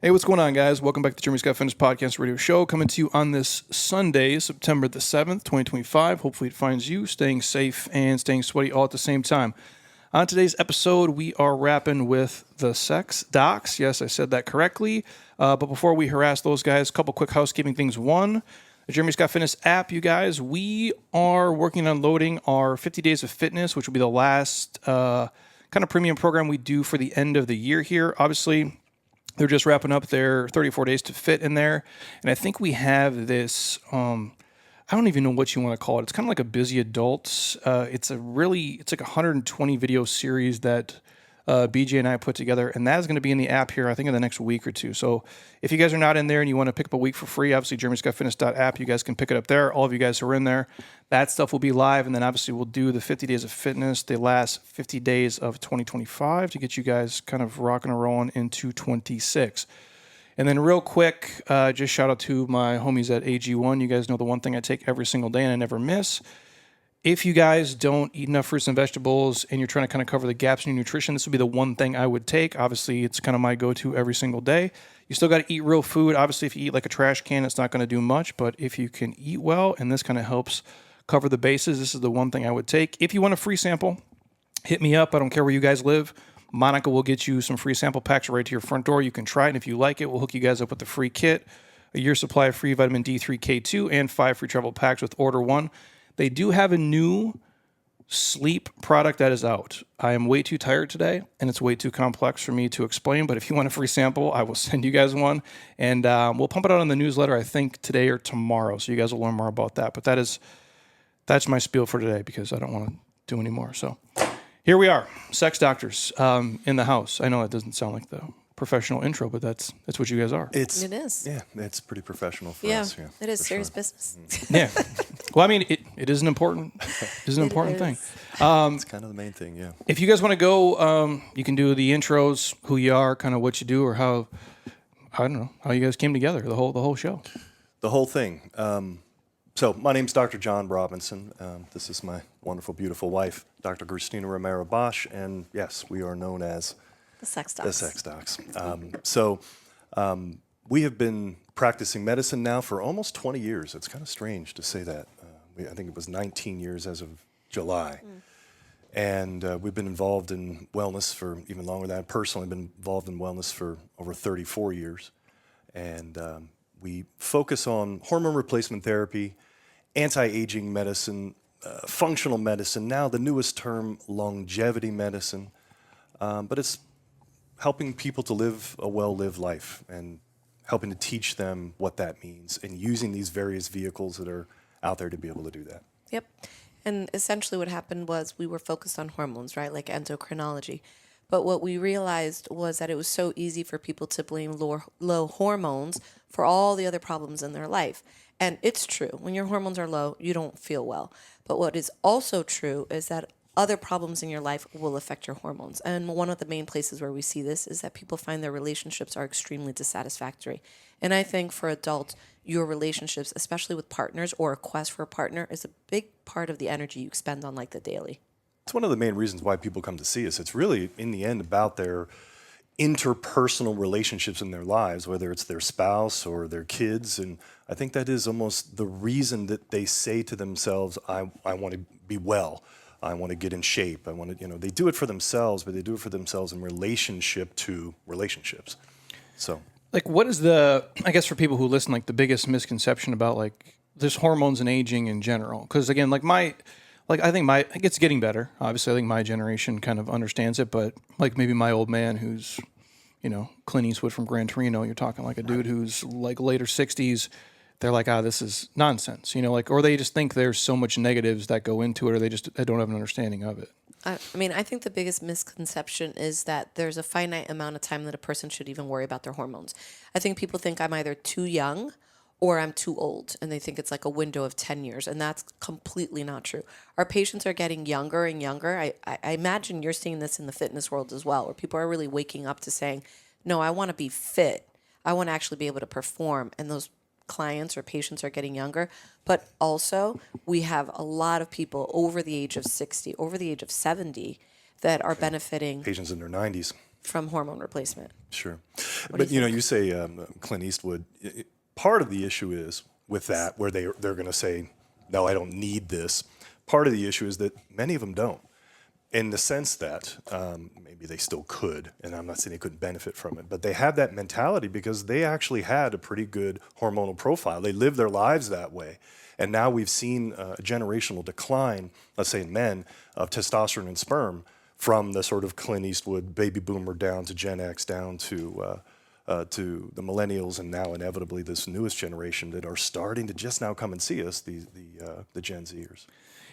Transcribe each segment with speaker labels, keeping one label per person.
Speaker 1: Hey, what's going on, guys? Welcome back to the Jeremy Scott Fitness Podcast Radio Show, coming to you on this Sunday, September the 7th, 2025. Hopefully it finds you staying safe and staying sweaty all at the same time. On today's episode, we are wrapping with the sex docs. Yes, I said that correctly. But before we harass those guys, a couple quick housekeeping things. One, the Jeremy Scott Fitness app, you guys, we are working on loading our 50 Days of Fitness, which will be the last kind of premium program we do for the end of the year here. Obviously, they're just wrapping up their 34 days to fit in there. And I think we have this, I don't even know what you want to call it. It's kind of like a busy adults. It's like a 120 video series that BJ and I put together. And that is going to be in the app here, I think, in the next week or two. So if you guys are not in there and you want to pick up a week for free, obviously, jeremyscottfitness.app, you guys can pick it up there. All of you guys who are in there, that stuff will be live. And then obviously we'll do the 50 Days of Fitness, the last 50 days of 2025 to get you guys kind of rocking and rolling into 26. And then real quick, just shout out to my homies at AG1. You guys know the one thing I take every single day and I never miss. If you guys don't eat enough fruits and vegetables and you're trying to kind of cover the gaps in your nutrition, this would be the one thing I would take. Obviously, it's kind of my go-to every single day. You still got to eat real food. Obviously, if you eat like a trash can, it's not going to do much. But if you can eat well, and this kind of helps cover the bases, this is the one thing I would take. If you want a free sample, hit me up. I don't care where you guys live. Monica will get you some free sample packs right to your front door. You can try it. And if you like it, we'll hook you guys up with a free kit, a year's supply of free vitamin D3, K2, and 5 free travel packs with order 1. They do have a new sleep product that is out. I am way too tired today, and it's way too complex for me to explain. But if you want a free sample, I will send you guys one. And we'll pump it out on the newsletter, I think, today or tomorrow. So you guys will learn more about that. But that's my spiel for today because I don't want to do any more. So here we are, sex doctors in the house. I know it doesn't sound like the professional intro, but that's what you guys are.
Speaker 2: It is.
Speaker 3: Yeah, it's pretty professional for us. Yeah,
Speaker 2: it is serious business.
Speaker 1: Yeah. Well, I mean, it is an important thing.
Speaker 3: it's kind of the main thing, yeah.
Speaker 1: If you guys want to go, you can do the intros, who you are, kind of what you do, or how, I don't know, how you guys came together, the whole show.
Speaker 3: The whole thing. So my name's Dr. John Robinson. This is my wonderful, beautiful wife, Dr. Cristina Romero-Bosch, and yes, we are known as
Speaker 2: The Sex Docs.
Speaker 3: We have been practicing medicine now for almost 20 years. It's kind of strange to say that. I think it was 19 years as of July. And we've been involved in wellness for even longer than that. Personally, I've been involved in wellness for over 34 years. And we focus on hormone replacement therapy, anti-aging medicine, functional medicine, now the newest term, longevity medicine. But it's helping people to live a well-lived life and helping to teach them what that means and using these various vehicles that are out there to be able to do that.
Speaker 2: Yep. And essentially what happened was we were focused on hormones, right, like endocrinology. But what we realized was that it was so easy for people to blame low hormones for all the other problems in their life. And it's true. When your hormones are low, you don't feel well. But what is also true is that other problems in your life will affect your hormones. And one of the main places where we see this is that people find their relationships are extremely dissatisfactory. And I think for adults, your relationships, especially with partners or a quest for a partner, is a big part of the energy you expend on like the daily.
Speaker 3: It's one of the main reasons why people come to see us. It's really, in the end, about their interpersonal relationships in their lives, whether it's their spouse or their kids. And I think that is almost the reason that they say to themselves, I want to be well. I want to get in shape. I want to, they do it for themselves, but they do it for themselves in relationship to relationships. So,
Speaker 1: like, what is I guess for people who listen, like the biggest misconception about like this hormones and aging in general? Because again, I think it's getting better. Obviously, I think my generation kind of understands it, but like maybe my old man who's, Clint Eastwood from Gran Torino, you're talking like a dude who's like later 60s. They're like, this is nonsense, or they just think there's so much negatives that go into it, or they don't have an understanding of it.
Speaker 2: I think the biggest misconception is that there's a finite amount of time that a person should even worry about their hormones. I think people think I'm either too young or I'm too old, and they think it's like a window of 10 years, and that's completely not true. Our patients are getting younger and younger. I imagine you're seeing this in the fitness world as well, where people are really waking up to saying, no, I want to be fit. I want to actually be able to perform, and those clients or patients are getting younger, but also we have a lot of people over the age of 60, over the age of 70 that are benefiting
Speaker 3: patients in their 90s
Speaker 2: from hormone replacement.
Speaker 3: Sure. But you say Clint Eastwood. Part of the issue is with that, where they're going to say, "No, I don't need this." Part of the issue is that many of them don't, in the sense that maybe they still could, and I'm not saying they couldn't benefit from it, but they have that mentality because they actually had a pretty good hormonal profile. They lived their lives that way. And now we've seen a generational decline, let's say in men, of testosterone and sperm from the sort of Clint Eastwood baby boomer down to Gen X, down to the millennials, and now inevitably this newest generation that are starting to just now come and see us, the Gen Zers.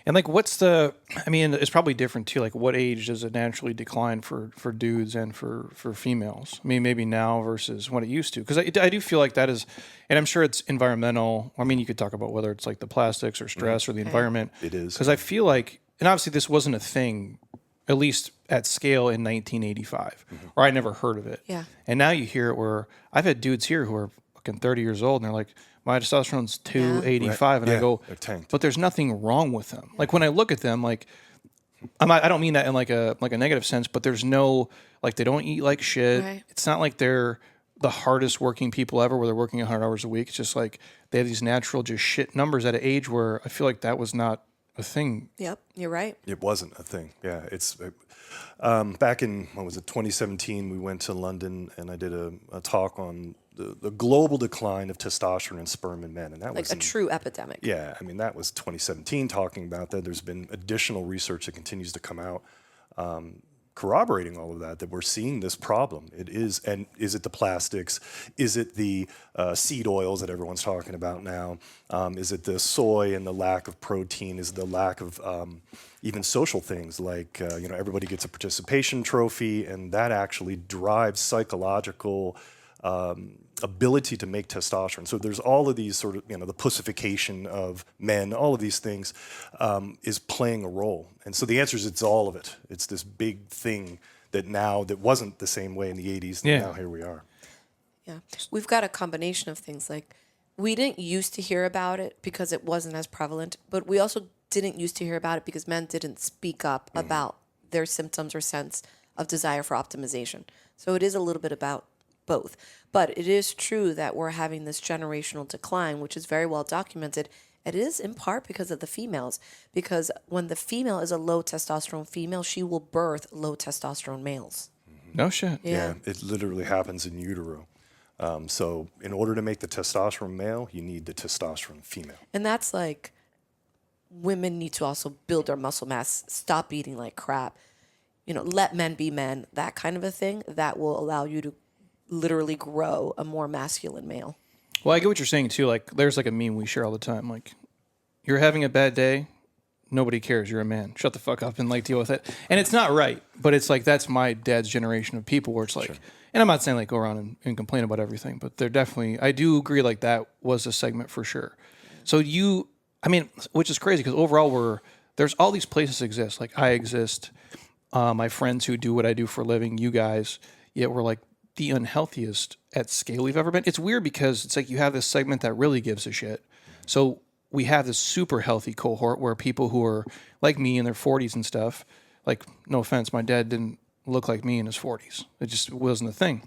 Speaker 1: And like, it's probably different too. Like, what age does it naturally decline for dudes and for females? I mean, maybe now versus what it used to. Because I do feel like that is, and I'm sure it's environmental. I mean, you could talk about whether it's like the plastics or stress or the environment.
Speaker 3: It is.
Speaker 1: Because I feel like, and obviously this wasn't a thing, at least at scale in 1985, or I never heard of it.
Speaker 2: Yeah.
Speaker 1: And now you hear it where I've had dudes here who are fucking 30 years old and they're like, my testosterone's 285, and I go, but there's nothing wrong with them. Like when I look at them, like I don't mean that in like a negative sense, but there's no, like, they don't eat like shit.
Speaker 2: Right.
Speaker 1: It's not like they're the hardest working people ever, where they're working 100 hours a week. It's just like they have these natural just shit numbers at an age where I feel like that was not a thing.
Speaker 2: Yep, you're right.
Speaker 3: It wasn't a thing. Yeah, it's back in 2017. We went to London and I did a talk on the global decline of testosterone and sperm in men, and that was
Speaker 2: a true epidemic.
Speaker 3: Yeah, I mean that was 2017 talking about that. There's been additional research that continues to come out corroborating all of that. That we're seeing this problem. It is, and is it the plastics? Is it the seed oils that everyone's talking about now? Is it the soy and the lack of protein? Is it the lack of even social things like everybody gets a participation trophy, and that actually drives psychological ability to make testosterone. So there's all of these sort of, the pussification of men, all of these things is playing a role. And so the answer is it's all of it. It's this big thing that wasn't the same way in the 80s. And now here we are.
Speaker 2: Yeah. We've got a combination of things. Like, we didn't used to hear about it because it wasn't as prevalent, but we also didn't used to hear about it because men didn't speak up about their symptoms or sense of desire for optimization. So it is a little bit about both. But it is true that we're having this generational decline, which is very well documented. It is in part because of the females, because when the female is a low testosterone female, she will birth low testosterone males.
Speaker 1: No shit.
Speaker 3: Yeah, it literally happens in utero. So in order to make the testosterone male, you need the testosterone female.
Speaker 2: And that's like, women need to also build their muscle mass, stop eating like crap, let men be men, that kind of a thing that will allow you to literally grow a more masculine male.
Speaker 1: Well, I get what you're saying too. Like, there's like a meme we share all the time. Like, you're having a bad day, nobody cares. You're a man. Shut the fuck up and like deal with it. And it's not right, but it's like that's my dad's generation of people where it's like, and I'm not saying like go around and complain about everything, but they're definitely. I do agree like that was a segment for sure. So which is crazy because overall there's all these places exist. Like I exist, my friends who do what I do for a living, you guys. Yet we're like the unhealthiest at scale we've ever been. It's weird because it's like you have this segment that really gives a shit. So we have this super healthy cohort where people who are like me in their 40s and stuff, like, no offense, my dad didn't look like me in his 40s. It just wasn't a thing.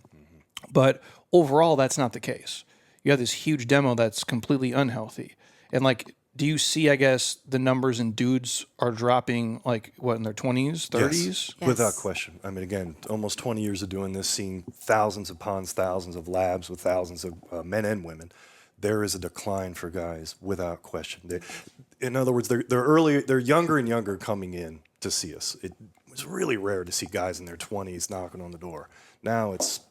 Speaker 1: But overall, that's not the case. You have this huge demo that's completely unhealthy. And like, do you see, I guess, the numbers in dudes are dropping, like, what, in their 20s, 30s?
Speaker 3: Yes, without question. I mean, again, almost 20 years of doing this, seeing thousands upon thousands of labs with thousands of men and women, there is a decline for guys, without question. In other words, they're younger and younger coming in to see us. It was really rare to see guys in their 20s knocking on the door. Now it's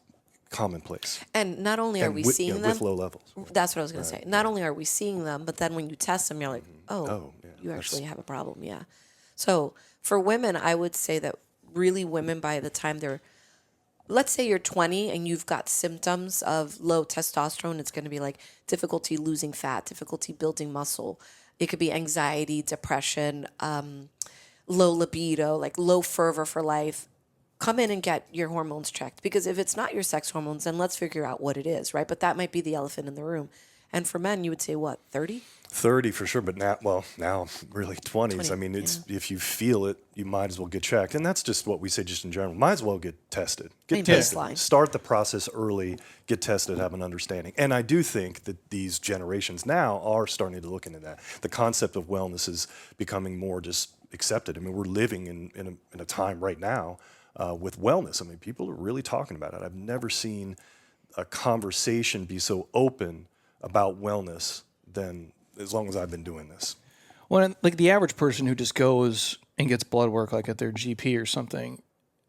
Speaker 3: commonplace.
Speaker 2: And not only are we seeing them
Speaker 3: with low levels.
Speaker 2: That's what I was going to say. Not only are we seeing them, but then when you test them, you're like, you actually have a problem. Yeah. So for women, I would say that really women, by the time let's say you're 20 and you've got symptoms of low testosterone, it's going to be like difficulty losing fat, difficulty building muscle. It could be anxiety, depression, low libido, like low fervor for life. Come in and get your hormones checked, because if it's not your sex hormones, then let's figure out what it is, right? But that might be the elephant in the room. And for men, you would say what, 30?
Speaker 3: 30 for sure, but now really 20s.
Speaker 2: 20,
Speaker 3: I mean, if you feel it, you might as well get checked. And that's just what we say just in general. Might as well get tested. Get tested.
Speaker 2: Baseline.
Speaker 3: Start the process early, get tested, have an understanding. And I do think that these generations now are starting to look into that. The concept of wellness is becoming more just accepted. I mean, we're living in a time right now with wellness. I mean, people are really talking about it. I've never seen a conversation be so open about wellness than as long as I've been doing this.
Speaker 1: Well, like the average person who just goes and gets blood work, like at their GP or something,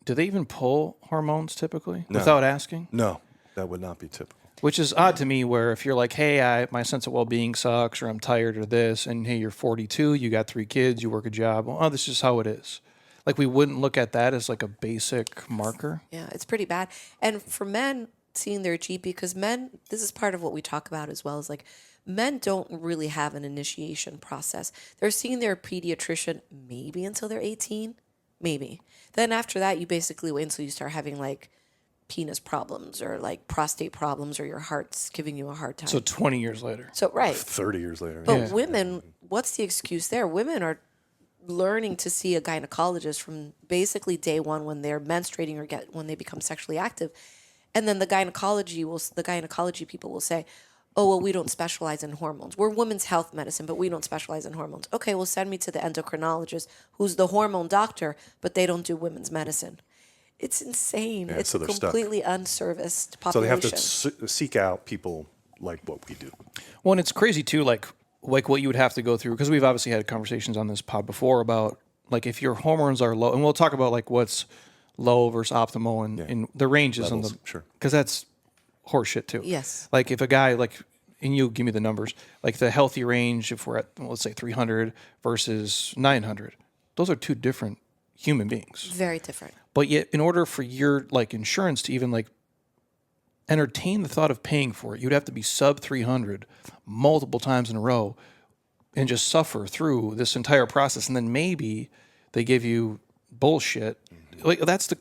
Speaker 1: do they even pull hormones typically without asking?
Speaker 3: No, that would not be typical.
Speaker 1: Which is odd to me, where if you're like, hey, my sense of well-being sucks, or I'm tired, or this, and hey, you're 42, you got 3 kids, you work a job, well, this is how it is. Like, we wouldn't look at that as like a basic marker.
Speaker 2: Yeah, it's pretty bad. And for men, seeing their GP, because men, this is part of what we talk about as well, is like, men don't really have an initiation process. They're seeing their pediatrician maybe until they're 18, maybe. Then after that, you basically wait until you start having like penis problems or like prostate problems or your heart's giving you a hard time.
Speaker 1: So 20 years later.
Speaker 2: So, right.
Speaker 3: 30 years later.
Speaker 2: But women, what's the excuse there? Women are learning to see a gynecologist from basically day one when they're menstruating or when they become sexually active. And then the gynecology people will say, oh, well, we don't specialize in hormones. We're women's health medicine, but we don't specialize in hormones. Okay, well, send me to the endocrinologist, who's the hormone doctor, but they don't do women's medicine. It's insane.
Speaker 3: Yeah,
Speaker 2: it's
Speaker 3: so
Speaker 2: a
Speaker 3: they're
Speaker 2: completely unserviced population.
Speaker 3: So they have to seek out people like what we do.
Speaker 1: Well, and it's crazy too, like what you would have to go through, because we've obviously had conversations on this pod before about like if your hormones are low, and we'll talk about like what's low versus optimal and the ranges
Speaker 3: Levels,
Speaker 1: on the,
Speaker 3: sure.
Speaker 1: Because that's horseshit too.
Speaker 2: Yes.
Speaker 1: Like if a guy and you give me the numbers, like the healthy range, if we're at, let's say 300 versus 900, those are 2 different human beings.
Speaker 2: Very different.
Speaker 1: But yet, in order for your like insurance to even like entertain the thought of paying for it, you'd have to be sub 300 multiple times in a row and just suffer through this entire process. And then maybe they give you bullshit. Like that's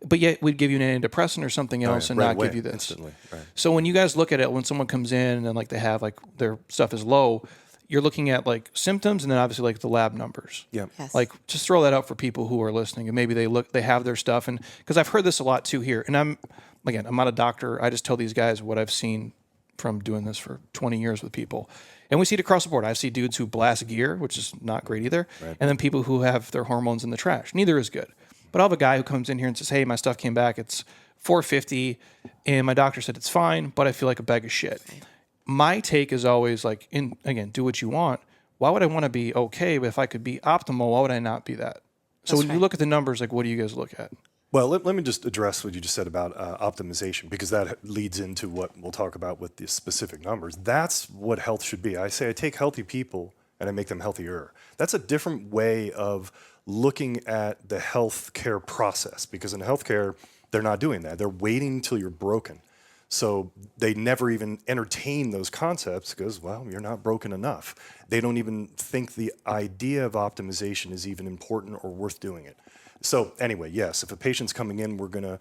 Speaker 1: but yet we'd give you an antidepressant or something else and
Speaker 3: right
Speaker 1: not
Speaker 3: away,
Speaker 1: give you this.
Speaker 3: Instantly, right.
Speaker 1: So when you guys look at it, when someone comes in and like they have like their stuff is low, you're looking at like symptoms and then obviously like the lab numbers.
Speaker 3: Yeah.
Speaker 2: Yes.
Speaker 1: Like just throw that out for people who are listening and maybe they have their stuff. And because I've heard this a lot too here, and I'm not a doctor. I just tell these guys what I've seen from doing this for 20 years with people. And we see it across the board. I see dudes who blast gear, which is not great either. Right. And then people who have their hormones in the trash. Neither is good. But I'll have a guy who comes in here and says, hey, my stuff came back. It's 450 and my doctor said it's fine, but I feel like a bag of shit. Right. My take is always like, again, do what you want. Why would I want to be okay? But if I could be optimal, why would I not be that? So when you look at the numbers, like what do you guys look at?
Speaker 3: Well, let me just address what you just said about optimization, because that leads into what we'll talk about with the specific numbers. That's what health should be. I say I take healthy people and I make them healthier. That's a different way of looking at the healthcare process, because in healthcare, they're not doing that. They're waiting until you're broken. So they never even entertain those concepts because, well, you're not broken enough. They don't even think the idea of optimization is even important or worth doing it. So anyway, yes, if a patient's coming in, we're going to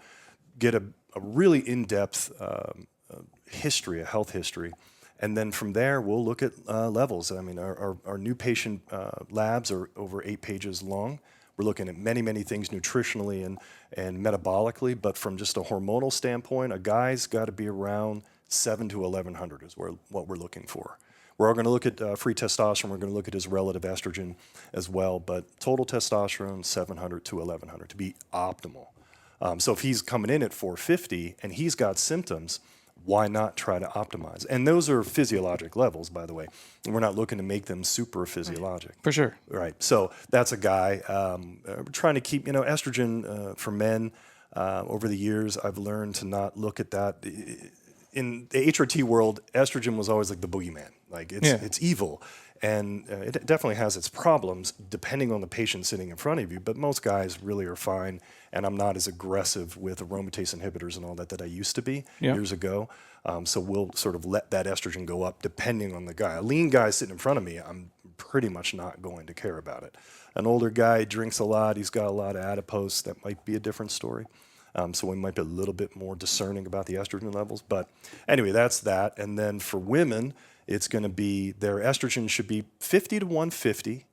Speaker 3: get a really in-depth history, a health history. And then from there, we'll look at levels. I mean, our new patient labs are over 8 pages long. We're looking at many, many things nutritionally and metabolically, but from just a hormonal standpoint, a guy's got to be around 7 to 1100 is what we're looking for. We're going to look at free testosterone. We're going to look at his relative estrogen as well, but total testosterone 700 to 1100 to be optimal. So if he's coming in at 450 and he's got symptoms, why not try to optimize? And those are physiologic levels, by the way. And we're not looking to make them super physiologic.
Speaker 1: For sure.
Speaker 3: Right. So that's a guy. We're trying to keep, estrogen for men. Over the years, I've learned to not look at that. In the HRT world, estrogen was always like the boogeyman. Like it's evil. And it definitely has its problems depending on the patient sitting in front of you. But most guys really are fine. And I'm not as aggressive with aromatase inhibitors and all that I used to be years ago. So we'll sort of let that estrogen go up depending on the guy. A lean guy sitting in front of me, I'm pretty much not going to care about it. An older guy drinks a lot. He's got a lot of adipose. That might be a different story. So we might be a little bit more discerning about the estrogen levels. But anyway, that's that. And then for women, it's going to be their estrogen should be 50 to 150.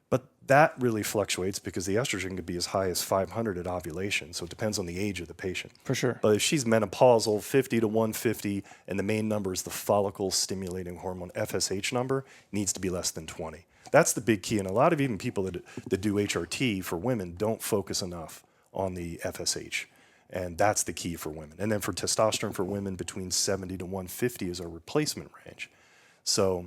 Speaker 3: But that really fluctuates because the estrogen could be as high as 500 at ovulation. So it depends on the age of the patient.
Speaker 1: For sure.
Speaker 3: But if she's menopausal, 50 to 150, and the main number is the follicle stimulating hormone, FSH number, needs to be less than 20. That's the big key. And a lot of even people that do HRT for women don't focus enough on the FSH. And that's the key for women. And then for testosterone for women, between 70 to 150 is our replacement range. So,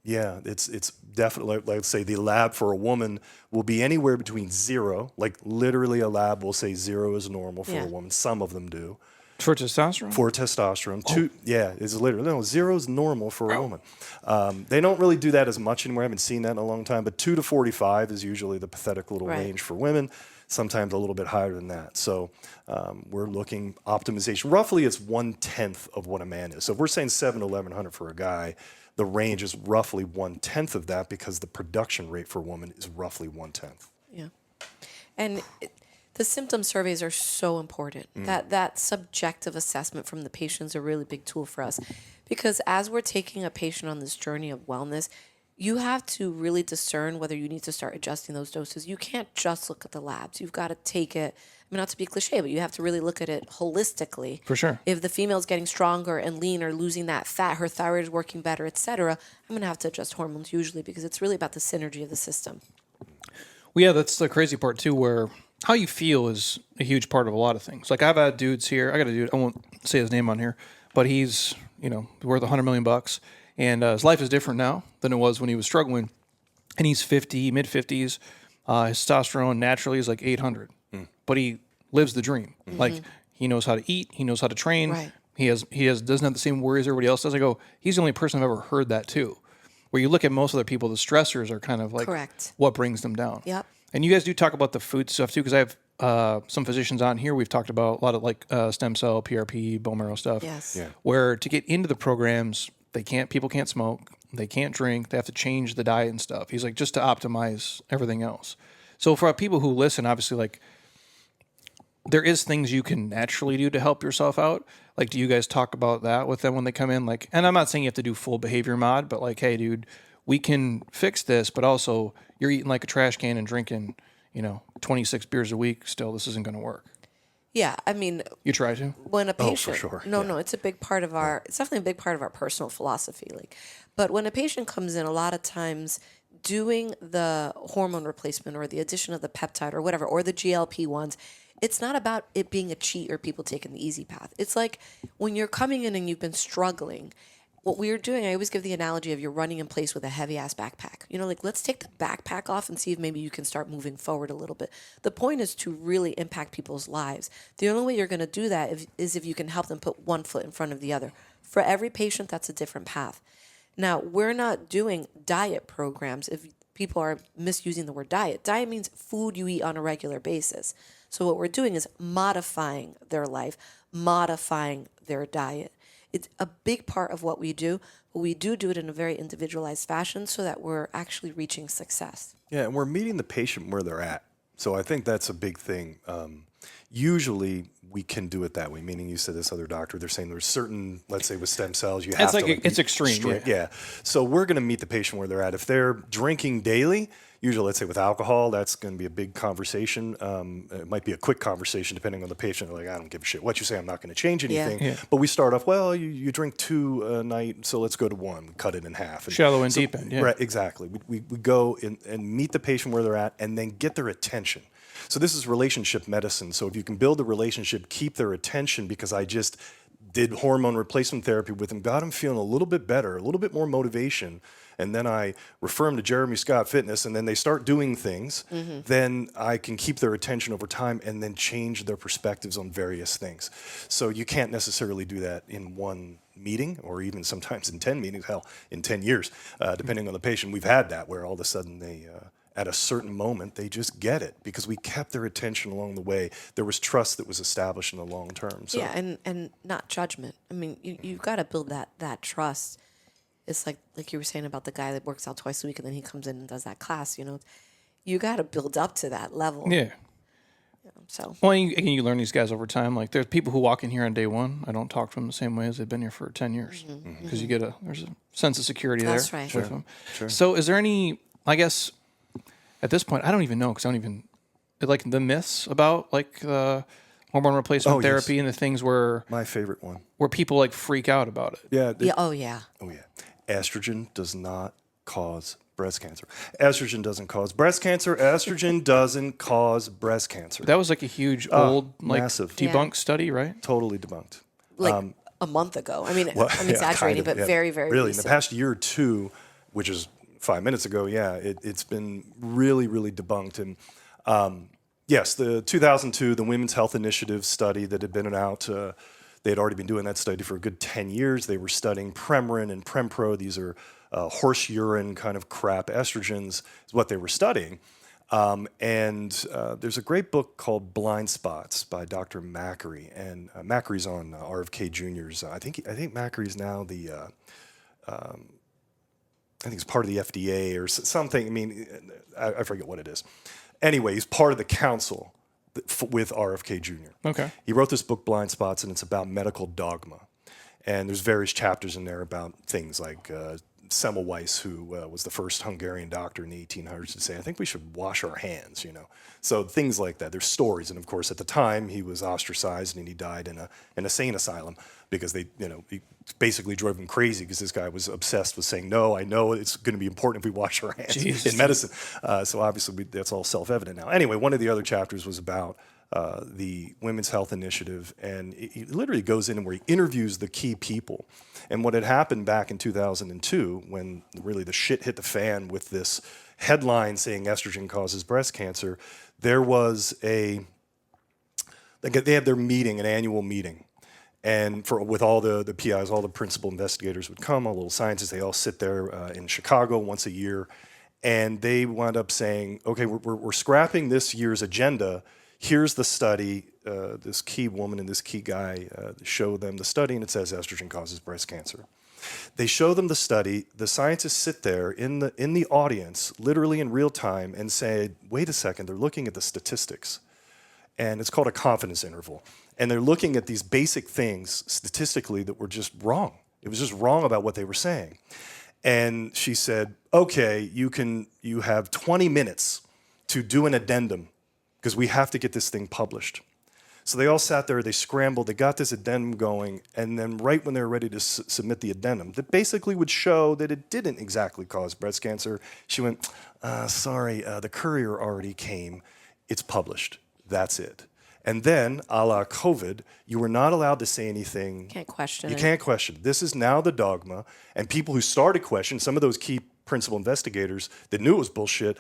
Speaker 3: yeah, it's definitely, like, let's say the lab for a woman will be anywhere between 0, like literally a lab will say 0 is normal for a woman. Some of them do.
Speaker 1: For testosterone?
Speaker 3: For testosterone. 2, yeah, it's literally, no, 0 is normal for a woman. They don't really do that as much anymore. I haven't seen that in a long time, but 2 to 45 is usually the pathetic little range for women, sometimes a little bit higher than that. So we're looking optimization. Roughly it's 1/10 of what a man is. So if we're saying 7 to 1100 for a guy, the range is roughly 1/10 of that because the production rate for a woman is roughly 1/10.
Speaker 2: Yeah. And the symptom surveys are so important. That subjective assessment from the patient is a really big tool for us, because as we're taking a patient on this journey of wellness, you have to really discern whether you need to start adjusting those doses. You can't just look at the labs. You've got to take it, I mean, not to be cliche, but you have to really look at it holistically.
Speaker 1: For sure.
Speaker 2: If the female's getting stronger and leaner, losing that fat, her thyroid is working better, etc., I'm going to have to adjust hormones usually, because it's really about the synergy of the system.
Speaker 1: Well, yeah, that's the crazy part too, where how you feel is a huge part of a lot of things. Like I've had dudes here, I got a dude, I won't say his name on here, but he's, worth $100 million, and his life is different now than it was when he was struggling. And he's 50, mid 50s. His testosterone naturally is like 800, but he lives the dream. Like he knows how to eat, he knows how to train.
Speaker 2: Right.
Speaker 1: He doesn't have the same worries everybody else does. I go, he's the only person I've ever heard that too. Where you look at most other people, the stressors are kind of like what brings them down.
Speaker 2: Yep.
Speaker 1: And you guys do talk about the food stuff too, because I have some physicians on here. We've talked about a lot of like stem cell, PRP, bone marrow stuff.
Speaker 2: Yes.
Speaker 3: Yeah.
Speaker 1: Where to get into the programs, people can't smoke, they can't drink, they have to change the diet and stuff. He's like, just to optimize everything else. So for people who listen, obviously, like, there is things you can naturally do to help yourself out. Like, do you guys talk about that with them when they come in? Like, and I'm not saying you have to do full behavior mod, but like, hey, dude, we can fix this, but also you're eating like a trash can and drinking, 26 beers a week. Still, this isn't going to work.
Speaker 2: Yeah, I mean,
Speaker 1: You try to?
Speaker 2: when a patient,
Speaker 3: for sure.
Speaker 2: no, it's a big part of it's definitely a big part of our personal philosophy. But when a patient comes in, a lot of times doing the hormone replacement or the addition of the peptide or whatever, or the GLP-1s, it's not about it being a cheat or people taking the easy path. It's like when you're coming in and you've been struggling, what we're doing, I always give the analogy of you're running in place with a heavy ass backpack. Let's take the backpack off and see if maybe you can start moving forward a little bit. The point is to really impact people's lives. The only way you're going to do that is if you can help them put one foot in front of the other. For every patient, that's a different path. Now, we're not doing diet programs. If people are misusing the word diet means food you eat on a regular basis. So what we're doing is modifying their life, modifying their diet. It's a big part of what we do, but we do it in a very individualized fashion so that we're actually reaching success.
Speaker 3: Yeah, and we're meeting the patient where they're at. So I think that's a big thing. Usually we can do it that way, meaning you said this other doctor, they're saying there's certain, let's say with stem cells, you have to.
Speaker 1: It's extreme.
Speaker 3: Yeah. So we're going to meet the patient where they're at. If they're drinking daily, usually, let's say with alcohol, that's going to be a big conversation. It might be a quick conversation depending on the patient. They're like, I don't give a shit what you say. I'm not going to change anything.
Speaker 1: Yeah.
Speaker 3: But we start off, well, you drink 2 a night, so let's go to 1, cut it in half. And
Speaker 1: Shallow and deep end, yeah.
Speaker 3: Right, exactly. We go and meet the patient where they're at and then get their attention. So this is relationship medicine. So if you can build a relationship, keep their attention, because I just did hormone replacement therapy with them, got them feeling a little bit better, a little bit more motivation, and then I refer them to Jeremy Scott Fitness, and then they start doing things, then I can keep their attention over time and then change their perspectives on various things. So you can't necessarily do that in one meeting, or even sometimes in 10 meetings, hell, in 10 years, depending on the patient. We've had that where all of a sudden they, at a certain moment, they just get it because we kept their attention along the way. There was trust that was established in the long term. So.
Speaker 2: Yeah, and not judgment. I mean, you've got to build that trust. It's like you were saying about the guy that works out twice a week and then he comes in and does that class, you got to build up to that level.
Speaker 1: Yeah.
Speaker 2: So
Speaker 1: Well, again, you learn these guys over time. Like there's people who walk in here on day one. I don't talk to them the same way as they've been here for 10 years because there's a sense of security
Speaker 2: That's
Speaker 1: there.
Speaker 2: right.
Speaker 1: With them. So is there any, I guess, at this point, I don't even know because I don't even, like the myths about like hormone replacement therapy and the things where
Speaker 3: My favorite one.
Speaker 1: where people like freak out about it.
Speaker 3: Yeah.
Speaker 2: yeah, oh yeah.
Speaker 3: Oh, yeah. Estrogen does not cause breast cancer. Estrogen doesn't cause breast cancer. Estrogen doesn't cause breast cancer.
Speaker 1: That was like a huge old like
Speaker 3: massive.
Speaker 1: debunked study, right?
Speaker 3: Totally debunked.
Speaker 2: Like a month ago. I mean,
Speaker 3: Well,
Speaker 2: I'm
Speaker 3: yeah,
Speaker 2: exaggerating,
Speaker 3: kind of,
Speaker 2: but very, very
Speaker 3: really
Speaker 2: recent.
Speaker 3: in the past year or two, which is 5 minutes ago. Yeah, it's been really, really debunked. And yes, the 2002, the Women's Health Initiative study that had been out. They had already been doing that study for a good 10 years. They were studying Premarin and Prempro. These are horse urine kind of crap. Estrogens is what they were studying. And there's a great book called Blind Spots by Dr. Macri. And Macri's on RFK Jr.'s. I think Macri's now I think he's part of the FDA or something. I mean, I forget what it is. Anyway, he's part of the council with RFK Jr.
Speaker 1: Okay.
Speaker 3: He wrote this book, Blind Spots, and it's about medical dogma. And there's various chapters in there about things like Semmelweis, who was the first Hungarian doctor in the 1800s to say, I think we should wash our hands, you know. So things like that. There's stories. And of course, at the time, he was ostracized and he died in a sane asylum because he basically drove him crazy because this guy was obsessed with saying, no, I know it's going to be important if we wash our hands in medicine. So obviously, that's all self-evident now. Anyway, one of the other chapters was about the Women's Health Initiative, and he literally goes in where he interviews the key people. And what had happened back in 2002, when really the shit hit the fan with this headline saying estrogen causes breast cancer, there was they had their meeting, an annual meeting. And with all the PIs, all the principal investigators would come, all little scientists, they all sit there in Chicago once a year. And they wound up saying, okay, we're scrapping this year's agenda. Here's the study. This key woman and this key guy show them the study, and it says estrogen causes breast cancer. They show them the study. The scientists sit there in the audience, literally in real time, and say, wait a second, they're looking at the statistics. And it's called a confidence interval. And they're looking at these basic things statistically that were just wrong. It was just wrong about what they were saying. And she said, okay, you have 20 minutes to do an addendum because we have to get this thing published. So they all sat there, they scrambled, they got this addendum going, and then right when they were ready to submit the addendum, that basically would show that it didn't exactly cause breast cancer, she went, sorry, the courier already came, it's published, that's it. And then, a la COVID, you were not allowed to say anything.
Speaker 2: Can't question
Speaker 3: You
Speaker 2: it.
Speaker 3: can't question it. This is now the dogma, and people who started questioning, some of those key principal investigators that knew it was bullshit,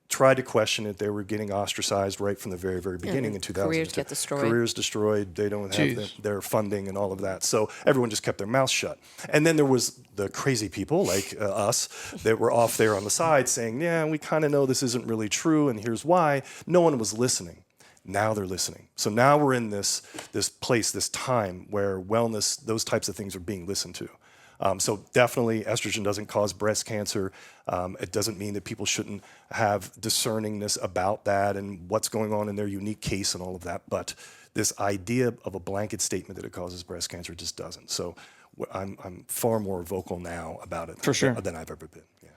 Speaker 3: tried to question it. They were getting ostracized right from the very, very beginning in 2000.
Speaker 2: Careers get destroyed.
Speaker 3: Careers destroyed. They don't have their funding and all of that. So everyone just kept their mouth shut. And then there was the crazy people like us that were off there on the side saying, yeah, we kind of know this isn't really true, and here's why. No one was listening. Now they're listening. So now we're in this place, this time where wellness, those types of things are being listened to. So definitely estrogen doesn't cause breast cancer. It doesn't mean that people shouldn't have discerningness about that and what's going on in their unique case and all of that. But this idea of a blanket statement that it causes breast cancer just doesn't. So I'm far more vocal now about it
Speaker 1: For sure.
Speaker 3: than I've ever been. Yeah.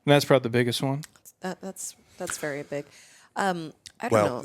Speaker 1: And that's probably the biggest one.
Speaker 2: That's very big. I don't know.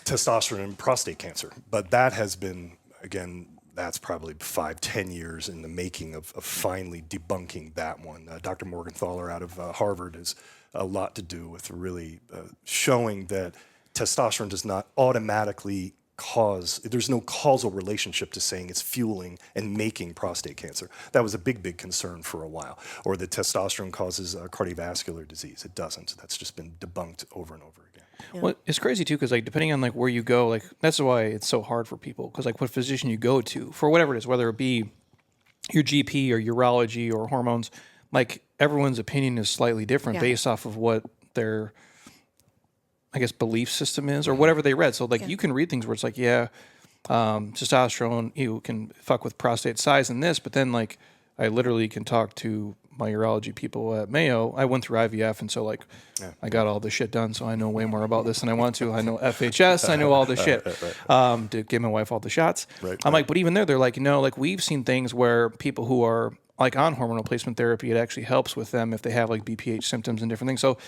Speaker 3: Testosterone and prostate cancer. But that has been, again, that's probably 5-10 years in the making of finally debunking that one. Dr. Morgenthaler out of Harvard has a lot to do with really showing that testosterone does not automatically cause, there's no causal relationship to saying it's fueling and making prostate cancer. That was a big, big concern for a while. Or that testosterone causes cardiovascular disease. It doesn't. That's just been debunked over and over again.
Speaker 2: Yeah.
Speaker 1: Well, it's crazy too, because like depending on like where you go, like that's why it's so hard for people, because like what physician you go to for whatever it is, whether it be your GP or urology or hormones, like everyone's opinion is slightly different based off of what their, I guess, belief system is or whatever they read. So like you can read things where it's like, testosterone, you can fuck with prostate size and this, but then like I literally can talk to my urology people at Mayo, I went through IVF, and so like I got all this shit done, so I know way more about this than I want to. I know FHS, I know all this shit. To give my wife all the shots. I'm like, but even there, they're like, no, like we've seen things where people who are like on hormone replacement therapy, it actually helps with them if they have like BPH symptoms and different things. So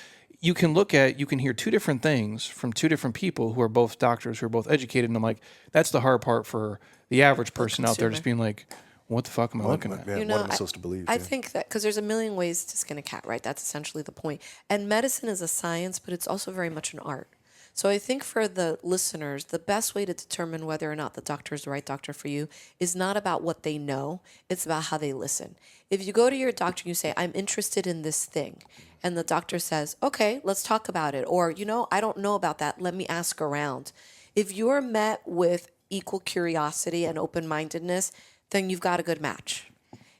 Speaker 1: you can hear two different things from two different people who are both doctors, who are both educated. And I'm like, that's the hard part for the average person out there, just being like, what the fuck am I looking at?
Speaker 3: Yeah, what am I supposed to believe?
Speaker 2: I think that because there's a million ways to skin a cat, right? That's essentially the point. And medicine is a science, but it's also very much an art. So I think for the listeners, the best way to determine whether or not the doctor is the right doctor for you is not about what they know. It's about how they listen. If you go to your doctor and you say, I'm interested in this thing, and the doctor says, okay, let's talk about it. Or, I don't know about that. Let me ask around. If you're met with equal curiosity and open-mindedness, then you've got a good match.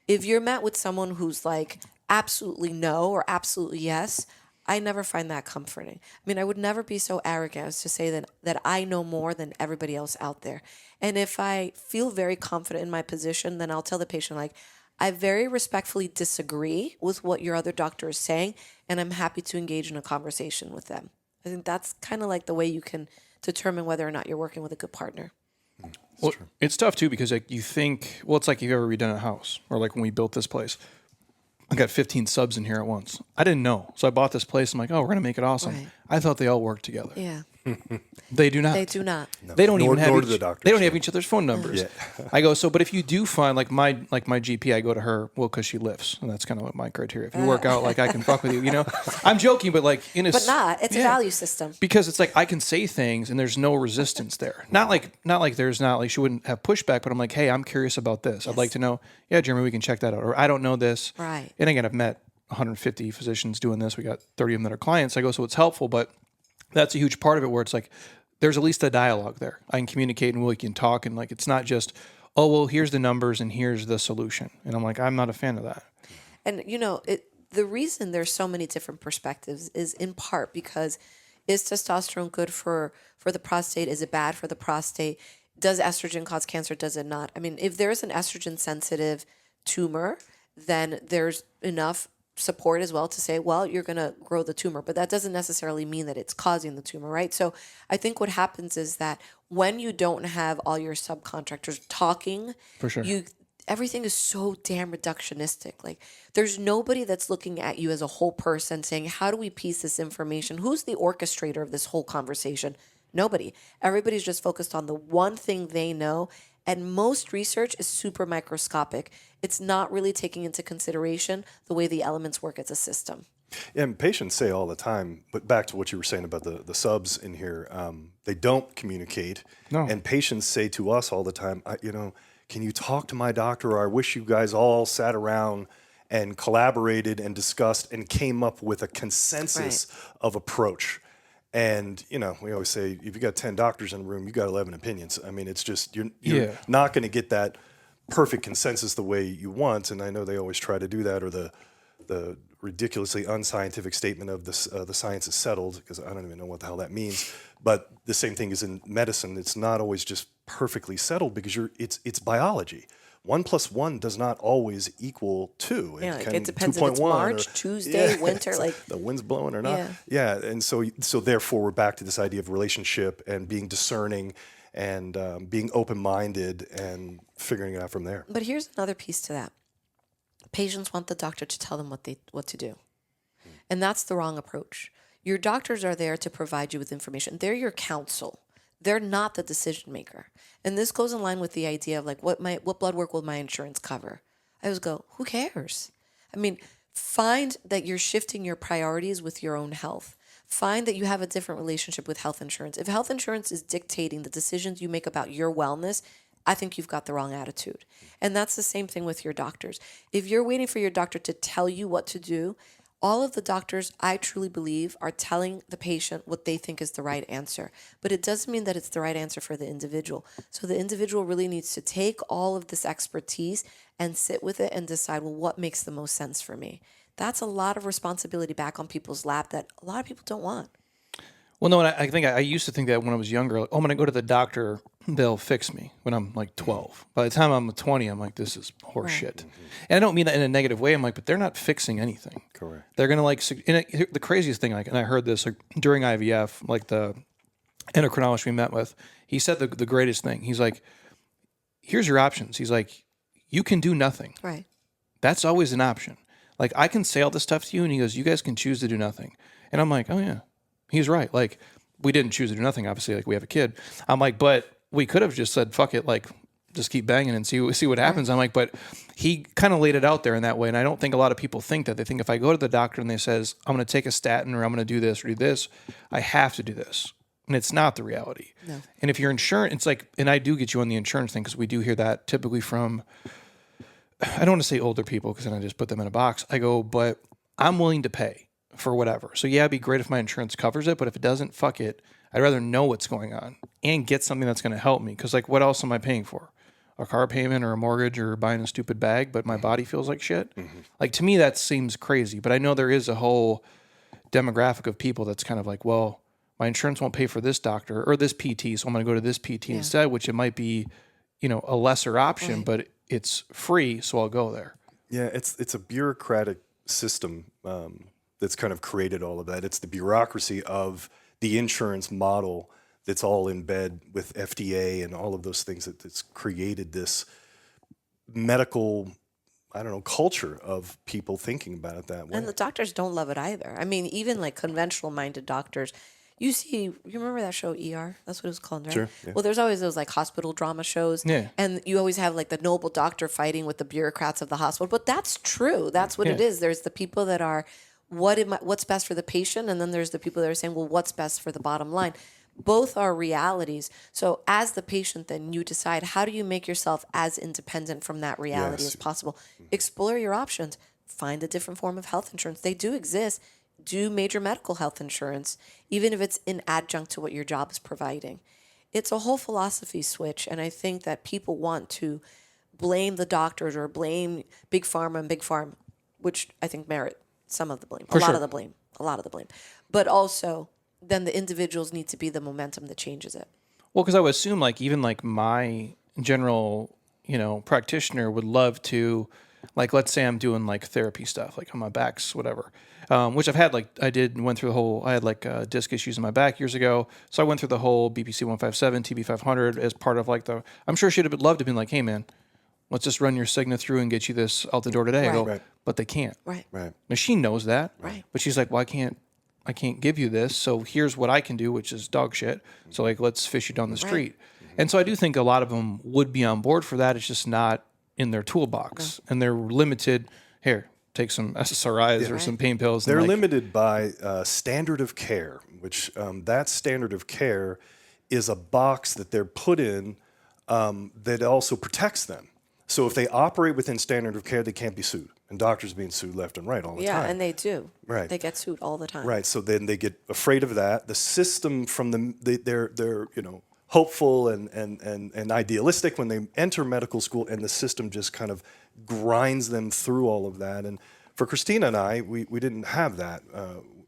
Speaker 2: If you're met with someone who's like absolutely no or absolutely yes, I never find that comforting. I mean, I would never be so arrogant as to say that I know more than everybody else out there. And if I feel very confident in my position, then I'll tell the patient, like, I very respectfully disagree with what your other doctor is saying, and I'm happy to engage in a conversation with them. I think that's kind of like the way you can determine whether or not you're working with a good partner.
Speaker 1: Well, it's tough too because like you think, well, it's like you've ever redone a house or like when we built this place. I got 15 subs in here at once. I didn't know. So I bought this place. I'm like, oh, we're going to make it awesome.
Speaker 2: Right.
Speaker 1: I thought they all worked together.
Speaker 2: Yeah.
Speaker 1: They do not.
Speaker 2: They do not.
Speaker 1: No. They don't even have
Speaker 3: the doctors,
Speaker 1: they don't have each other's phone numbers.
Speaker 3: Yeah.
Speaker 1: I go, so, but if you do find my GP, I go to her, well, because she lifts. And that's kind of what my criteria. If you work out, like I can fuck with you, I'm joking, but like
Speaker 2: But not. It's a value system.
Speaker 1: Because it's like I can say things and there's no resistance there. Not like there's not like she wouldn't have pushback, but I'm like, hey, I'm curious about this. Yes. I'd like to know. Yeah, Jeremy, we can check that out. Or I don't know this.
Speaker 2: Right.
Speaker 1: And again, I've met 150 physicians doing this. We got 30 of them that are clients. I go, so it's helpful, but that's a huge part of it where it's like there's at least a dialogue there. I can communicate and we can talk, and like it's not just, oh, well, here's the numbers and here's the solution. And I'm like, I'm not a fan of that.
Speaker 2: And the reason there's so many different perspectives is in part because is testosterone good for the prostate? Is it bad for the prostate? Does estrogen cause cancer? Does it not? I mean, if there's an estrogen sensitive tumor, then there's enough support as well to say, well, you're going to grow the tumor, but that doesn't necessarily mean that it's causing the tumor, right? So I think what happens is that when you don't have all your subcontractors talking,
Speaker 1: for sure,
Speaker 2: everything is so damn reductionistic. Like there's nobody that's looking at you as a whole person saying, how do we piece this information? Who's the orchestrator of this whole conversation? Nobody. Everybody's just focused on the one thing they know. And most research is super microscopic. It's not really taking into consideration the way the elements work as a system.
Speaker 3: Yeah, and patients say all the time, but back to what you were saying about the subs in here, they don't communicate.
Speaker 1: No.
Speaker 3: And patients say to us all the time, can you talk to my doctor? Or I wish you guys all sat around and collaborated and discussed and came up with a consensus of approach. And, we always say, if you got 10 doctors in a room, you got 11 opinions. I mean, it's just, you're not going to get that perfect consensus the way you want. And I know they always try to do that, or the ridiculously unscientific statement of the science is settled, because I don't even know what the hell that means. But the same thing is in medicine. It's not always just perfectly settled because it's biology. 1 + 1 does not always equal 2.
Speaker 2: It depends if it's March, Tuesday, winter, like
Speaker 3: the wind's blowing or not.
Speaker 2: Yeah.
Speaker 3: And so therefore we're back to this idea of relationship and being discerning and being open-minded and figuring it out from there.
Speaker 2: But here's another piece to that. Patients want the doctor to tell them what to do. And that's the wrong approach. Your doctors are there to provide you with information. They're your counsel. They're not the decision maker. And this goes in line with the idea of like, what blood work will my insurance cover? I always go, who cares? I mean, find that you're shifting your priorities with your own health. Find that you have a different relationship with health insurance. If health insurance is dictating the decisions you make about your wellness, I think you've got the wrong attitude. And that's the same thing with your doctors. If you're waiting for your doctor to tell you what to do, all of the doctors, I truly believe, are telling the patient what they think is the right answer. But it doesn't mean that it's the right answer for the individual. So the individual really needs to take all of this expertise and sit with it and decide, well, what makes the most sense for me? That's a lot of responsibility back on people's lap that a lot of people don't want.
Speaker 1: Well, no, and I think I used to think that when I was younger, like, oh, I'm going to go to the doctor they'll fix me when I'm like 12. By the time I'm 20, I'm like, this is horse
Speaker 2: Right.
Speaker 1: shit. And I don't mean that in a negative way. I'm like, but they're not fixing anything.
Speaker 3: Correct.
Speaker 1: They're going to like, the craziest thing, like, and I heard this like, during IVF, like the endocrinologist we met with, he said the greatest thing. He's like, here's your options. He's like, you can do nothing.
Speaker 2: Right.
Speaker 1: That's always an option. Like, I can say all this stuff to you, and he goes, you guys can choose to do nothing. And I'm like, oh yeah, he's right. Like, we didn't choose to do nothing, obviously, like we have a kid. I'm like, but we could have just said, fuck it, like, just keep banging and see what happens. I'm like, but he kind of laid it out there in that way. And I don't think a lot of people think that. They think if I go to the doctor and they says, I'm going to take a statin or I'm going to do this or do this, I have to do this. And it's not the reality.
Speaker 2: No.
Speaker 1: And if you're insurance, it's like, and I do get you on the insurance thing because we do hear that typically from, I don't want to say older people because then I just put them in a box. I go, but I'm willing to pay for whatever. So yeah, it'd be great if my insurance covers it, but if it doesn't, fuck it. I'd rather know what's going on and get something that's going to help me. Because like, what else am I paying for? A car payment or a mortgage or buying a stupid bag, but my body feels like shit. Like, to me, that seems crazy. But I know there is a whole demographic of people that's kind of like, well, my insurance won't pay for this doctor or this PT, so I'm going to go to this PT instead, which it might be, a lesser option, but it's free, so I'll go there.
Speaker 3: Yeah, it's a bureaucratic system that's kind of created all of that. It's the bureaucracy of the insurance model that's all in bed with FDA and all of those things that's created this medical, I don't know, culture of people thinking about it that way.
Speaker 2: And the doctors don't love it either. I mean, even like conventional minded doctors, you remember that show ER? That's what it was called, right?
Speaker 3: Sure, yeah.
Speaker 2: Well, there's always those like hospital drama shows.
Speaker 1: Yeah.
Speaker 2: And you always have like the noble doctor fighting with the bureaucrats of the hospital. But that's true. That's what it is. There's the people that are, what's best for the patient? And then there's the people that are saying, well, what's best for the bottom line? Both are realities. So as the patient, then you decide, how do you make yourself as independent from that reality as possible? Explore your options. Find a different form of health insurance. They do exist. Do major medical health insurance, even if it's in adjunct to what your job is providing. It's a whole philosophy switch. And I think that people want to blame the doctors or blame Big Pharma and Big Pharma, which I think merit some of the blame, a lot of the blame. But also, then the individuals need to be the momentum that changes it.
Speaker 1: Well, because I would assume like even like my general, practitioner would love to, like, let's say I'm doing like therapy stuff, like on my backs, whatever, which I've had, like I had like disc issues in my back years ago. So I went through the whole BPC 157, TB 500 as part of like I'm sure she'd have loved to be like, hey man, let's just run your Cigna through and get you this out the door today. I go, but they can't.
Speaker 2: Right.
Speaker 1: Now she knows that.
Speaker 2: Right.
Speaker 1: But she's like, well, I can't give you this. So here's what I can do, which is dog shit. So like, let's fish you down the street. And so I do think a lot of them would be on board for that. It's just not in their toolbox, and they're limited. Here, take some SSRIs or some pain pills.
Speaker 3: They're limited by standard of care, which that standard of care is a box that they're put in that also protects them. So if they operate within standard of care, they can't be sued. And doctors are being sued left and right all the time.
Speaker 2: Yeah, and they do.
Speaker 3: Right.
Speaker 2: They get sued all the time.
Speaker 3: Right. So then they get afraid of that. The system from they're hopeful and idealistic when they enter medical school, and the system just kind of grinds them through all of that. And for Cristina and I, we didn't have that.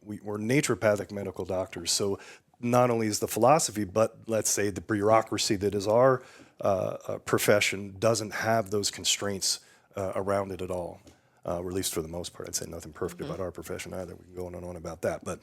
Speaker 3: We're naturopathic medical doctors. So not only is the philosophy, but let's say the bureaucracy that is our profession doesn't have those constraints around it at all. Or at least for the most part. I'd say nothing perfect about our profession either. We can go on and on about that. But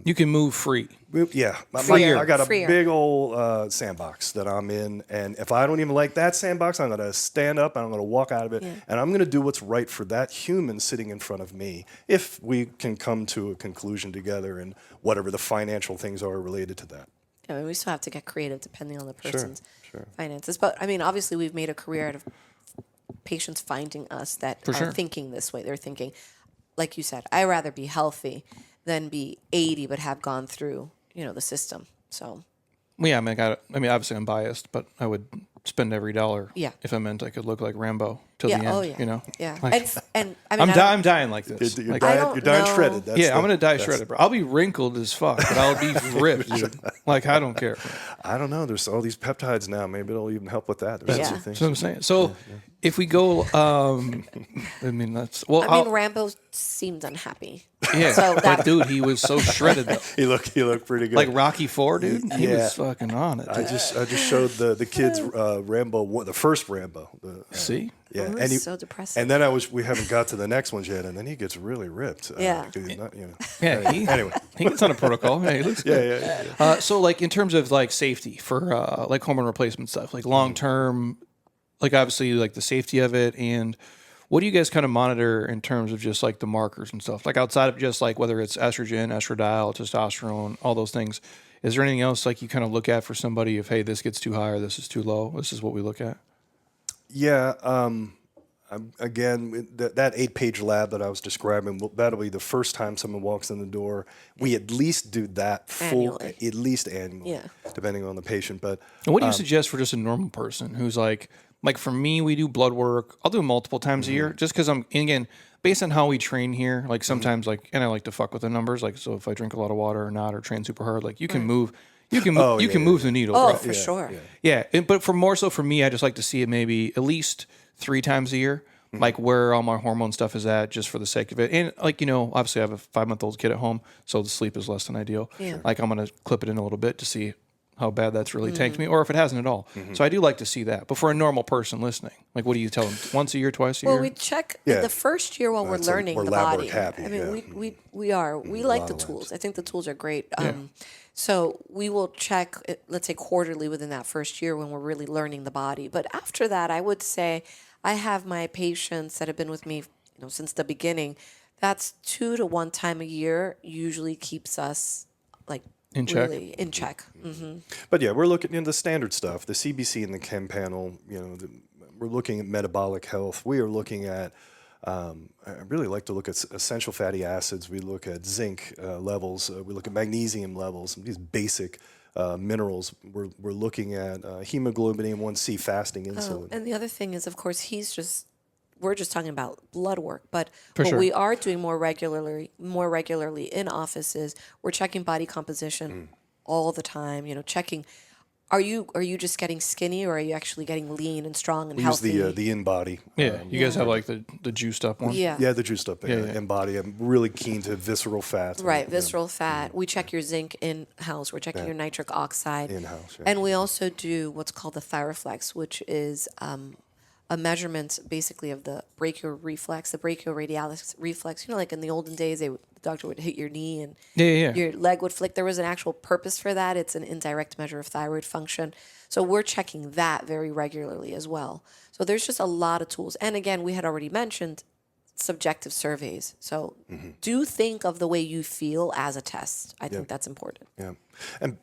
Speaker 1: you can move free.
Speaker 3: Yeah. I got a big old sandbox that I'm in. And if I don't even like that sandbox, I'm going to stand up and I'm going to walk out of it. Yeah. And I'm going to do what's right for that human sitting in front of me, if we can come to a conclusion together and whatever the financial things are related to that.
Speaker 2: Yeah, I mean, we still have to get creative depending on the person's finances. But, I mean, obviously we've made a career out of patients finding us that are thinking this way. They're thinking, like you said, I'd rather be healthy than be 80 but have gone through, the system. So,
Speaker 1: yeah, I mean, obviously I'm biased, but I would spend every dollar if I meant I could look like Rambo. till the end.
Speaker 2: Oh yeah.
Speaker 1: You know.
Speaker 2: Yeah.
Speaker 1: Like,
Speaker 2: And I mean,
Speaker 1: I'm dying like this.
Speaker 3: You're
Speaker 1: Like,
Speaker 3: dying
Speaker 2: don't know.
Speaker 3: shredded.
Speaker 1: I'm gonna die shredded, bro. I'll be wrinkled as fuck, but I'll be ripped. Dude. Like I don't care.
Speaker 3: I don't know. There's all these peptides now. Maybe it'll even help with that. There's
Speaker 2: Yeah.
Speaker 3: other things.
Speaker 1: That's what I'm saying. So if we go, I mean that's well.
Speaker 2: I mean, Rambo seemed unhappy.
Speaker 1: yeah,
Speaker 2: so
Speaker 1: but
Speaker 2: that-
Speaker 1: dude, he was so shredded though.
Speaker 3: He looked pretty good.
Speaker 1: Like Rocky IV, dude. He
Speaker 3: Yeah.
Speaker 1: was fucking on it.
Speaker 3: I
Speaker 1: Dude.
Speaker 3: just showed the kids Rambo, the first Rambo.
Speaker 1: See.
Speaker 3: Yeah,
Speaker 2: It was so depressing.
Speaker 3: And then we haven't got to the next ones yet, and then he gets really ripped.
Speaker 2: Yeah.
Speaker 3: 'Cause he's not,
Speaker 1: Yeah.
Speaker 3: Anyway.
Speaker 1: He gets on a protocol. Yeah, he looks good.
Speaker 3: Yeah.
Speaker 1: So, like, in terms of like safety for like hormone replacement stuff, like long term, like obviously like the safety of it, and what do you guys kind of monitor in terms of just like the markers and stuff, like outside of just like whether it's estrogen, estradiol, testosterone, all those things? Is there anything else like you kind of look at for somebody if hey this gets too high or this is too low? This is what we look at.
Speaker 3: Yeah. Again, that 8-page lab that I was describing, that'll be the first time someone walks in the door. We at least do that
Speaker 2: Annually.
Speaker 3: at least annually,
Speaker 2: Yeah.
Speaker 3: depending on the patient. But
Speaker 1: And what do you suggest for just a normal person who's like for me, we do blood work. I'll do it multiple times a year just because and again, based on how we train here, like sometimes and I like to fuck with the numbers. Like, so if I drink a lot of water or not, or train super hard, like you can move, you can move the needle.
Speaker 2: Oh,
Speaker 1: bro.
Speaker 2: for sure.
Speaker 1: Yeah. But more so for me, I just like to see it maybe at least 3 times a year. Like where all my hormone stuff is at, just for the sake of it, and obviously I have a 5-month-old kid at home, so the sleep is less than ideal.
Speaker 2: Yeah.
Speaker 1: Like I'm gonna clip it in a little bit to see how bad that's really tanked me, or if it hasn't at all. So I do like to see that. But for a normal person listening, like what do you tell them? Once a year, twice a year?
Speaker 2: Well, we check
Speaker 3: Yeah.
Speaker 2: the first year while we're
Speaker 3: That's
Speaker 2: learning
Speaker 3: we're
Speaker 2: the
Speaker 3: lab
Speaker 2: body.
Speaker 3: work happy,
Speaker 2: I mean,
Speaker 3: yeah.
Speaker 2: we are. We like the
Speaker 3: of
Speaker 2: tools. I think the tools are great. So we will check, let's say quarterly within that first year when we're really learning the body. But after that, I would say I have my patients that have been with me, since the beginning. That's 2 to 1 time a year usually keeps us like
Speaker 1: In check.
Speaker 2: really in check.
Speaker 3: But yeah, we're looking into the standard stuff, the CBC and the Chem panel. We're looking at metabolic health. We are looking at. I really like to look at essential fatty acids. We look at zinc levels. We look at magnesium levels. These basic minerals. We're looking at hemoglobin A1C, fasting insulin.
Speaker 2: And the other thing is, of course, we're just talking about blood work, but
Speaker 1: For
Speaker 2: what
Speaker 1: sure.
Speaker 2: we are doing more regularly in offices, we're checking body composition all the time. Checking. Are you just getting skinny, or are you actually getting lean and strong and
Speaker 3: We use
Speaker 2: healthy?
Speaker 3: the in-body.
Speaker 1: yeah, you guys have like the juiced up one.
Speaker 2: Yeah.
Speaker 3: Yeah, the juiced up
Speaker 1: yeah.
Speaker 3: in-body. I'm really keen to visceral fats.
Speaker 2: Right, visceral fat. We check your zinc in-house. We're checking your nitric oxide.
Speaker 3: In-house, yeah.
Speaker 2: And we also do what's called the thyroflex, which is a measurement basically of the brachial reflex, the brachioradialis reflex. Like in the olden days, the doctor would hit your knee and
Speaker 1: Yeah.
Speaker 2: your leg would flick. There was an actual purpose for that. It's an indirect measure of thyroid function. So we're checking that very regularly as well. So there's just a lot of tools. And again, we had already mentioned subjective surveys. So do think of the way you feel as a test. I think that's important.
Speaker 3: Yeah, and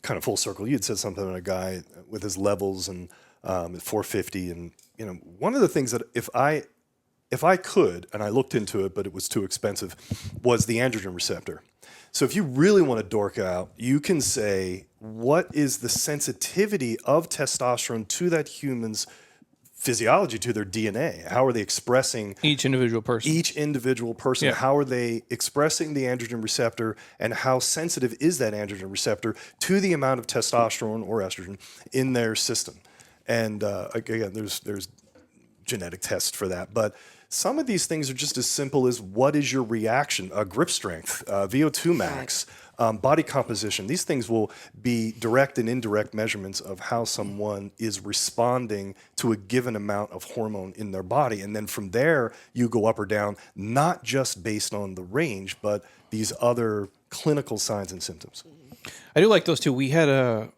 Speaker 3: kind of full circle. You had said something about a guy with his levels and at 450, and one of the things that if I could, and I looked into it, but it was too expensive, was the androgen receptor. So if you really want to dork out, you can say, what is the sensitivity of testosterone to that human's physiology, to their DNA? How are they expressing
Speaker 1: Each individual person.
Speaker 3: each individual person?
Speaker 1: Yeah.
Speaker 3: How are they expressing the androgen receptor, and how sensitive is that androgen receptor to the amount of testosterone or estrogen in their system? And again, there's genetic tests for that, but some of these things are just as simple as what is your reaction, grip strength, VO2 max, body composition. These things will be direct and indirect measurements of how someone is responding to a given amount of hormone in their body. And then from there, you go up or down, not just based on the range, but these other clinical signs and symptoms.
Speaker 1: I do like those too. We had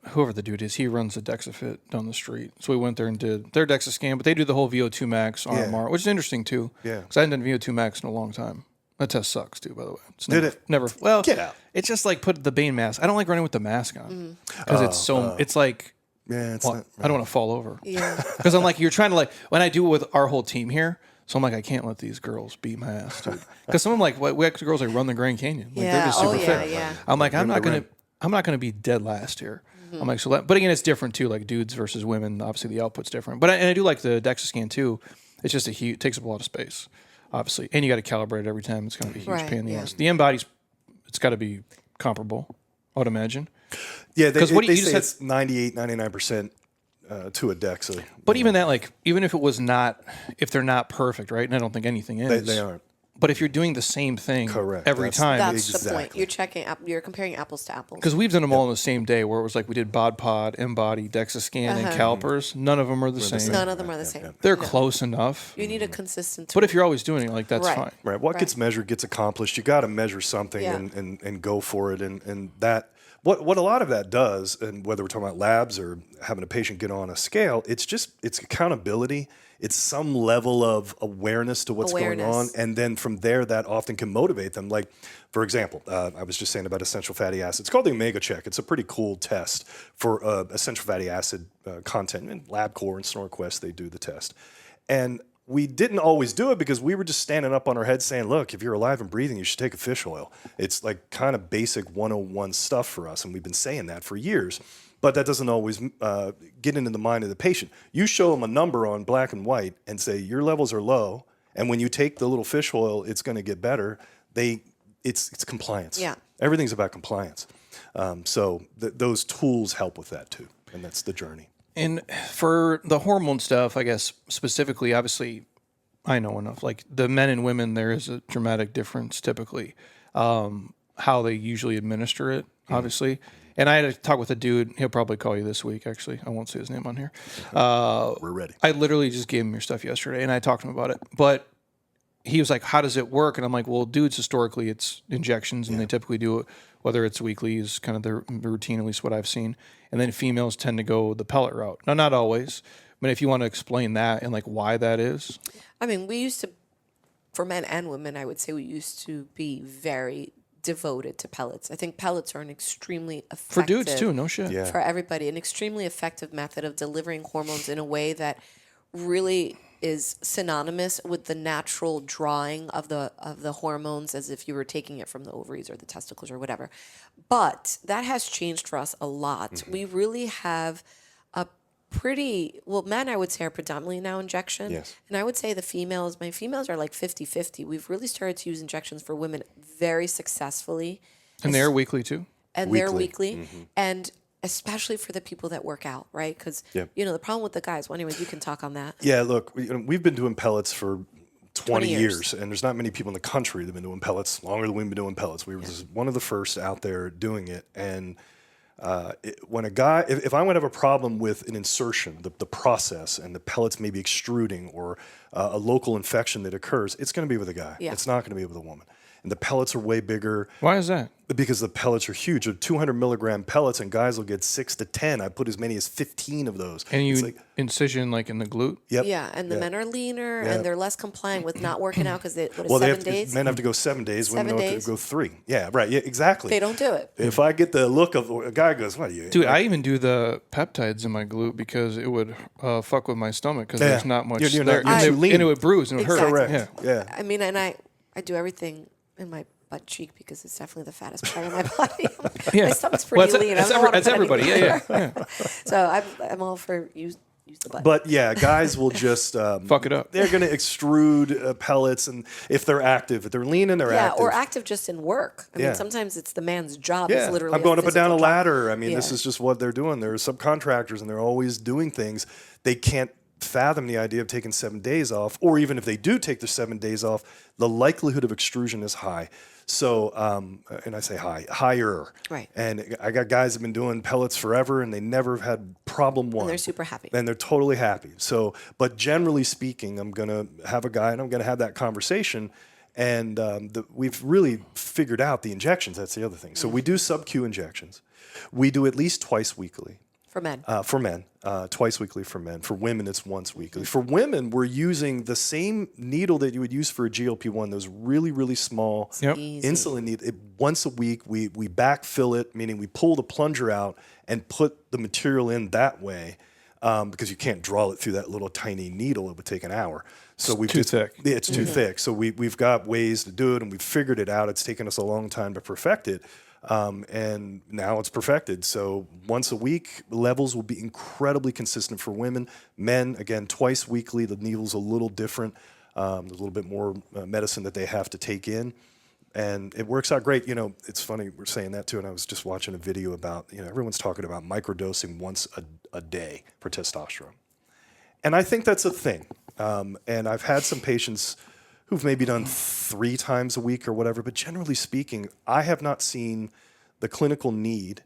Speaker 1: whoever the dude is, he runs a DexaFit down the street. So we went there and did their DEXA scan, but they do the whole VO2 max RMR, which is interesting too.
Speaker 3: Yeah.
Speaker 1: Because I hadn't done VO2 max in a long time. That test sucks too, by the way. It's
Speaker 3: Did
Speaker 1: never,
Speaker 3: it?
Speaker 1: Never. Well,
Speaker 3: Get out.
Speaker 1: It's just like put the Bane mask. I don't like running with the mask on because it's so. It's like.
Speaker 3: Yeah, it's
Speaker 1: Well,
Speaker 3: not.
Speaker 1: I don't want to fall over.
Speaker 2: Yeah.
Speaker 1: Because I'm like, you're trying to when I do it with our whole team here. So I'm like, I can't let these girls beat my ass, dude. Because some of them we actually girls run the Grand Canyon. Like, they're just super fit.
Speaker 2: Yeah.
Speaker 1: I'm like, I'm not
Speaker 3: the
Speaker 1: gonna be dead last here. I'm like, but again, it's different too. Like dudes versus women, obviously the output's different. But I do like the DEXA scan too. It's just it takes up a lot of space, obviously, and you got to calibrate it every time. It's going to be a huge
Speaker 2: Right,
Speaker 1: pain in the
Speaker 2: yeah.
Speaker 1: ass. The M-Body's, it's got to be comparable, I would imagine.
Speaker 3: Yeah, they
Speaker 1: what do you
Speaker 3: say
Speaker 1: just
Speaker 3: it's 98, 99% to a DEXA.
Speaker 1: But even that, like, even if it was not, if they're not perfect, right? And I don't think anything is.
Speaker 3: They aren't.
Speaker 1: But if you're doing the same thing
Speaker 3: Correct.
Speaker 1: every time,
Speaker 2: That's the
Speaker 3: Exactly.
Speaker 2: point. You're comparing apples to apples.
Speaker 1: because we've done them all on the same day, where it was like we did bod pod, M-Body, DEXA scan, and calipers. None of them are the same.
Speaker 2: None of them are the same.
Speaker 1: They're close enough.
Speaker 2: You need a consistent.
Speaker 1: But if you're always doing it, like, that's
Speaker 2: Right.
Speaker 1: fine.
Speaker 3: Right. What gets measured gets accomplished. You got to measure something
Speaker 2: Yeah.
Speaker 3: and go for it. And that what a lot of that does, and whether we're talking about labs or having a patient get on a scale, it's accountability. It's some level of awareness to what's going on. And then from there, that often can motivate them. Like, for example, I was just saying about essential fatty acids. It's called the Omega Check. It's a pretty cool test for essential fatty acid content. In LabCorp and SnorQuest, they do the test. And we didn't always do it because we were just standing up on our heads saying, look, if you're alive and breathing, you should take a fish oil. It's like kind of basic 101 stuff for us. And we've been saying that for years. But that doesn't always get into the mind of the patient. You show them a number on black and white and say, your levels are low. And when you take the little fish oil, it's going to get better. It's compliance.
Speaker 2: Yeah.
Speaker 3: Everything's about compliance. So those tools help with that too. And that's the journey.
Speaker 1: And for the hormone stuff, I guess specifically, obviously, I know enough. Like, the men and women, there is a dramatic difference typically, how they usually administer it, obviously. And I had to talk with a dude. He'll probably call you this week, actually. I won't say his name on here.
Speaker 3: We're ready.
Speaker 1: I literally just gave him your stuff yesterday, and I talked to him about it. But he was like, how does it work? And I'm like, well, dudes, historically, it's injections, and they typically do it, whether it's weekly is kind of the routine, at least what I've seen. And then females tend to go the pellet route. Now, not always, but if you want to explain that and, like, why that is.
Speaker 2: I mean, we used to, for men and women, I would say we used to be very devoted to pellets. I think pellets are an extremely effective,
Speaker 1: For dudes, too, no shit.
Speaker 3: Yeah.
Speaker 2: for everybody, an extremely effective method of delivering hormones in a way that really is synonymous with the natural drawing of the hormones, as if you were taking it from the ovaries or the testicles or whatever. But that has changed for us a lot.
Speaker 3: Mm-hmm.
Speaker 2: We really have a pretty, well, men I would say are predominantly now injection.
Speaker 3: Yes.
Speaker 2: And I would say my females are like 50-50. We've really started to use injections for women very successfully.
Speaker 1: And they're weekly, too?
Speaker 2: And
Speaker 3: Weekly.
Speaker 2: they're weekly. And especially for the people that work out, right? Because, the problem with the guys, well, anyways, you can talk on that.
Speaker 3: Yeah, look, we've been doing pellets for 20
Speaker 2: years.
Speaker 3: years, and there's not many people in the country that have been doing pellets longer than we've been doing pellets. We were just one of the first out there doing it. And when a guy, if I would have a problem with an insertion, the process, and the pellets maybe extruding, or a local infection that occurs, it's going to be with a guy.
Speaker 2: Yeah.
Speaker 3: It's not going to be with a woman. And the pellets are way bigger.
Speaker 1: Why is that?
Speaker 3: Because the pellets are huge. They're 200 milligram pellets, and guys will get 6 to 10. I put as many as 15 of those.
Speaker 1: And
Speaker 3: It's
Speaker 1: you
Speaker 3: like,
Speaker 1: incision, like, in the glute?
Speaker 3: yep.
Speaker 2: Yeah, and the men are leaner and they're less compliant with not working out because what is
Speaker 3: Well,
Speaker 2: 7 days?
Speaker 3: men have to go 7 days. Women
Speaker 2: 7
Speaker 3: have
Speaker 2: days?
Speaker 3: to go 3. Yeah, right. Yeah, exactly.
Speaker 2: They don't do it.
Speaker 3: If I get the look of a guy goes, what are you?
Speaker 1: Dude, I even do the peptides in my glute because it would fuck with my stomach because there's not much
Speaker 3: You're
Speaker 1: there.
Speaker 3: not- you're too lean.
Speaker 1: And it would bruise and it would hurt.
Speaker 2: Exactly.
Speaker 3: Correct.
Speaker 1: Yeah.
Speaker 3: Yeah.
Speaker 2: I mean, and I do everything in my butt cheek because it's definitely the fattest part of my body.
Speaker 1: Yeah.
Speaker 2: My stomach's pretty
Speaker 1: Well,
Speaker 2: lean.
Speaker 1: that's,
Speaker 2: I don't wanna
Speaker 1: that's
Speaker 2: put
Speaker 1: everybody.
Speaker 2: any-
Speaker 1: Yeah.
Speaker 2: So I'm all for use the butt.
Speaker 3: But yeah, guys will just
Speaker 1: Fuck it up.
Speaker 3: They're going to extrude pellets, and if they're active, if they're leaning, they're
Speaker 2: yeah,
Speaker 3: active.
Speaker 2: or active just in work. I
Speaker 3: Yeah.
Speaker 2: mean, sometimes it's the man's job.
Speaker 3: Yeah,
Speaker 2: Is literally
Speaker 3: I'm going up and down a
Speaker 2: physical job.
Speaker 3: ladder. I mean, this
Speaker 2: Yeah.
Speaker 3: is just what they're doing. They're subcontractors, and they're always doing things. They can't fathom the idea of taking 7 days off, or even if they do take the 7 days off, the likelihood of extrusion is high. So, and I say higher.
Speaker 2: Right.
Speaker 3: And I got guys that have been doing pellets forever, and they never have had problem one.
Speaker 2: And they're super happy.
Speaker 3: And they're totally happy. So, but generally speaking, I'm going to have a guy, and I'm going to have that conversation. And we've really figured out the injections. That's the other thing. So we do sub-Q injections. We do at least twice weekly.
Speaker 2: For men.
Speaker 3: For men, twice weekly for men. For women, it's once weekly. For women, we're using the same needle that you would use for a GLP-1, those really, really small
Speaker 1: Yep.
Speaker 2: Easy.
Speaker 3: insulin needle. Once a week, we backfill it, meaning we pull the plunger out and put the material in that way, because you can't draw it through that little tiny needle. It would take an hour. So we've
Speaker 1: too
Speaker 3: just,
Speaker 1: thick.
Speaker 3: Yeah, it's too thick. So we've got ways to do it, and we've figured it out. It's taken us a long time to perfect it. And now it's perfected. So once a week, levels will be incredibly consistent for women. Men, again, twice weekly. The needle's a little different. There's a little bit more medicine that they have to take in. And it works out great. It's funny we're saying that too. And I was just watching a video about, everyone's talking about microdosing once a day for testosterone. And I think that's a thing. And I've had some patients who've maybe done 3 times a week or whatever. But generally speaking, I have not seen the clinical need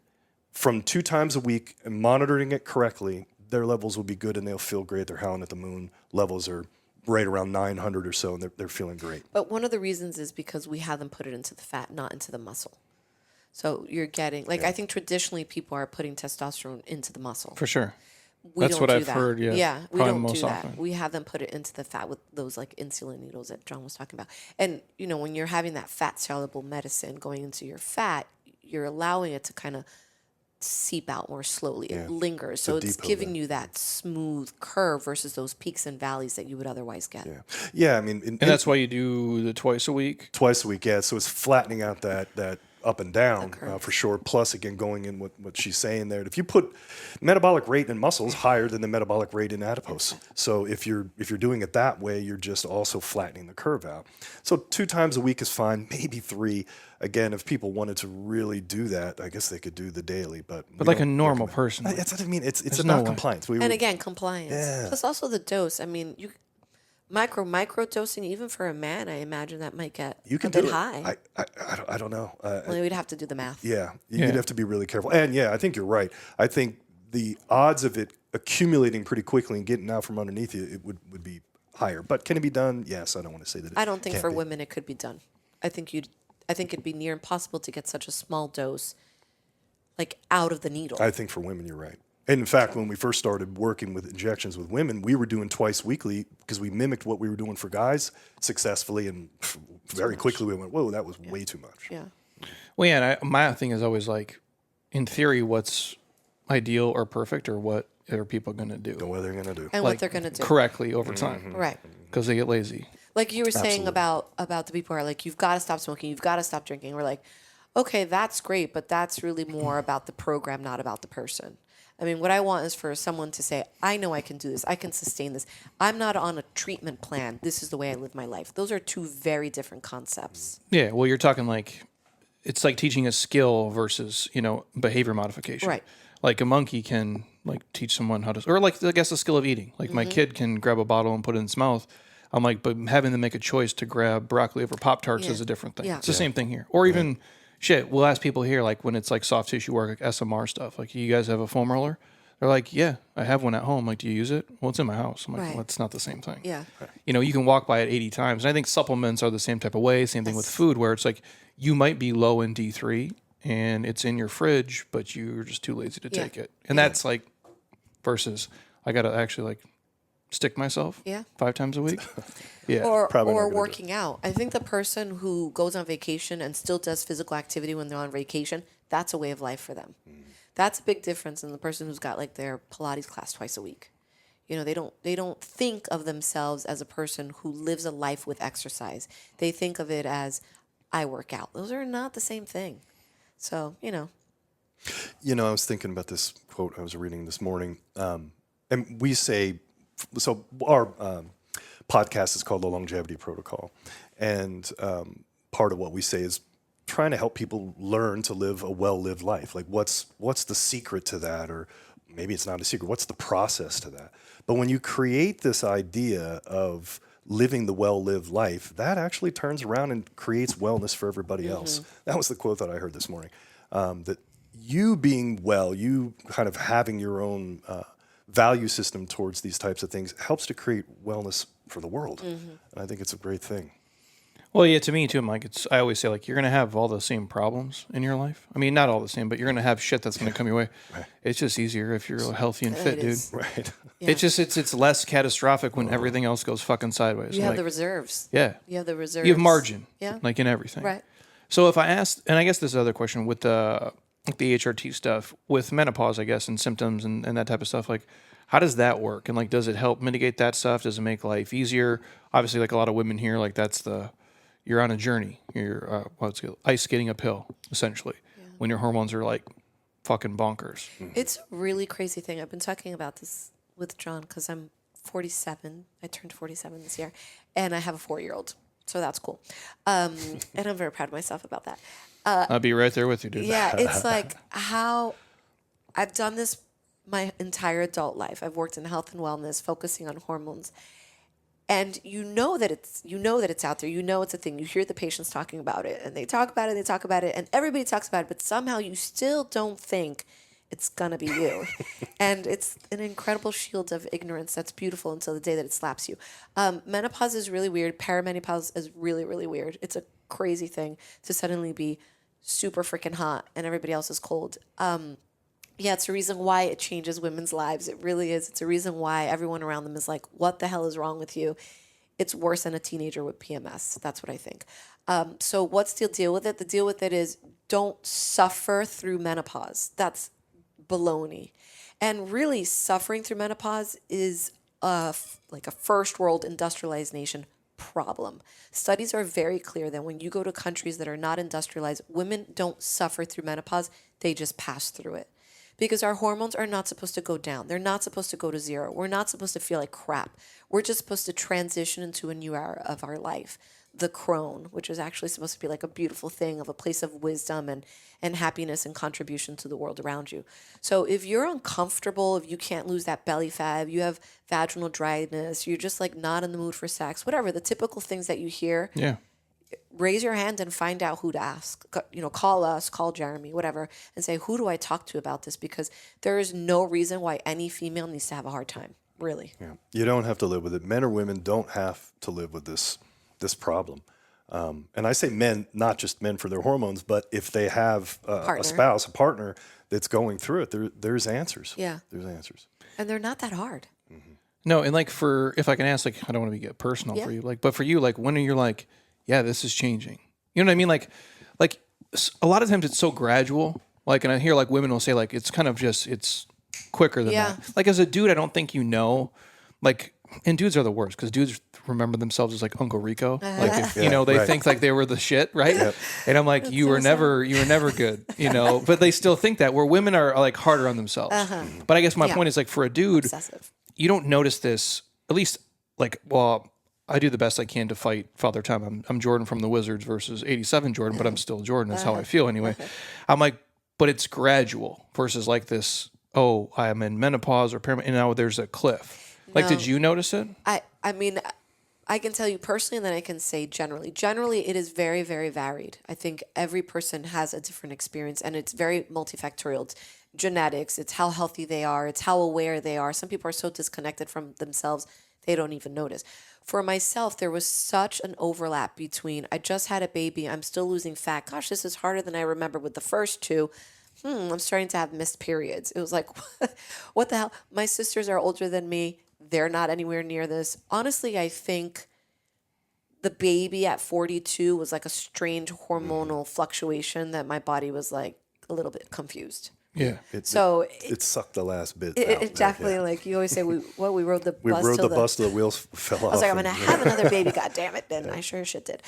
Speaker 3: from 2 times a week and monitoring it correctly. Their levels will be good and they'll feel great. They're howling at the moon. Levels are right around 900 or so, and they're feeling great.
Speaker 2: But one of the reasons is because we have them put it into the fat, not into the muscle. So you're getting, I think traditionally people are putting testosterone into the muscle.
Speaker 1: For sure.
Speaker 2: We
Speaker 1: That's
Speaker 2: don't
Speaker 1: what
Speaker 2: do
Speaker 1: I've
Speaker 2: that.
Speaker 1: heard, yeah.
Speaker 2: Yeah, we
Speaker 1: Probably
Speaker 2: don't
Speaker 1: most
Speaker 2: do that.
Speaker 1: often.
Speaker 2: We have them put it into the fat with those insulin needles that John was talking about. And, when you're having that fat soluble medicine going into your fat, you're allowing it to kind of seep out more slowly. It lingers. So it's giving you that smooth curve versus those peaks and valleys that you would otherwise get.
Speaker 3: Yeah. I mean,
Speaker 1: And that's why you do the twice a week?
Speaker 3: Twice a week, yeah. So it's flattening out that up and down for sure. Plus, again, going in what she's saying there. If you put metabolic rate in muscles higher than the metabolic rate in adipose, so if you're doing it that way, you're just also flattening the curve out. So 2 times a week is fine, maybe 3. Again, if people wanted to really do that, I guess they could do the daily. But
Speaker 1: like a normal person.
Speaker 3: That's what I mean. It's
Speaker 1: There's
Speaker 3: about
Speaker 1: no way.
Speaker 3: compliance.
Speaker 2: And again, compliance.
Speaker 3: Yeah.
Speaker 2: Plus also the dose. I mean, micro dosing, even for a man, I imagine that might get
Speaker 3: You can
Speaker 2: a bit
Speaker 3: do it.
Speaker 2: high.
Speaker 3: I don't know.
Speaker 2: Well, we'd have to do the math.
Speaker 3: Yeah, you'd have to be really careful. And I think you're right. I think the odds of it accumulating pretty quickly and getting out from underneath you, it would be higher. But can it be done? Yes, I don't want to say that.
Speaker 2: I don't think
Speaker 3: can't
Speaker 2: for
Speaker 3: be.
Speaker 2: women it could be done. I think it'd be near impossible to get such a small dose, out of the needle.
Speaker 3: I think for women, you're right. And in fact, when we first started working with injections with women, we were doing twice weekly because we mimicked what we were doing for guys successfully, and very quickly we went, "Whoa, that was way too much."
Speaker 2: Yeah.
Speaker 1: Well, yeah, and my thing is always in theory, what's ideal or perfect, or what are people going to do?
Speaker 3: Know what they're gonna do.
Speaker 2: And what they're going to do.
Speaker 1: Correctly over time.
Speaker 2: Right.
Speaker 1: Because they get lazy.
Speaker 2: Like you were saying
Speaker 3: Absolutely.
Speaker 2: about the people who are you've got to stop smoking, you've got to stop drinking. We're okay, that's great, but that's really more about the program, not about the person. I mean, what I want is for someone to say, I know I can do this. I can sustain this. I'm not on a treatment plan. This is the way I live my life. Those are 2 very different concepts.
Speaker 1: Yeah, well, you're talking it's like teaching a skill versus, behavior modification.
Speaker 2: Right.
Speaker 1: Like a monkey can teach someone how to, or I guess the skill of eating. My kid can grab a bottle and put it in his mouth. I'm but having them make a choice to grab broccoli over Pop-Tarts is a different thing.
Speaker 2: Yeah.
Speaker 1: It's the same thing here. Or even, we'll ask people here, when it's soft tissue work, SMR stuff, you guys have a foam roller? They're yeah, I have one at home. Do you use it? Well, it's in my house. I'm
Speaker 2: Right.
Speaker 1: well, it's not the same thing.
Speaker 2: Yeah.
Speaker 1: You can walk by it 80 times. And I think supplements are the same type of way. Same thing with food, where it's you might be low in D3 and it's in your fridge, but you're just too lazy to take it. And that's versus I got to actually stick myself 5 times a week. Yeah.
Speaker 2: Or
Speaker 3: Probably not gonna do it.
Speaker 2: working out. I think the person who goes on vacation and still does physical activity when they're on vacation, that's a way of life for them. That's a big difference than the person who's got their Pilates class twice a week. They don't think of themselves as a person who lives a life with exercise. They think of it as I work out. Those are not the same thing. So,
Speaker 3: I was thinking about this quote I was reading this morning, and we say, so our podcast is called The Longevity Protocol, and part of what we say is trying to help people learn to live a well-lived life. What's the secret to that, or maybe it's not a secret. What's the process to that? But when you create this idea of living the well-lived life, that actually turns around and creates wellness for everybody else. That was the quote that I heard this morning. That you being well, you kind of having your own value system towards these types of things helps to create wellness for the world. And I think it's a great thing.
Speaker 1: Well, yeah, to me too, Mike. I always say you're gonna have all the same problems in your life. I mean, not all the same, but you're gonna have shit that's gonna come your way.
Speaker 3: Right.
Speaker 1: It's just easier if you're healthy and fit,
Speaker 2: It
Speaker 1: dude.
Speaker 2: is.
Speaker 3: Right.
Speaker 2: Yeah.
Speaker 1: It's less catastrophic when everything else goes fucking sideways.
Speaker 2: You
Speaker 1: I'm
Speaker 2: have the reserves.
Speaker 1: yeah,
Speaker 2: You have the reserves.
Speaker 1: you have margin.
Speaker 2: Yeah.
Speaker 1: in everything.
Speaker 2: Right.
Speaker 1: So if I asked, and I guess this is another question with the HRT stuff with menopause, I guess, and symptoms and that type of stuff, how does that work? And does it help mitigate that stuff? Does it make life easier? Obviously, a lot of women here, that's you're on a journey. You're ice skating uphill, essentially. when your hormones are like fucking bonkers.
Speaker 2: It's a really crazy thing. I've been talking about this with John because I'm 47. I turned 47 this year, and I have a 4-year-old. So that's cool. And I'm very proud of myself about that.
Speaker 1: I'll be right there with you, dude.
Speaker 2: Yeah, it's like how I've done this my entire adult life. I've worked in health and wellness, focusing on hormones. And you know that it's out there. You know it's a thing. You hear the patients talking about it, and they talk about it, and everybody talks about it, but somehow you still don't think it's gonna be you. And it's an incredible shield of ignorance that's beautiful until the day that it slaps you. Menopause is really weird. Perimenopause is really, really weird. It's a crazy thing to suddenly be super freaking hot and everybody else is cold. Yeah, it's a reason why it changes women's lives. It really is. It's a reason why everyone around them is like, what the hell is wrong with you? It's worse than a teenager with PMS. That's what I think. So what's the deal with it? The deal with it is don't suffer through menopause. That's baloney. And really, suffering through menopause is like a first world industrialized nation problem. Studies are very clear that when you go to countries that are not industrialized, women don't suffer through menopause. They just pass through it. Because our hormones are not supposed to go down. They're not supposed to go to zero. We're not supposed to feel like crap. We're just supposed to transition into a new era of our life. The crone, which is actually supposed to be like a beautiful thing of a place of wisdom and happiness and contribution to the world around you. So if you're uncomfortable, if you can't lose that belly fat, if you have vaginal dryness, you're just like not in the mood for sex, whatever, the typical things that you hear,
Speaker 1: Yeah.
Speaker 2: raise your hand and find out who to ask. Call us, call Jeremy, whatever, and say, who do I talk to about this? Because there is no reason why any female needs to have a hard time, really.
Speaker 3: Yeah. You don't have to live with it. Men or women don't have to live with this problem. And I say men, not just men for their hormones, but if they have a spouse, a partner that's going through it, there's answers.
Speaker 2: Yeah.
Speaker 3: There's answers.
Speaker 2: And they're not that hard.
Speaker 1: No, and like if I can ask, like, I don't want to get personal for you, like, but for you, like, when are you like, yeah, this is changing? You know what I mean? Like a lot of times it's so gradual. Like, and I hear like women will say like, it's kind of just, it's quicker than that. Like as a dude, I don't think like, and dudes are the worst because dudes remember themselves as like Uncle Rico. Like, if, they think like they were the shit, right? Yep. And I'm like, you were never good, but they still think that, where women are like harder on themselves. But I guess my point is like for a dude,
Speaker 2: obsessive.
Speaker 1: You don't notice this, at least like, well, I do the best I can to fight Father Time. I'm Jordan from the Wizards versus 87 Jordan, but I'm still Jordan. That's how I feel anyway. I'm like, but it's gradual versus like this, oh, I'm in menopause or and now there's a cliff. Like, did you notice it?
Speaker 2: I mean, I can tell you personally, and then I can say generally. Generally, it is very, very varied. I think every person has a different experience, and it's very multifactorial. It's genetics, it's how healthy they are, it's how aware they are. Some people are so disconnected from themselves, they don't even notice. For myself, there was such an overlap between, I just had a baby, I'm still losing fat. Gosh, this is harder than I remember with the first two. I'm starting to have missed periods. It was like, what the hell? My sisters are older than me. They're not anywhere near this. Honestly, I think the baby at 42 was like a strange hormonal fluctuation that my body was like a little bit confused.
Speaker 1: Yeah.
Speaker 3: It sucked the last bit.
Speaker 2: It definitely, like you always say, we rode the bus till the
Speaker 3: wheels fell off.
Speaker 2: I was like, I'm going to have another baby, God damn it. And I sure shit did.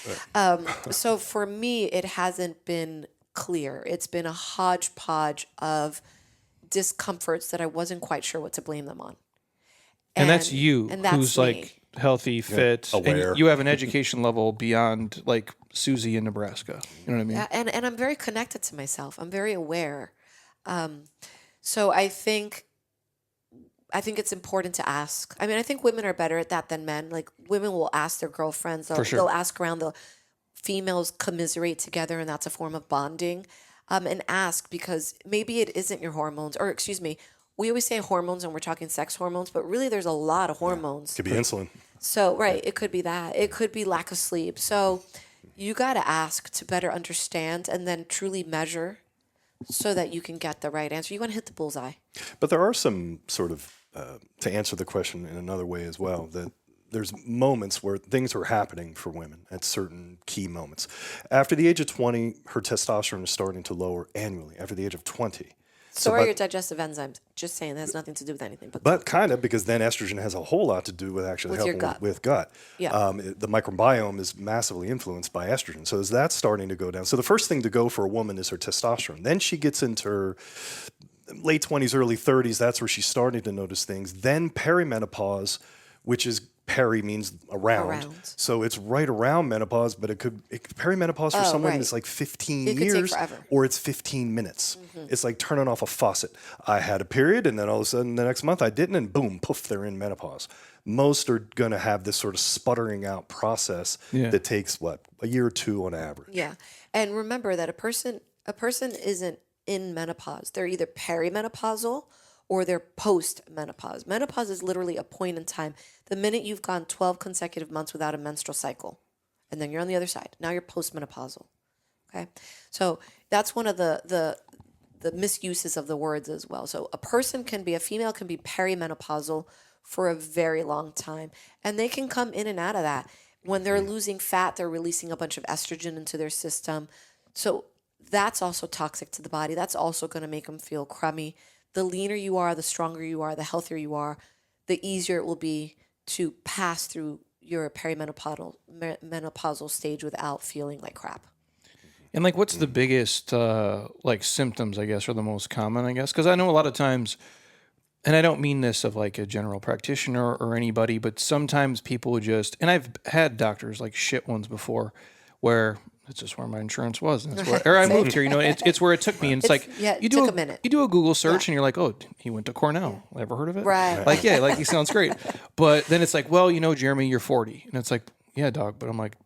Speaker 2: So for me, it hasn't been clear. It's been a hodgepodge of discomforts that I wasn't quite sure what to blame them on.
Speaker 1: And that's you,
Speaker 2: and that's
Speaker 1: who's
Speaker 2: me.
Speaker 1: like healthy, fit,
Speaker 3: aware.
Speaker 1: And you have an education level beyond like Susie in Nebraska. You know what I mean?
Speaker 2: Yeah, and I'm very connected to myself. I'm very aware. So I think it's important to ask. I mean, I think women are better at that than men. Like women will ask their girlfriends. They'll ask around. The females commiserate together, and that's a form of bonding. And ask because maybe it isn't your hormones, or excuse me. We always say hormones and we're talking sex hormones, but really there's a lot of hormones.
Speaker 3: It could be insulin.
Speaker 2: So, right, it could be that. It could be lack of sleep. So you got to ask to better understand and then truly measure so that you can get the right answer. You want to hit the bullseye.
Speaker 3: But there are some sort of, to answer the question in another way as well, that there's moments where things are happening for women at certain key moments. After the age of 20, her testosterone is starting to lower annually. After the age of 20,
Speaker 2: So are your digestive enzymes. Just saying, that has nothing to do with anything.
Speaker 3: But kind of, because then estrogen has a whole lot to do with actually
Speaker 2: With your
Speaker 3: helping
Speaker 2: gut.
Speaker 3: with gut.
Speaker 2: Yeah.
Speaker 3: The microbiome is massively influenced by estrogen. So as that's starting to go down. So the first thing to go for a woman is her testosterone. Then she gets into her late 20s, early 30s. That's where she's starting to notice things. Then perimenopause, which is peri means around. So it's right around menopause, but perimenopause for someone is like 15
Speaker 2: It could take
Speaker 3: years
Speaker 2: forever.
Speaker 3: or it's 15 minutes. It's like turning off a faucet. I had a period and then all of a sudden the next month I didn't, and boom, poof, they're in menopause. Most are going to have this sort of sputtering out process that takes a year or two on average.
Speaker 2: Yeah. And remember that a person isn't in menopause. They're either perimenopausal or they're post-menopause. Menopause is literally a point in time. The minute you've gone 12 consecutive months without a menstrual cycle, and then you're on the other side. Now you're post-menopausal. Okay? So that's one of the misuses of the words as well. So a female can be perimenopausal for a very long time, and they can come in and out of that. When they're losing fat, they're releasing a bunch of estrogen into their system. So that's also toxic to the body. That's also going to make them feel crummy. The leaner you are, the stronger you are, the healthier you are, the easier it will be to pass through your menopausal stage without feeling like crap.
Speaker 1: And like, what's the biggest like symptoms, I guess, or the most common, I guess? Because I know a lot of times, and I don't mean this of like a general practitioner or anybody, but sometimes people just, and I've had doctors like shit ones before, where it's just where my insurance was, and it's where, or I moved here. You know, it's where it took me, and it's like
Speaker 2: it took a minute.
Speaker 1: You do a Google search, and you're like, oh, he went to Cornell. Ever heard of it?
Speaker 2: Right.
Speaker 1: Like, yeah, like he sounds great, but then it's like, well, you know, Jeremy, you're 40, and it's like, yeah, dog, but I'm like,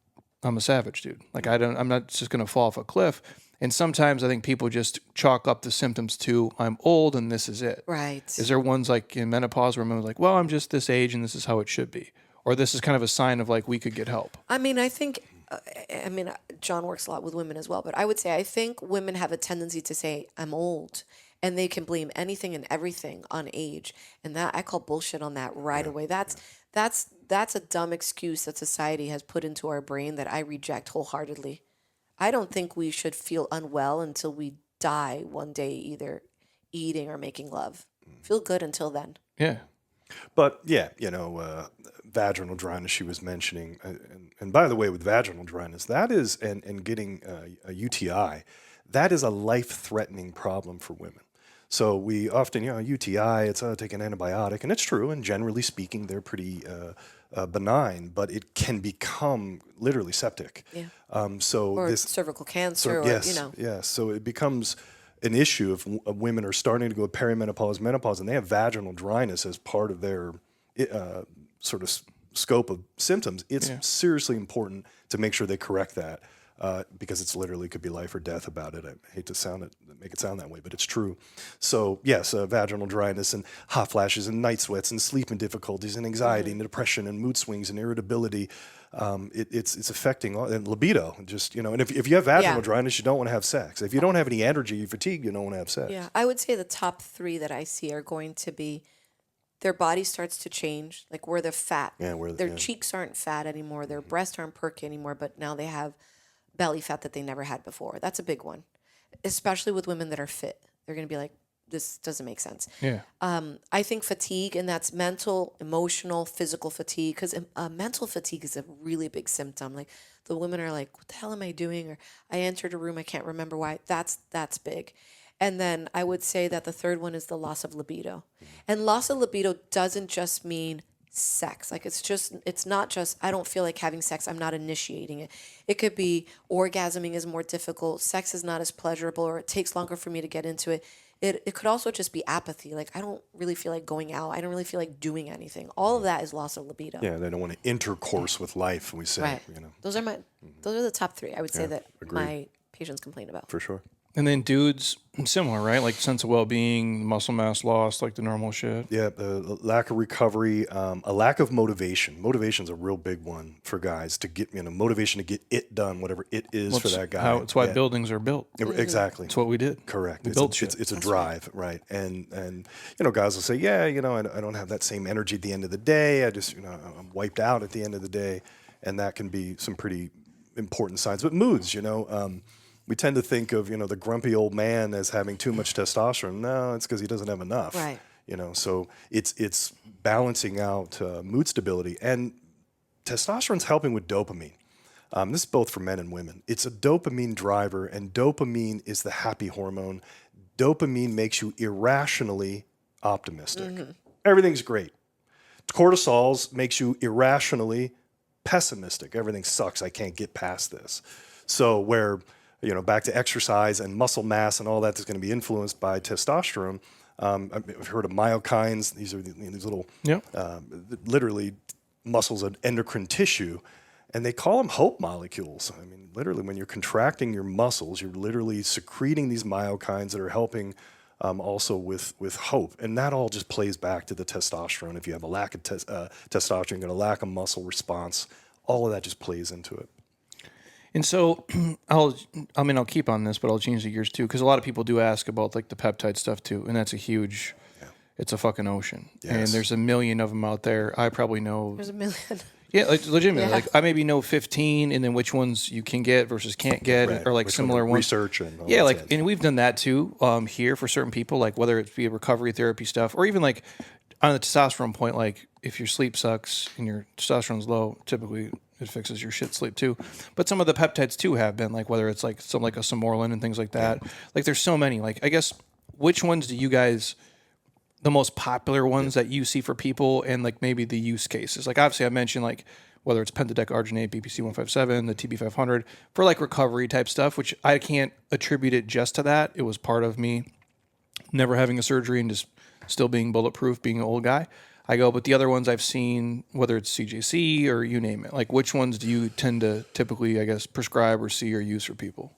Speaker 1: I'm a savage, dude. Like, I'm not just gonna fall off a cliff. And sometimes I think people just chalk up the symptoms to I'm old and this is it.
Speaker 2: Right.
Speaker 1: Is there ones like in menopause where women's like, well, I'm just this age and this is how it should be, or this is kind of a sign of like we could get help?
Speaker 2: I mean, I think, John works a lot with women as well, but I would say I think women have a tendency to say, I'm old, and they can blame anything and everything on age. And that, I call bullshit on that right away. That's a dumb excuse that society has put into our brain that I reject wholeheartedly. I don't think we should feel unwell until we die one day, either eating or making love. Feel good until then.
Speaker 1: Yeah.
Speaker 3: But yeah, vaginal dryness she was mentioning, and by the way, with vaginal dryness, that is, and getting a UTI, that is a life-threatening problem for women. So we often, UTI, it's take an antibiotic, and it's true, and generally speaking, they're pretty benign, but it can become literally septic.
Speaker 2: Yeah.
Speaker 3: Or
Speaker 2: this cervical cancer,
Speaker 3: Yes, so it becomes an issue if women are starting to go perimenopause, menopause, and they have vaginal dryness as part of their sort of scope of symptoms. It's seriously important to make sure they correct that because it's literally could be life or death about it. I hate to make it sound that way, but it's true. So yes, vaginal dryness and hot flashes and night sweats and sleeping difficulties and anxiety and depression and mood swings and irritability. It's affecting and libido. Just and if you have vaginal dryness, you don't want to have sex. If you don't have any energy, you're fatigued, you don't want to have sex.
Speaker 2: Yeah, I would say the top three that I see are going to be their body starts to change, like where they're fat. Their cheeks aren't fat anymore. Their breasts aren't perky anymore, but now they have belly fat that they never had before. That's a big one, especially with women that are fit. They're going to be like, this doesn't make sense.
Speaker 1: Yeah.
Speaker 2: I think fatigue, and that's mental, emotional, physical fatigue, because mental fatigue is a really big symptom. Like the women are like, what the hell am I doing? Or I entered a room, I can't remember why. That's big. And then I would say that the third one is the loss of libido. And loss of libido doesn't just mean sex. Like it's not just, I don't feel like having sex, I'm not initiating it. It could be orgasming is more difficult, sex is not as pleasurable, or it takes longer for me to get into it. It could also just be apathy. Like, I don't really feel like going out. I don't really feel like doing anything. All of that is loss of libido.
Speaker 3: Yeah, they don't want to intercourse with life, we say.
Speaker 2: Right. Those are the top three I would say that my patients complain about.
Speaker 3: For sure.
Speaker 1: And then dudes, similar, right? Like sense of well-being, muscle mass loss, like the normal shit.
Speaker 3: Yeah, the lack of recovery, a lack of motivation. Motivation's a real big one for guys to get, motivation to get it done, whatever it is for that guy.
Speaker 1: It's why buildings are built.
Speaker 3: Exactly.
Speaker 1: It's what we did.
Speaker 3: Correct.
Speaker 1: We built shit.
Speaker 3: It's a drive, right? And guys will say, I don't have that same energy at the end of the day. I just, I'm wiped out at the end of the day. And that can be some pretty important signs. But moods, We tend to think of, the grumpy old man as having too much testosterone. No, it's because he doesn't have enough.
Speaker 2: Right.
Speaker 3: So it's balancing out mood stability. And testosterone's helping with dopamine. This is both for men and women. It's a dopamine driver, and dopamine is the happy hormone. Dopamine makes you irrationally optimistic. Everything's great. Cortisol's makes you irrationally pessimistic. Everything sucks. I can't get past this. So where, back to exercise and muscle mass and all that is going to be influenced by testosterone. I've heard of myokines. These are these little, literally muscles of endocrine tissue, and they call them hope molecules. I mean, literally, when you're contracting your muscles, you're literally secreting these myokines that are helping also with hope. And that all just plays back to the testosterone. If you have a lack of testosterone, you're going to lack a muscle response. All of that just plays into it.
Speaker 1: And so I'll keep on this, but I'll change the gears too, because a lot of people do ask about like the peptide stuff too, and that's a huge, it's a fucking ocean. Yes. And there's a million of them out there. I probably know.
Speaker 2: There's a million.
Speaker 1: Yeah, like legitimately. Like I maybe know 15, and then which ones you can get versus can't get, or like which similar ones.
Speaker 3: Research and all
Speaker 1: that. And we've done that too here for certain people, like whether it be recovery therapy stuff, or even like on the testosterone point, like if your sleep sucks and your testosterone's low, typically it fixes your shit sleep too. But some of the peptides too have been, like whether it's like some like a Samorlin and things like that. Like there's so many. Like I guess which ones do you guys, the most popular ones that you see for people, and like maybe the use cases? Like obviously I mentioned like whether it's pentadecarginate, BPC 157, the TB 500 for like recovery type stuff, which I can't attribute it just to that. It was part of me never having a surgery and just still being bulletproof, being an old guy. But the other ones I've seen, whether it's CJC or you name it, like which ones do you tend to typically, I guess, prescribe or see or use for people?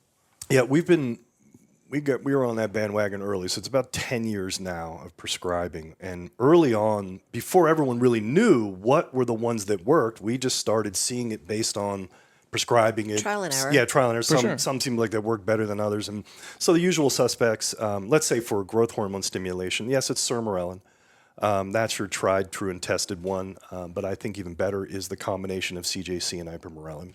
Speaker 3: Yeah, we were on that bandwagon early, so it's about 10 years now of prescribing. And early on, before everyone really knew what were the ones that worked, we just started seeing it based on prescribing it.
Speaker 2: Trial and error.
Speaker 3: Yeah, trial and error. Some seemed like they worked better than others. And so the usual suspects, let's say for growth hormone stimulation, yes, it's sermorelin. That's your tried, true, and tested one. But I think even better is the combination of CJC and ipamorelin.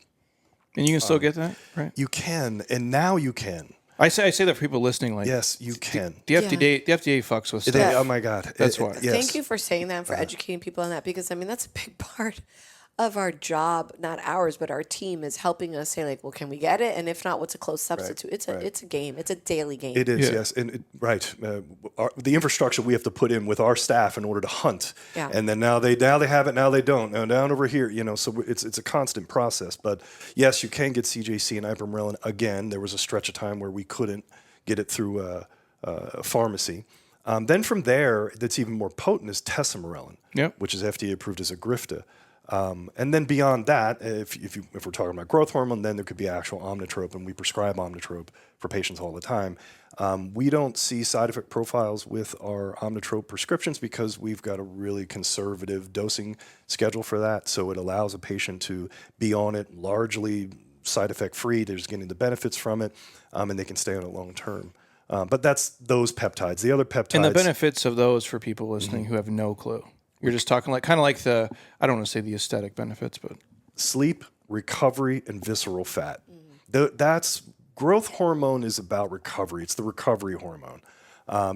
Speaker 1: And you can still get that, right?
Speaker 3: You can, and now you can.
Speaker 1: I say that for people listening. Like,
Speaker 3: yes, you can.
Speaker 1: The FDA fucks with stuff.
Speaker 3: Oh my God,
Speaker 1: that's why.
Speaker 3: Yes.
Speaker 2: Thank you for saying that and for educating people on that, because I mean that's a big part of our job, not ours, but our team is helping us say like, well, can we get it? And if not, what's a close substitute? It's a game. It's a daily game.
Speaker 3: It is, yes. And the infrastructure we have to put in with our staff in order to hunt.
Speaker 2: Yeah.
Speaker 3: And then now they have it, now they don't. Now down over here, so it's a constant process. But yes, you can get CJC and ipamorelin. Again, there was a stretch of time where we couldn't get it through a pharmacy. Then from there, that's even more potent is tesamorelin, which is FDA approved as a Grifta. And then beyond that, if we're talking about growth hormone, then there could be actual omnitrope, and we prescribe omnitrope for patients all the time. We don't see side effect profiles with our omnitrope prescriptions because we've got a really conservative dosing schedule for that. So it allows a patient to be on it largely side effect free. They're just getting the benefits from it, and they can stay on it long term. But that's those peptides. The other peptides.
Speaker 1: And the benefits of those for people listening who have no clue. You're just talking like kind of like I don't want to say the aesthetic benefits, but
Speaker 3: sleep, recovery, and visceral fat. That's growth hormone is about recovery. It's the recovery hormone.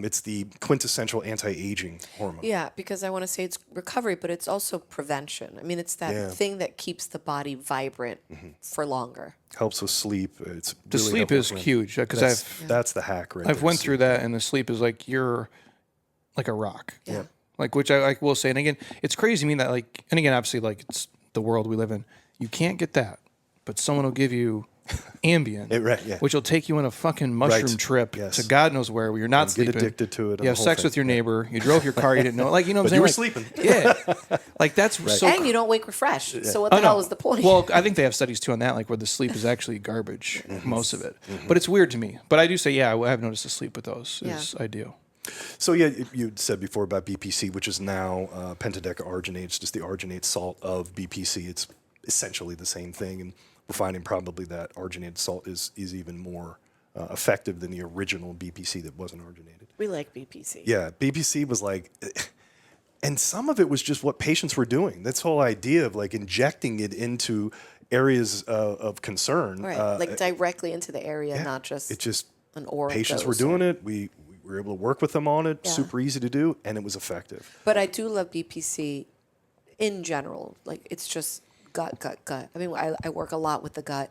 Speaker 3: It's the quintessential anti-aging hormone.
Speaker 2: Yeah, because I want to say it's recovery, but it's also prevention. I mean, it's that thing that keeps the body vibrant for longer.
Speaker 3: Helps with sleep. It's
Speaker 1: the
Speaker 3: really
Speaker 1: sleep is huge because
Speaker 3: that's the hack, right?
Speaker 1: I've went through that, and the sleep is like you're like a rock.
Speaker 2: Yeah.
Speaker 1: Like, which I will say, and again, it's crazy to me that like, and again, obviously, like it's the world we live in. You can't get that, but someone will give you Ambien, which will take you on a fucking mushroom trip to God knows where you're not sleeping.
Speaker 3: Get addicted to it.
Speaker 1: You have sex with your neighbor. You drove your car. You didn't know. Like, you know what I'm saying?
Speaker 3: You were sleeping.
Speaker 1: Yeah. Like that's so.
Speaker 2: And you don't wake refreshed. Yeah. So what the hell is the point?
Speaker 1: Well, I think they have studies too on that, like where the sleep is actually garbage, most of it. But it's weird to me. But I do say, I have noticed the sleep with those is ideal.
Speaker 3: So you said before about BPC, which is now pentadecarginate. It's just the arginate salt of BPC. It's essentially the same thing, and we're finding probably that arginated salt is even more effective than the original BPC that wasn't arginated.
Speaker 2: We like BPC.
Speaker 3: Yeah, BPC was like, and some of it was just what patients were doing. This whole idea of like injecting it into areas of concern.
Speaker 2: Right. Like directly into the area, not just
Speaker 3: It just
Speaker 2: an oral
Speaker 3: patients were
Speaker 2: dose
Speaker 3: doing it. We were able to work with them on it.
Speaker 2: Yeah.
Speaker 3: Super easy to do, and it was effective.
Speaker 2: But I do love BPC in general. Like it's just gut. I mean, I work a lot with the gut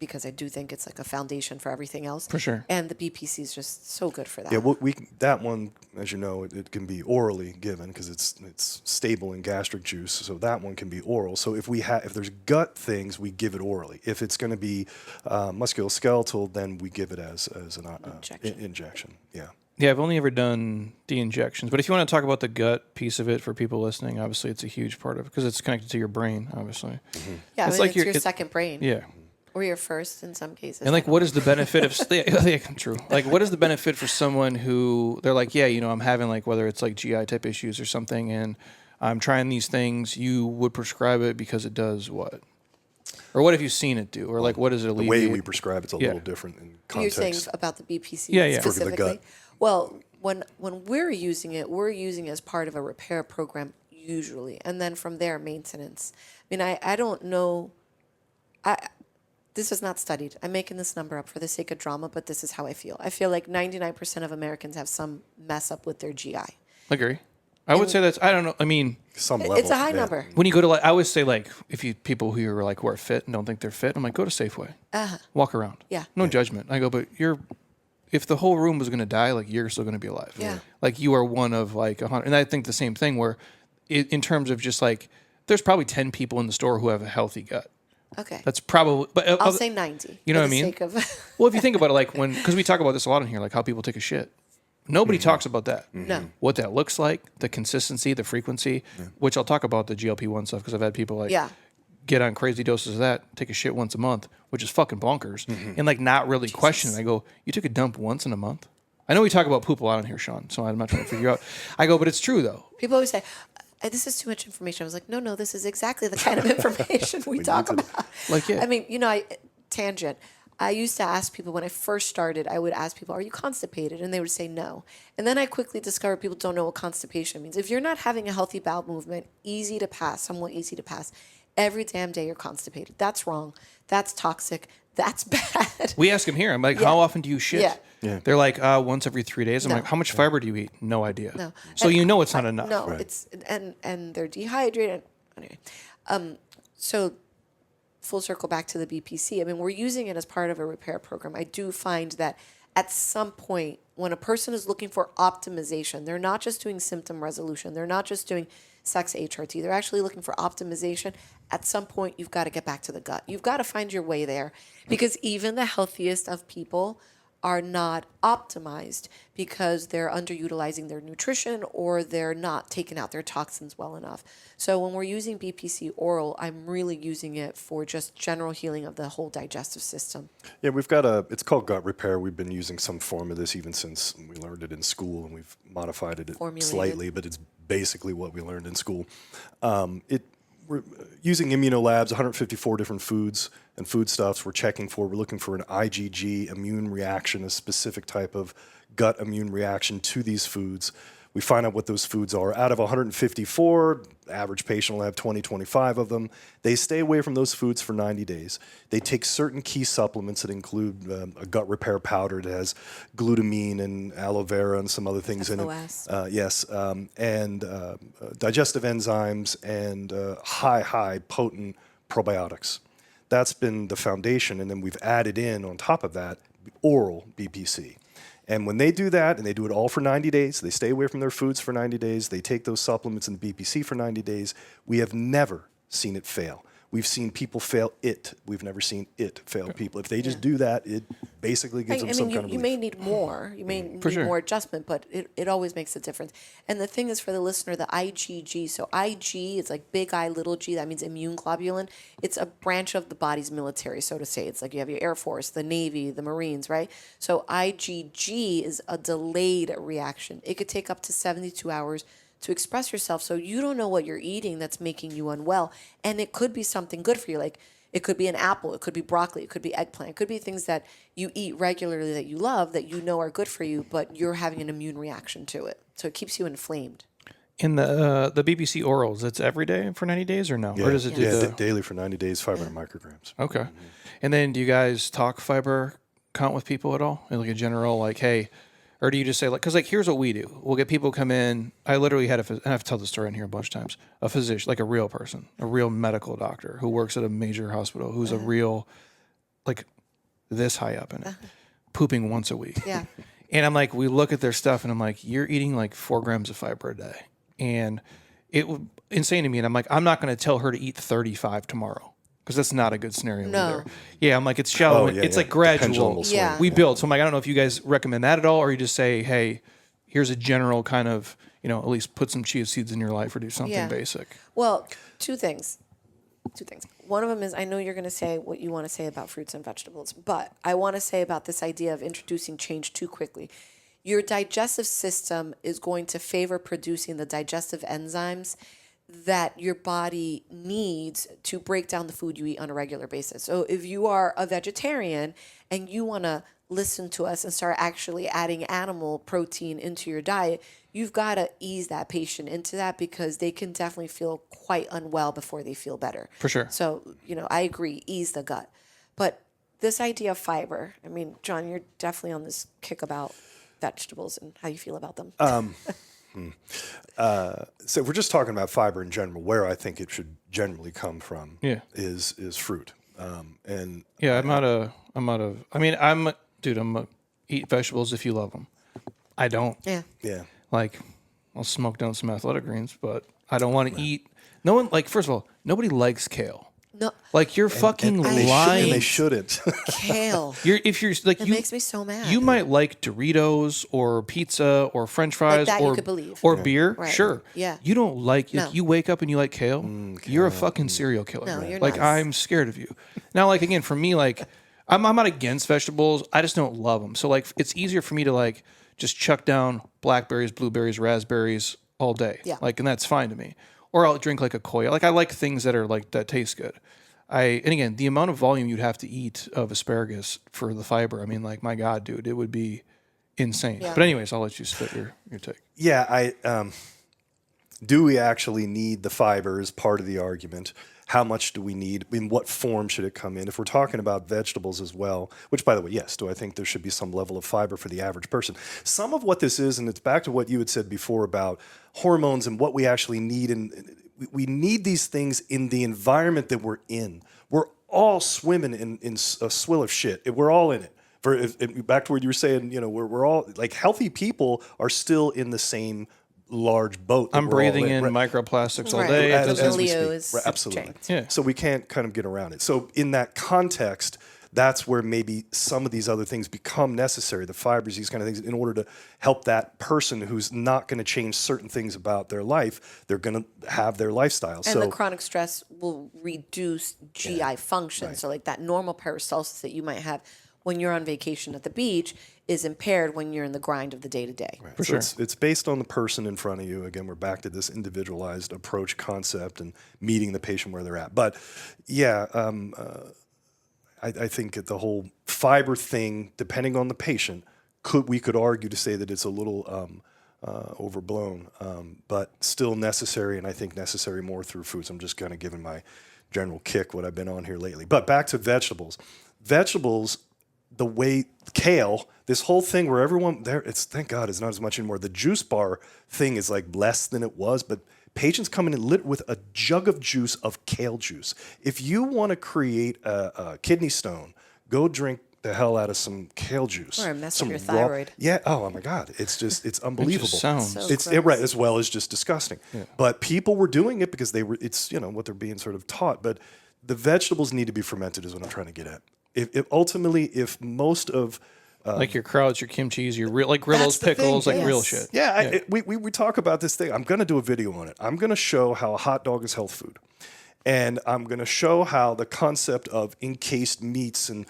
Speaker 2: because I do think it's like a foundation for everything else.
Speaker 1: For sure.
Speaker 2: And the BPC is just so good for that.
Speaker 3: Yeah, well, that one, as you know, it can be orally given because it's stable in gastric juice. So that one can be oral. So if there's gut things, we give it orally. If it's going to be musculoskeletal, then we give it as an injection. Yeah.
Speaker 1: Yeah, I've only ever done the injections. But if you want to talk about the gut piece of it for people listening, obviously it's a huge part of it because it's connected to your brain, obviously.
Speaker 3: Mm-hmm.
Speaker 2: Yeah,
Speaker 1: It's
Speaker 2: I mean,
Speaker 1: like
Speaker 2: it's your second brain.
Speaker 1: Yeah.
Speaker 2: Or your first in some cases.
Speaker 1: And like, what is the benefit of? Yeah, true. Like, what is the benefit for someone who they're like, yeah, I'm having like whether it's like GI type issues or something, and I'm trying these things. You would prescribe it because it does what? Or what have you seen it do? Or like, what does it alleviate?
Speaker 3: The way we prescribe it's a little different in context.
Speaker 2: You're saying about the BPC
Speaker 1: Yeah.
Speaker 2: specifically?
Speaker 3: For the gut.
Speaker 2: Well, when we're using it as part of a repair program usually, and then from there maintenance. I mean, I don't know. This is not studied. I'm making this number up for the sake of drama, but this is how I feel. I feel like 99% of Americans have some mess up with their GI.
Speaker 1: Agree. I would say that's. I don't know. I mean,
Speaker 3: Some level.
Speaker 2: It's a high number.
Speaker 1: when you go to like, I always say like, if you people who are like who are fit and don't think they're fit, I'm like, go to Safeway, walk around.
Speaker 2: Yeah.
Speaker 1: No judgment. I go, but if the whole room was going to die, like you're still going to be alive.
Speaker 2: Yeah.
Speaker 1: Like you are one of like 100. And I think the same thing where, in terms of just like, there's probably 10 people in the store who have a healthy gut.
Speaker 2: Okay.
Speaker 1: That's probably, but
Speaker 2: I'll say 90.
Speaker 1: You know
Speaker 2: for
Speaker 1: what I
Speaker 2: the
Speaker 1: mean?
Speaker 2: sake of
Speaker 1: Well, if you think about it, like because we talk about this a lot in here, like how people take a shit. Nobody talks about that.
Speaker 2: No.
Speaker 1: What that looks like, the consistency, the frequency, which I'll talk about the GLP-1 stuff because I've had people like get on crazy doses of that, take a shit once a month, which is fucking bonkers, and like not really question it. I go, you took a dump once in a month? I know we talk about poop a lot on here, Sean, so I'm not trying to figure out. I go, but it's true though.
Speaker 2: People always say, this is too much information. I was like, no, this is exactly the kind of information we talk about.
Speaker 1: Like, yeah.
Speaker 2: I mean, tangent. I used to ask people when I first started, I would ask people, are you constipated? And they would say no. And then I quickly discovered people don't know what constipation means. If you're not having a healthy bowel movement, easy to pass, somewhat easy to pass, every damn day you're constipated. That's wrong. That's toxic. That's bad.
Speaker 1: We ask them here. I'm like, how often do you shit?
Speaker 2: Yeah.
Speaker 1: They're like, once every 3 days. I'm
Speaker 2: No.
Speaker 1: like, how much fiber do you eat? No idea.
Speaker 2: No.
Speaker 1: So
Speaker 2: And
Speaker 1: it's not enough.
Speaker 2: No,
Speaker 3: Right.
Speaker 2: it's and they're dehydrated. Anyway, so full circle back to the BPC. I mean, we're using it as part of a repair program. I do find that at some point, when a person is looking for optimization, they're not just doing symptom resolution. They're not just doing sex HRT. They're actually looking for optimization. At some point, you've got to get back to the gut. You've got to find your way there because even the healthiest of people are not optimized because they're underutilizing their nutrition or they're not taking out their toxins well enough. So when we're using BPC oral, I'm really using it for just general healing of the whole digestive system.
Speaker 3: Yeah, we've got it's called gut repair. We've been using some form of this even since we learned it in school, and we've modified it slightly, but it's basically what we learned in school. We're using immunolabs, 154 different foods and foodstuffs. We're looking for an IgG immune reaction, a specific type of gut immune reaction to these foods. We find out what those foods are. Out of 154, the average patient will have 20, 25 of them. They stay away from those foods for 90 days. They take certain key supplements that include a gut repair powder that has glutamine and aloe vera and some other things in it. And digestive enzymes and high potent probiotics. That's been the foundation, and then we've added in on top of that oral BPC. And when they do that, and they do it all for 90 days, they stay away from their foods for 90 days, they take those supplements and BPC for 90 days, we have never seen it fail. We've seen people fail it. We've never seen it fail people. If they just do that, it basically gives them some kind of relief.
Speaker 2: You may need more. You may need more adjustment, but it always makes a difference. And the thing is for the listener, the IgG. So IG is like big I, little g. That means immune globulin. It's a branch of the body's military, so to say. It's like you have your Air Force, the Navy, the Marines, right? So IgG is a delayed reaction. It could take up to 72 hours to express yourself. So you don't know what you're eating that's making you unwell. And it could be something good for you. Like it could be an apple, it could be broccoli, it could be eggplant, it could be things that you eat regularly that you love, that you know are good for you, but you're having an immune reaction to it. So it keeps you inflamed.
Speaker 1: In the BBC orals, it's every day for 90 days or no?
Speaker 3: Yeah,
Speaker 1: Or does it do the...
Speaker 3: daily for 90 days, 500 micrograms.
Speaker 1: Okay. And then do you guys talk fiber count with people at all? In like a general, like, hey, or do you just say, like, because like here's what we do. We'll get people come in. I literally had and I have to tell the story in here a bunch of times. A physician, like a real person, a real medical doctor who works at a major hospital, who's a real, like, this high up in it, pooping once a week.
Speaker 2: Yeah.
Speaker 1: And I'm like, we look at their stuff and I'm like, you're eating like 4 grams of fiber a day. And it was insane to me. And I'm like, I'm not going to tell her to eat 35 tomorrow because that's not a good scenario either. Yeah, I'm like, it's shallow. It's like gradual.
Speaker 2: Yeah.
Speaker 1: We build. So I'm like, I don't know if you guys recommend that at all, or you just say, hey, here's a general kind of, at least put some chia seeds in your life or do something basic.
Speaker 2: Well, two things. One of them is, I know you're going to say what you want to say about fruits and vegetables, but I want to say about this idea of introducing change too quickly. Your digestive system is going to favor producing the digestive enzymes that your body needs to break down the food you eat on a regular basis. So if you are a vegetarian and you want to listen to us and start actually adding animal protein into your diet, you've got to ease that patient into that because they can definitely feel quite unwell before they feel better.
Speaker 1: For sure.
Speaker 2: So, I agree, ease the gut. But this idea of fiber, I mean, John, you're definitely on this kick about vegetables and how you feel about them.
Speaker 3: So if we're just talking about fiber in general, where I think it should generally come from is fruit. And
Speaker 1: yeah, I'm eat vegetables if you love them. I don't.
Speaker 2: Yeah.
Speaker 1: Like, I'll smoke down some athletic greens, but I don't want to eat. No one, like, first of all, nobody likes kale.
Speaker 2: No.
Speaker 1: Like, you're fucking
Speaker 3: and
Speaker 1: lying.
Speaker 3: they shouldn't.
Speaker 2: Kale.
Speaker 1: It
Speaker 2: makes me so mad.
Speaker 1: You might like Doritos or pizza or French fries
Speaker 2: that
Speaker 1: or
Speaker 2: you could believe.
Speaker 1: Or beer.
Speaker 2: Right.
Speaker 1: Sure.
Speaker 2: Yeah.
Speaker 1: You don't like
Speaker 2: No.
Speaker 1: you wake up and you like kale. You're a fucking serial killer.
Speaker 2: No, you're
Speaker 1: like
Speaker 2: not.
Speaker 1: I'm scared of you. Now, like again, for me, like I'm not against vegetables. I just don't love them. So like it's easier for me to like just chuck down blackberries, blueberries, raspberries all day.
Speaker 2: Yeah.
Speaker 1: Like, and that's fine to me. Or I'll drink like a Koya. Like I like things that are like that taste good. And again, the amount of volume you'd have to eat of asparagus for the fiber, I mean, like, my God, dude, it would be insane.
Speaker 2: Yeah.
Speaker 1: But anyways, I'll let you spit your take.
Speaker 3: Yeah, do we actually need the fiber as part of the argument? How much do we need? In what form should it come in? If we're talking about vegetables as well, which, by the way, yes, do I think there should be some level of fiber for the average person? Some of what this is, and it's back to what you had said before about hormones and what we actually need, and we need these things in the environment that we're in. We're all swimming in a swill of shit. We're all in it. Back to what you were saying, we're all, like, healthy people are still in the same large boat.
Speaker 1: I'm breathing in microplastics all day.
Speaker 3: As we
Speaker 2: Polio
Speaker 3: speak.
Speaker 2: is
Speaker 3: Absolutely.
Speaker 2: changed.
Speaker 1: Yeah.
Speaker 3: So we can't kind of get around it. So in that context, that's where maybe some of these other things become necessary, the fibers, these kind of things, in order to help that person who's not going to change certain things about their life. They're going to have their lifestyle.
Speaker 2: And the chronic stress will reduce GI function.
Speaker 3: Right.
Speaker 2: So like that normal peristalsis that you might have when you're on vacation at the beach is impaired when you're in the grind of the day-to-day.
Speaker 3: Right.
Speaker 1: For
Speaker 3: So
Speaker 1: sure.
Speaker 3: it's based on the person in front of you. Again, we're back to this individualized approach concept and meeting the patient where they're at. But yeah, I think the whole fiber thing, depending on the patient, we could argue to say that it's a little overblown, but still necessary, and I think necessary more through foods. I'm just kind of giving my general kick what I've been on here lately. But back to vegetables. Vegetables, the way kale, this whole thing where everyone there, thank God it's not as much anymore. The juice bar thing is like less than it was, but patients come in lit with a jug of juice of kale juice. If you want to create a kidney stone, go drink the hell out of some kale juice.
Speaker 2: Or mess
Speaker 3: some
Speaker 2: up your thyroid.
Speaker 3: Yeah. Oh my God. It's unbelievable.
Speaker 1: sounds-
Speaker 2: So
Speaker 3: It's
Speaker 2: gross.
Speaker 3: right, as well as just disgusting. Yeah. But people were doing it because it's what they're being sort of taught. But the vegetables need to be fermented is what I'm trying to get at. If most of
Speaker 1: like your krauts, your kimchis, your real, like Grillo's
Speaker 3: That's the thing,
Speaker 1: pickles, like real
Speaker 2: yes.
Speaker 1: shit.
Speaker 3: Yeah, we talk about this thing. I'm going to do a video on it. I'm going to show how a hot dog is health food. And I'm going to show how the concept of encased meats and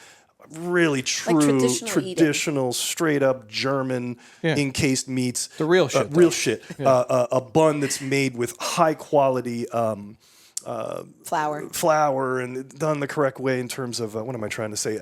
Speaker 3: really true, traditional straight up German encased meats.
Speaker 1: The real shit.
Speaker 3: Real shit. A bun that's made with high quality flour and done the correct way in terms of, what am I trying to say?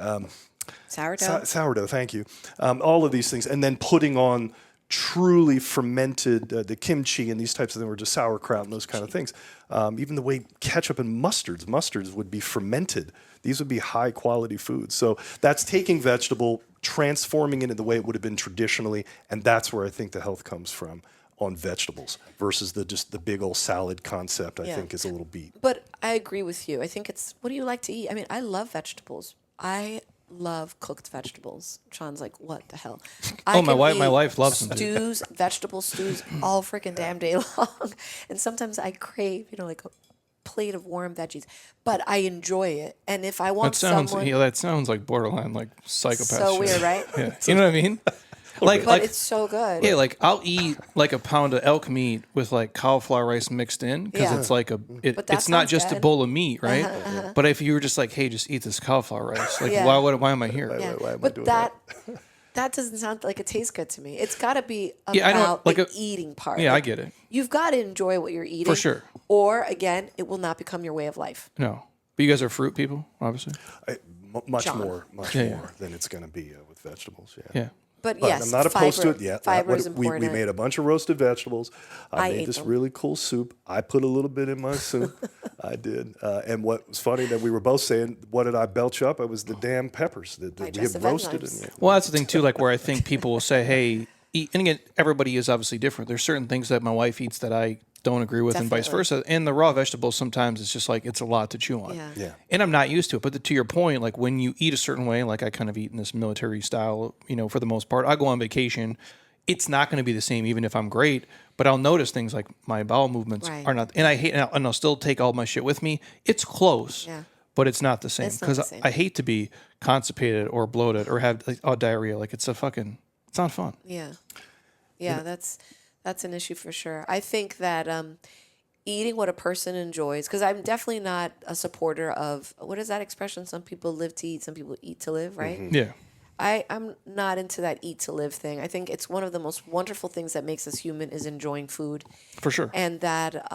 Speaker 2: Sourdough.
Speaker 3: Sourdough, thank you. All of these things. And then putting on truly fermented, the kimchi and these types of things, or just sauerkraut and those kind of things. Even the way ketchup and mustards would be fermented. These would be high quality foods. So that's taking vegetable, transforming it in the way it would have been traditionally, and that's where I think the health comes from on vegetables versus just the big old salad concept. I think is a little beat.
Speaker 2: But I agree with you. I think it's, what do you like to eat? I mean, I love vegetables. I love cooked vegetables. Sean's like, what the hell?
Speaker 1: My wife loves them.
Speaker 2: Stews, vegetable stews, all freaking damn day long. And sometimes I crave, like a plate of warm veggies, but I enjoy it. And if I want
Speaker 1: that sounds like borderline like psychopath.
Speaker 2: So
Speaker 1: shit.
Speaker 2: weird, right?
Speaker 1: Yeah. You know what I mean?
Speaker 2: But it's so good.
Speaker 1: Yeah, like I'll eat like a pound of elk meat with like cauliflower rice mixed in because it's like it's not just a bowl of meat, right? But if you were just like, hey, just eat this cauliflower rice, like why am I here?
Speaker 3: Why am I doing
Speaker 2: that doesn't sound like it tastes good to me. It's got to be about the eating part.
Speaker 1: Yeah, I get it.
Speaker 2: You've got to enjoy what you're eating.
Speaker 1: For sure.
Speaker 2: Or, again, it will not become your way of life.
Speaker 1: No. But you guys are fruit people, obviously?
Speaker 3: Much more than it's going to be with vegetables,
Speaker 1: Yeah.
Speaker 2: But yes,
Speaker 3: I'm not opposed to it yet.
Speaker 2: Fiber is important.
Speaker 3: We made a bunch of roasted vegetables. I made this really cool soup. I put a little bit in my soup. I did. And what was funny that we were both saying, what did I belch up? It was the damn peppers that we had roasted.
Speaker 1: Well, that's the thing, too, like where I think people will say, hey, eat. And again, everybody is obviously different. There's certain things that my wife eats that I don't agree with and vice versa. And the raw vegetables, sometimes it's just like, it's a lot to chew on.
Speaker 3: Yeah.
Speaker 1: And I'm not used to it. But to your point, like when you eat a certain way, like I kind of eat in this military style, for the most part, I go on vacation. It's not going to be the same, even if I'm great, but I'll notice things like my bowel movements are not, and and I'll still take all my shit with me. It's close, but it's not the same because I hate to be constipated or bloated or have diarrhea. Like it's not fun.
Speaker 2: Yeah, that's an issue for sure. I think that eating what a person enjoys, because I'm definitely not a supporter of, what is that expression? Some people live to eat, some people eat to live, right?
Speaker 3: Mm-hmm.
Speaker 1: Yeah.
Speaker 2: I'm not into that eat to live thing. I think it's one of the most wonderful things that makes us human is enjoying food.
Speaker 1: For sure.
Speaker 2: And that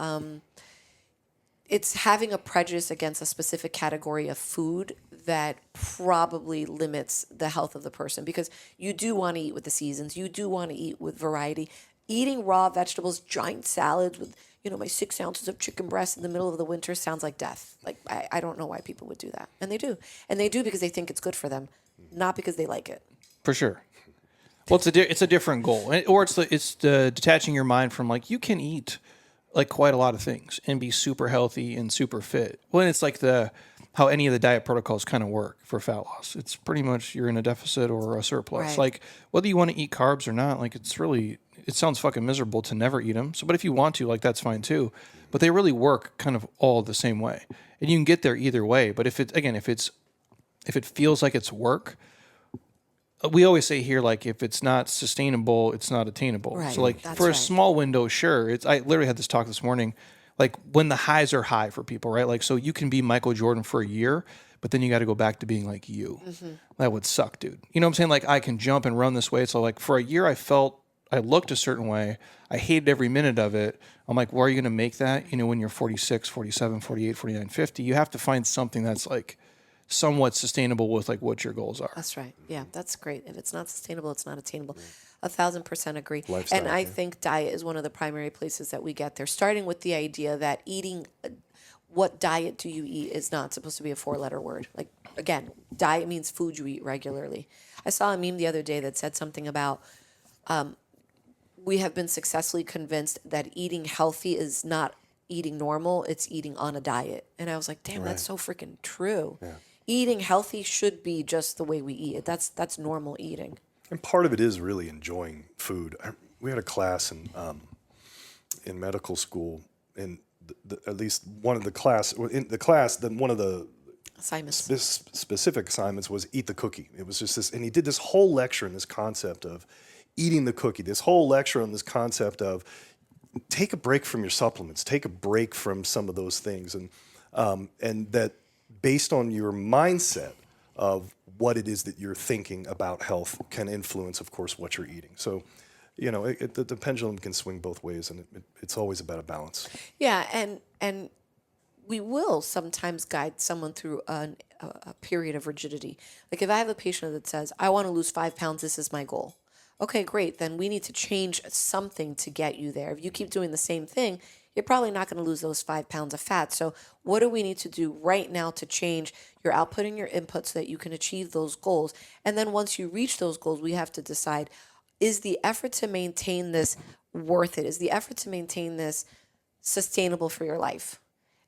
Speaker 2: it's having a prejudice against a specific category of food that probably limits the health of the person, because you do want to eat with the seasons. You do want to eat with variety. Eating raw vegetables, giant salads with, my 6 ounces of chicken breast in the middle of the winter sounds like death. Like, I don't know why people would do that. And they do. And they do because they think it's good for them, not because they like it.
Speaker 1: For sure. Well, it's a different goal. Or it's the detaching your mind from, like, you can eat, like, quite a lot of things and be super healthy and super fit. Well, it's like how any of the diet protocols kind of work for fat loss. It's pretty much you're in a deficit or a surplus.
Speaker 2: Right.
Speaker 1: Like, whether you want to eat carbs or not, like, it sounds fucking miserable to never eat them. So, but if you want to, like, that's fine too. But they really work kind of all the same way. And you can get there either way. But if it feels like it's work, we always say here, like, if it's not sustainable, it's not attainable.
Speaker 2: Right.
Speaker 1: So, like, for a small window, sure. I literally had this talk this morning, like, when the highs are high for people, right? Like, so you can be Michael Jordan for a year, but then you got to go back to being like you. Mm-hmm. That would suck, dude. You know what I'm saying? Like, I can jump and run this way. So, like, for a year, I looked a certain way. I hated every minute of it. I'm like, well, are you going to make that? When you're 46, 47, 48, 49, 50, you have to find something that's like somewhat sustainable with like what your goals are.
Speaker 2: That's right. Yeah, that's great. If it's not sustainable, it's not attainable. 1,000% agree.
Speaker 3: Lifestyle,
Speaker 2: and I think diet is one of the primary places that we get there, starting with the idea that eating, what diet do you eat is not supposed to be a 4-letter word. Like, again, diet means food you eat regularly. I saw a meme the other day that said something about, we have been successfully convinced that eating healthy is not eating normal, it's eating on a diet. And I was like, damn, that's so freaking true. Yeah. Eating healthy should be just the way we eat it. That's normal eating.
Speaker 3: And part of it is really enjoying food. We had a class in medical school, and at least one of the class, one of the
Speaker 2: assignments.
Speaker 3: Specific assignments was eat the cookie. It was just this, and he did this whole lecture on this concept of eating the cookie, this whole lecture on this concept of take a break from your supplements, take a break from some of those things, and that based on your mindset of what it is that you're thinking about health can influence, of course, what you're eating. So, the pendulum can swing both ways, and it's always about a balance.
Speaker 2: Yeah, and we will sometimes guide someone through a period of rigidity. Like if I have a patient that says, I want to lose 5 pounds, this is my goal. Okay, great. Then we need to change something to get you there. If you keep doing the same thing, you're probably not going to lose those 5 pounds of fat. So, what do we need to do right now to change your output and your input so that you can achieve those goals? And then once you reach those goals, we have to decide, is the effort to maintain this worth it? Is the effort to maintain this sustainable for your life?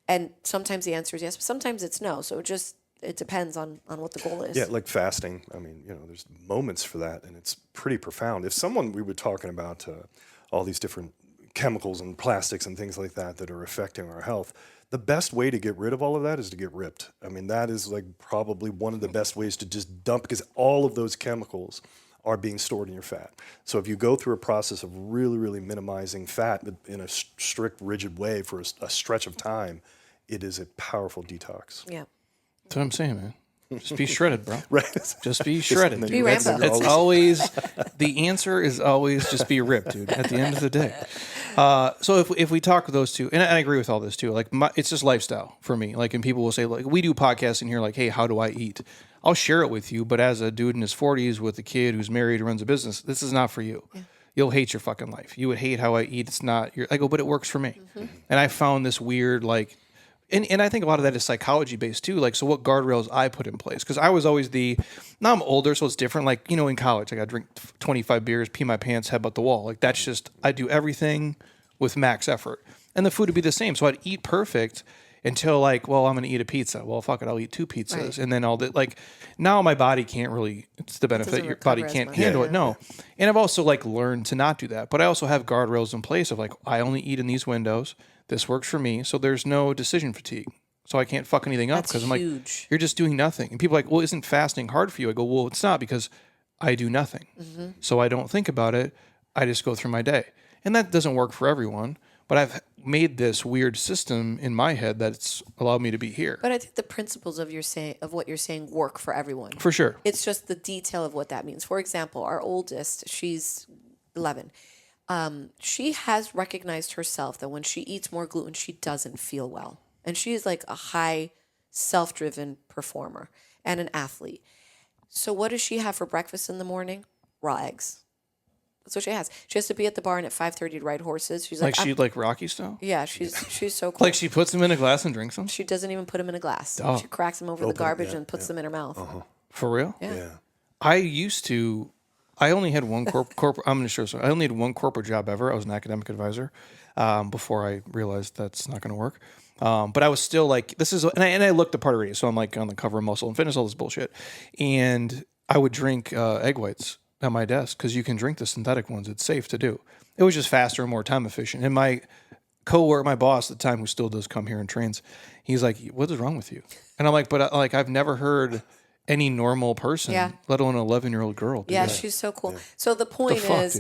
Speaker 2: And sometimes the answer is yes, but sometimes it's no. So it depends on what the goal is.
Speaker 3: Yeah, like fasting. I mean, there's moments for that, and it's pretty profound. If someone, we were talking about all these different chemicals and plastics and things like that are affecting our health, the best way to get rid of all of that is to get ripped. I mean, that is like probably one of the best ways to just dump, because all of those chemicals are being stored in your fat. So if you go through a process of really, really minimizing fat in a strict, rigid way for a stretch of time, it is a powerful detox.
Speaker 2: Yeah.
Speaker 1: That's what I'm saying, man. Just be shredded, bro.
Speaker 3: Right.
Speaker 1: Just be shredded.
Speaker 2: Be Rambo.
Speaker 1: It's always, the answer is always just be ripped, dude, at the end of the day. So if we talk with those two, and I agree with all this too, like it's just lifestyle for me. Like, and people will say, like, we do podcasts in here, like, hey, how do I eat? I'll share it with you, but as a dude in his 40s with a kid who's married and runs a business, this is not for you. Yeah. You'll hate your fucking life. You would hate how I eat. It's not I go, but it works for me. Mm-hmm. And I found this weird, like, and I think a lot of that is psychology based too. Like, so what guardrails I put in place? Because I was always now I'm older, so it's different. Like, in college, I drink 25 beers, pee my pants, headbutt the wall. Like, that's just, I do everything with max effort. And the food would be the same. So I'd eat perfect until, like, well, I'm going to eat a pizza. Well, fuck it, I'll eat 2 pizzas. Right. And then now my body can't really, it's the benefit, your body can't handle it. No. And I've also, like, learned to not do that. But I also have guardrails in place of, like, I only eat in these windows. This works for me, so there's no decision fatigue. So I can't fuck anything up because I'm like, you're just doing nothing. And people are like, well, isn't fasting hard for you? I go, well, it's not, because I do nothing. Mm-hmm. So I don't think about it. I just go through my day. And that doesn't work for everyone, but I've made this weird system in my head that's allowed me to be here.
Speaker 2: But I think the principles of what you're saying work for everyone.
Speaker 1: For sure.
Speaker 2: It's just the detail of what that means. For example, our oldest, she's 11. She has recognized herself that when she eats more gluten, she doesn't feel well. And she is like a high self-driven performer and an athlete. So what does she have for breakfast in the morning? Raw eggs. That's what she has. She has to be at the barn at 5:30 to ride horses. She's like
Speaker 1: she like Rocky style?
Speaker 2: Yeah, she's so cool.
Speaker 1: Like, she puts them in a glass and drinks them?
Speaker 2: She doesn't even put them in a glass.
Speaker 1: Oh.
Speaker 2: She cracks them over the garbage and puts them in her mouth.
Speaker 3: Uh-huh.
Speaker 1: For real?
Speaker 2: Yeah.
Speaker 1: I only had one corporate. I'm going to show. So I only had one corporate job ever. I was an academic advisor before I realized that's not going to work. But I was still like, this is, and I looked the part already. So I'm like on the cover of Muscle and Fitness, all this bullshit, and I would drink egg whites at my desk because you can drink the synthetic ones. It's safe to do. It was just faster and more time efficient. And my coworker, my boss at the time, who still does come here and trains, he's like, "What is wrong with you?" And I'm like, "But I've never heard any normal person, let alone an 11-year-old girl, do that."
Speaker 2: She's so cool. Yeah. So the point is,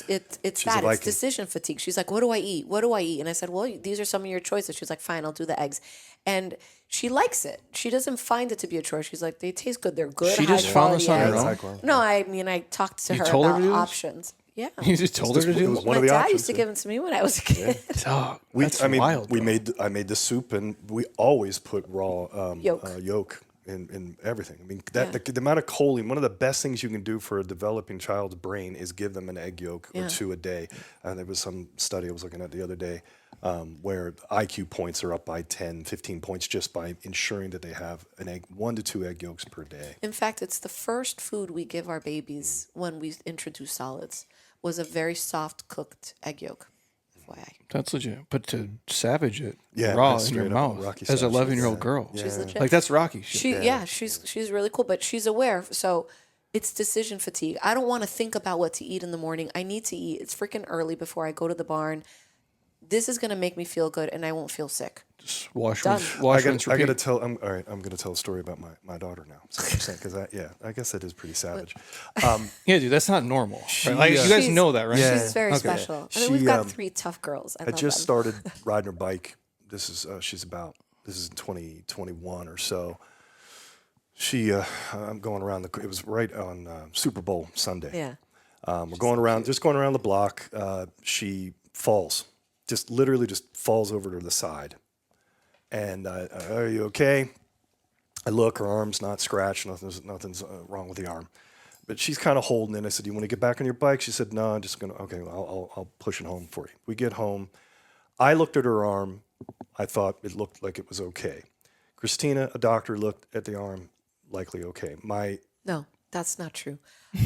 Speaker 2: it's decision fatigue. She's like, "What do I eat? What do I eat?" And I said, "Well, these are some of your choices." She's like, "Fine, I'll do the eggs." And she likes it. She doesn't find it to be a chore. She's like, "They taste good. They're good."
Speaker 1: She just found this on her own.
Speaker 2: No, I mean, I talked to her about options. Yeah.
Speaker 1: You just told her to do it?
Speaker 2: My dad used to give them to me when I was a kid.
Speaker 1: Yeah.
Speaker 3: That's wild. I made the soup, and we always put raw yolk in everything. I mean, the amount of choline, one of the best things you can do for a developing child's brain is give them an egg yolk or 2 a day. There was some study I was looking at the other day where IQ points are up by 10, 15 points just by ensuring that they have 1 to 2 egg yolks per day.
Speaker 2: In fact, it's the first food we give our babies when we introduce solids was a very soft cooked egg yolk. FYI.
Speaker 1: That's legit. But to savage it raw in your mouth as an 11-year-old girl.
Speaker 2: She's legit.
Speaker 1: Like, that's Rocky shit.
Speaker 2: She's really cool, but she's aware. So it's decision fatigue. I don't want to think about what to eat in the morning. I need to eat. It's freaking early before I go to the barn. This is going to make me feel good, and I won't feel sick.
Speaker 1: Just wash,
Speaker 3: rinse, repeat. I'm going to tell a story about my daughter now. Because I guess that is pretty savage.
Speaker 1: Yeah, dude, that's not normal. Right? Like, you guys know that, right?
Speaker 2: She's very special. I mean, we've got 3 tough girls. I just
Speaker 3: started riding her bike. This is in 2021 or so. I'm going around it was right on Super Bowl Sunday.
Speaker 2: Yeah.
Speaker 3: We're going around the block. She falls. Just literally falls over to the side. And are you okay? I look, her arm's not scratched, nothing's wrong with the arm. but she's kind of holding it. I said, "Do you want to get back on your bike?" She said, "No, I'm just gonna. Okay, well, I'll push it home for you." We get home. I looked at her arm. I thought it looked like it was okay. Christina, a doctor, looked at the arm, likely okay.
Speaker 2: No, that's not true.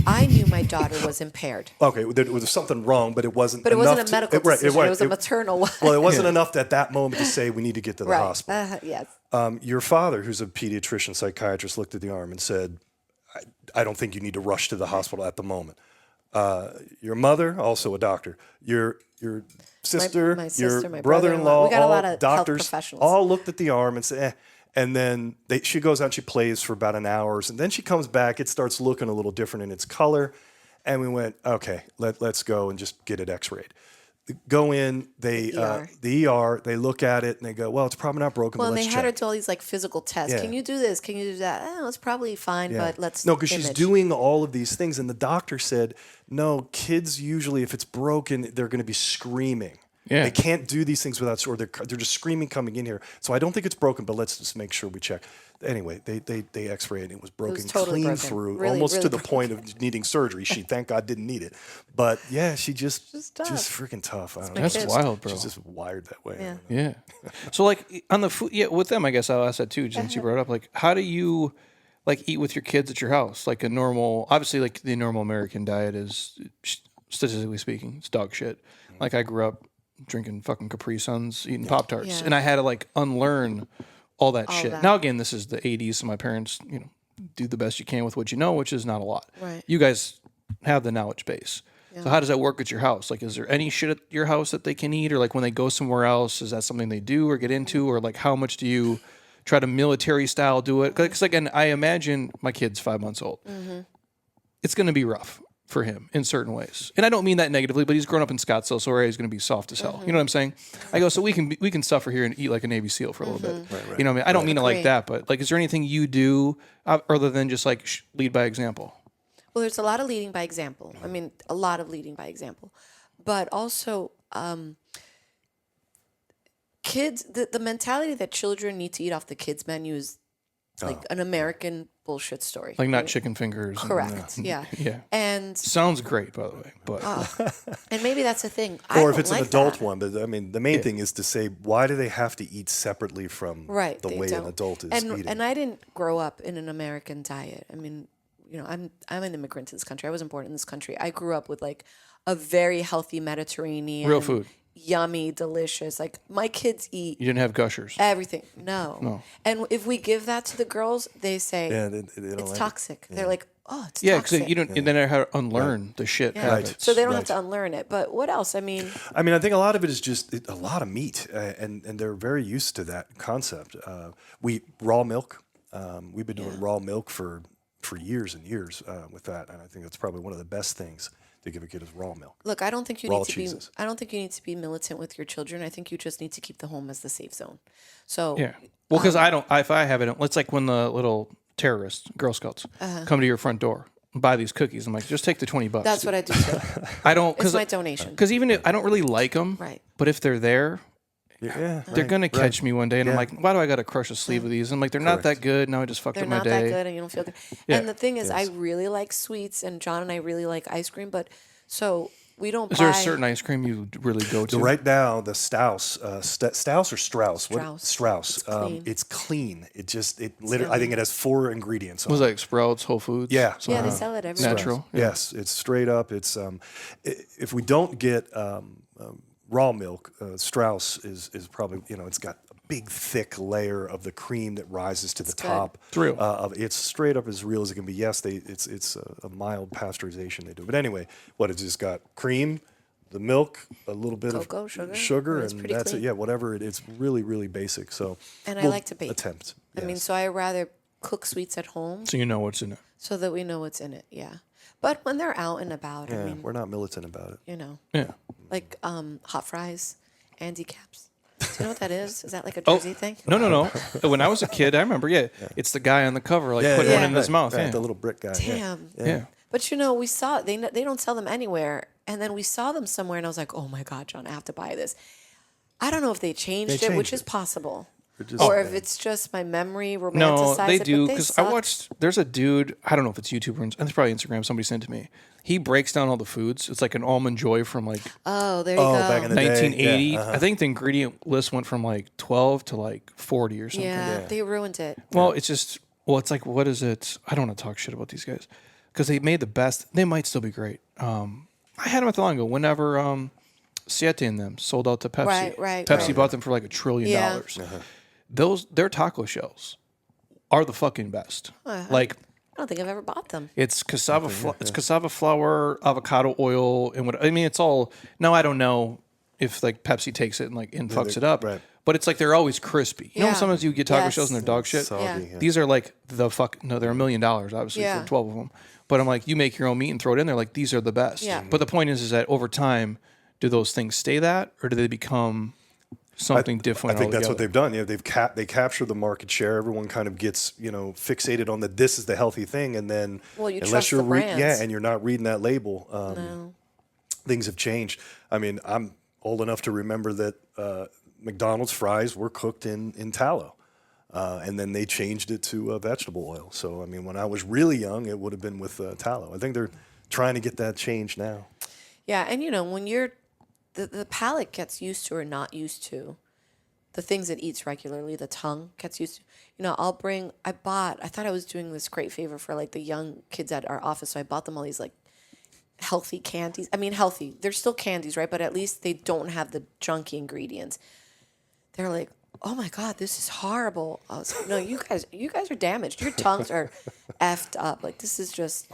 Speaker 2: I knew my daughter was impaired.
Speaker 3: Okay, there was something wrong, but it wasn't.
Speaker 2: But it wasn't
Speaker 3: enough
Speaker 2: a medical
Speaker 3: to,
Speaker 2: decision. It was a maternal one.
Speaker 3: Well, it wasn't enough at that moment to say we need to get to the hospital.
Speaker 2: Yes.
Speaker 3: Your father, who's a pediatrician, psychiatrist, looked at the arm and said, I don't think you need to rush to the hospital at the moment. Your mother, also a doctor, your sister,
Speaker 2: my sister,
Speaker 3: your
Speaker 2: my
Speaker 3: brother-in-law,
Speaker 2: we got a
Speaker 3: all
Speaker 2: lot of
Speaker 3: doctors,
Speaker 2: health professionals.
Speaker 3: all looked at the arm and said, eh. And then she goes out and she plays for about an hour. And then she comes back. It starts looking a little different in its color. And we went, okay, let's go and just get it x-rayed. Go in, the ER, they look at it and they go, well, it's probably not broken,
Speaker 2: Well,
Speaker 3: but
Speaker 2: and
Speaker 3: let's
Speaker 2: they had her
Speaker 3: check.
Speaker 2: do all these like physical tests.
Speaker 3: Yeah.
Speaker 2: Can you do this? Can you do that? Oh, it's probably fine, but let's
Speaker 3: No, because she's
Speaker 2: image.
Speaker 3: doing all of these things. And the doctor said, no, kids usually, if it's broken, they're going to be screaming.
Speaker 1: Yeah.
Speaker 3: They can't do these things without, or they're just screaming coming in here. So I don't think it's broken, but let's just make sure we check. Anyway, they x-rayed and it was broken
Speaker 2: totally
Speaker 3: clean
Speaker 2: broken.
Speaker 3: through,
Speaker 2: Really,
Speaker 3: almost
Speaker 2: really
Speaker 3: to the
Speaker 2: broken.
Speaker 3: point of needing surgery. She, thank God, didn't need it. But yeah, she just
Speaker 2: tough.
Speaker 3: freaking tough. I don't know.
Speaker 1: That's
Speaker 2: kids.
Speaker 1: wild, bro.
Speaker 3: She's just wired that way. I
Speaker 2: Yeah.
Speaker 3: don't know.
Speaker 1: Yeah. So like on the food, with them, I guess I'll ask that too, since you brought it up. Like, how do you like eat with your kids at your house? Like a normal, obviously, like the normal American diet is, statistically speaking, it's dog shit. Like I grew up drinking fucking Capri Suns, eating Pop-Tarts,
Speaker 2: Yeah.
Speaker 1: and I had to like unlearn all that shit.
Speaker 2: that.
Speaker 1: Now again, this is the '80s, so my parents, do the best you can with what you know, which is not a lot.
Speaker 2: Right.
Speaker 1: You guys have the knowledge base. So how does that work at your house? Like, is there any shit at your house that they can eat, or like when they go somewhere else, is that something they do or get into, or like how much do you try to military style do it? Because again, I imagine my kid's 5 months old. It's going to be rough for him in certain ways, and I don't mean that negatively, but he's grown up in Scottsdale, so he's going to be soft as hell. You know what I'm saying? I go, so we can suffer here and eat like a Navy SEAL for a little bit.
Speaker 3: Right.
Speaker 1: You know what I mean? I don't mean it like
Speaker 2: Agree.
Speaker 1: that, but like, is there anything you do other than just like lead by example?
Speaker 2: Well, there's a lot of leading by example. I mean, a lot of leading by example. But also, kids, the mentality that children need to eat off the kids' menu is like an American bullshit story.
Speaker 1: Like not chicken fingers. and-
Speaker 2: Correct. Yeah.
Speaker 1: Yeah.
Speaker 2: And
Speaker 1: Sounds great, by the way, but
Speaker 2: and maybe that's a thing.
Speaker 3: Or if it's an
Speaker 2: like
Speaker 3: adult
Speaker 2: that.
Speaker 3: one, but I mean, the main thing is to say, why do they have to eat separately from
Speaker 2: Right,
Speaker 3: the
Speaker 2: they
Speaker 3: way an
Speaker 2: don't.
Speaker 3: adult is
Speaker 2: and
Speaker 3: eating?
Speaker 2: and I didn't grow up in an American diet. I mean, I'm an immigrant to this country. I wasn't born in this country. I grew up with like a very healthy Mediterranean,
Speaker 1: Real food.
Speaker 2: yummy, delicious. Like my kids eat
Speaker 1: you didn't have gushers.
Speaker 2: everything. No. And if we give that to the girls, they say
Speaker 3: Yeah, they don't
Speaker 2: it's
Speaker 3: like it.
Speaker 2: toxic. They're like, oh, it's
Speaker 1: Yeah,
Speaker 2: toxic.
Speaker 1: because you don't. And then I had to unlearn the shit habits.
Speaker 2: So they don't have
Speaker 3: Right.
Speaker 2: to unlearn it. But what else? I mean,
Speaker 3: I think a lot of it is just a lot of meat, and they're very used to that concept. We raw milk. We've been doing raw milk for years and years with that, and I think that's probably one of the best things to give a kid is raw milk.
Speaker 2: look, I don't think you
Speaker 3: Raw
Speaker 2: need to
Speaker 3: cheeses.
Speaker 2: be. I don't think you need to be militant with your children. I think you just need to keep the home as the safe zone. So
Speaker 1: Yeah. Well, because I don't. If I have it, it's like when the little terrorists, Girl Scouts, come to your front door and buy these cookies. I'm like, just take the $20.
Speaker 2: that's what I do too.
Speaker 1: I don't.
Speaker 2: It's my donation.
Speaker 1: Because even if I don't really like them,
Speaker 2: Right.
Speaker 1: but if they're there,
Speaker 3: Yeah,
Speaker 1: they're gonna catch me one day, and I'm
Speaker 3: Yeah.
Speaker 1: like, why do I got to crush a sleeve of these? I'm like, they're not that
Speaker 3: Correct.
Speaker 1: good. Now I just fucked
Speaker 2: They're
Speaker 1: up my
Speaker 2: not
Speaker 1: day.
Speaker 2: that good, and you don't feel good.
Speaker 1: Yeah.
Speaker 2: And the thing is, I really like sweets, and John and I really like ice cream. But so we don't.
Speaker 1: Is
Speaker 2: buy,
Speaker 1: there a certain ice cream you really go to?
Speaker 3: So right now, the Strauss, Strauss or Strauss?
Speaker 2: Strauss.
Speaker 3: Strauss.
Speaker 2: It's clean.
Speaker 3: It's clean. It literally. I think it has 4 ingredients.
Speaker 1: Was
Speaker 3: on it.
Speaker 1: like Sprouts, Whole Foods.
Speaker 3: Yeah.
Speaker 2: Yeah, they
Speaker 1: somehow.
Speaker 2: sell it everywhere.
Speaker 1: Natural. Yeah.
Speaker 3: Yes, it's straight up. It's if we don't get raw milk, Strauss is probably it's got a big thick layer of the cream that rises to the
Speaker 2: good.
Speaker 3: top.
Speaker 1: It's real.
Speaker 3: It's straight up as real as it can be. Yes, it's a mild pasteurization they do. But anyway, it's just got cream, the milk, a little bit
Speaker 2: Cocoa,
Speaker 3: of
Speaker 2: sugar. It's
Speaker 3: and
Speaker 2: pretty
Speaker 3: that's
Speaker 2: clean.
Speaker 3: it. Yeah, whatever it's really really basic. So
Speaker 2: And I
Speaker 3: we'll
Speaker 2: like to bake.
Speaker 3: attempt.
Speaker 2: I mean,
Speaker 3: yes.
Speaker 2: so I rather cook sweets at home
Speaker 1: So you know what's in it.
Speaker 2: so that we know what's in it. Yeah. But when they're out and about, I
Speaker 3: yeah,
Speaker 2: mean,
Speaker 3: we're not militant about it.
Speaker 1: Yeah.
Speaker 2: like hot fries, Andy caps. Do you know what that is? Is that like a
Speaker 1: Oh.
Speaker 2: Jersey thing?
Speaker 1: No. When I was a kid, I remember. Yeah, it's the guy on the cover, like putting one in his mouth.
Speaker 3: Right,
Speaker 1: Yeah.
Speaker 3: the little brick guy. yeah.
Speaker 2: Damn.
Speaker 1: Yeah.
Speaker 2: But we saw they don't sell them anywhere, and then we saw them somewhere, and I was like, oh my god, John, I have to buy this. I don't know if they changed it, which
Speaker 3: changed
Speaker 2: is
Speaker 3: it.
Speaker 2: possible.
Speaker 3: They're just,
Speaker 2: Or if it's just my memory romanticized
Speaker 1: No, they
Speaker 2: it,
Speaker 1: do,
Speaker 2: but
Speaker 1: because I
Speaker 2: sucked.
Speaker 1: watched, there's a dude, I don't know if it's YouTube or it's probably Instagram, somebody sent it to me. He breaks down all the foods. It's like an Almond Joy from like
Speaker 2: Oh, there you go.
Speaker 3: back in the day.
Speaker 1: 1980.
Speaker 3: Yeah,
Speaker 1: I think the ingredient list went from like 12 to like 40 or something.
Speaker 2: Yeah, they ruined it.
Speaker 1: Well, it's just, it's like, what is it? I don't want to talk shit about these guys because they made the best. They might still be great. I had them not that long ago. Whenever Siete and them sold out to Pepsi.
Speaker 2: Right,
Speaker 1: Pepsi
Speaker 2: right.
Speaker 1: bought them for like $1 trillion.
Speaker 2: Yeah.
Speaker 1: Their taco shells are the fucking best. Like,
Speaker 2: I don't think I've ever bought them.
Speaker 1: it's cassava, it's cassava flour, avocado oil, and what I mean. It's all now. I don't know if like Pepsi takes it and fucks it up,
Speaker 3: right.
Speaker 1: but it's like they're always crispy. You know,
Speaker 2: Yeah.
Speaker 1: sometimes you get taco
Speaker 2: Yes.
Speaker 1: shells and they're dog shit.
Speaker 3: soggy,
Speaker 2: Yeah.
Speaker 1: These are like the fuck. No, they're $1 million obviously
Speaker 2: Yeah.
Speaker 1: for 12 of them. But I'm like, you make your own meat and throw it in there. Like these are the best.
Speaker 2: Yeah.
Speaker 1: But the point is that over time, do those things stay that, or do they become something different?
Speaker 3: I think that's what
Speaker 1: altogether?
Speaker 3: they've done. They capture the market share. Everyone kind of gets fixated on that. This is the healthy thing, and then
Speaker 2: Well, you
Speaker 3: unless
Speaker 2: trust
Speaker 3: you're
Speaker 2: the brands.
Speaker 3: and you're not reading that label,
Speaker 2: No.
Speaker 3: things have changed. I mean, I'm old enough to remember that McDonald's fries were cooked in tallow, and then they changed it to vegetable oil. So I mean, when I was really young, it would have been with tallow. I think they're trying to get that changed now.
Speaker 2: Yeah, and when you're the palate gets used to or not used to the things it eats regularly, the tongue gets used to. I thought I was doing this great favor for like the young kids at our office, so I bought them all these like healthy candies. I mean, healthy. They're still candies, right? But at least they don't have the junky ingredients. They're like, oh my God, this is horrible. I was like, no, you guys are damaged. Your tongues are effed up. Like this is just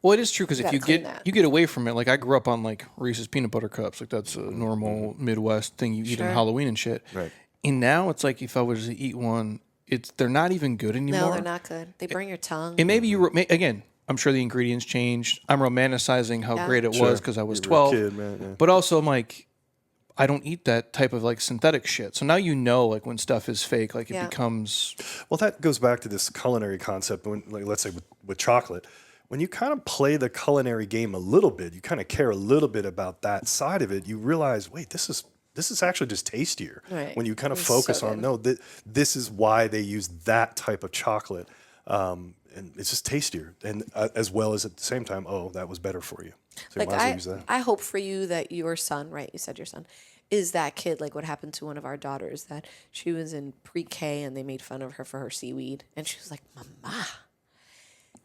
Speaker 1: Well, it is true because if
Speaker 2: gotta
Speaker 1: you
Speaker 2: clean
Speaker 1: get
Speaker 2: that.
Speaker 1: you get away from it, like I grew up on like Reese's peanut butter cups, like that's a normal Midwest thing you eat on
Speaker 2: Sure.
Speaker 1: Halloween and shit.
Speaker 3: Right.
Speaker 1: And now it's like if I was to eat one, they're not even good anymore.
Speaker 2: no, they're not good. They burn your tongue.
Speaker 1: And maybe again, I'm sure the ingredients changed. I'm romanticizing how
Speaker 2: Yeah.
Speaker 1: great it
Speaker 3: Sure.
Speaker 1: was because I was
Speaker 3: You were a
Speaker 1: 12.
Speaker 3: kid, man, yeah.
Speaker 1: But also, I'm like, I don't eat that type of like synthetic shit. So now like when stuff is fake, like it
Speaker 2: Yeah.
Speaker 1: becomes.
Speaker 3: Well, that goes back to this culinary concept. When, like, let's say with chocolate, when you kind of play the culinary game a little bit, you kind of care a little bit about that side of it. You realize, wait, this is actually just tastier.
Speaker 2: Right.
Speaker 3: When you kind of
Speaker 2: It's
Speaker 3: focus
Speaker 2: so
Speaker 3: on,
Speaker 2: good.
Speaker 3: no, this is why they use that type of chocolate, and it's just tastier, and as well as at the same time, oh, that was better for you. So you
Speaker 2: Like
Speaker 3: might as well use that.
Speaker 2: I hope for you that your son, right? You said your son is that kid. Like what happened to one of our daughters that she was in pre-K and they made fun of her for her seaweed, and she was like, "Mama,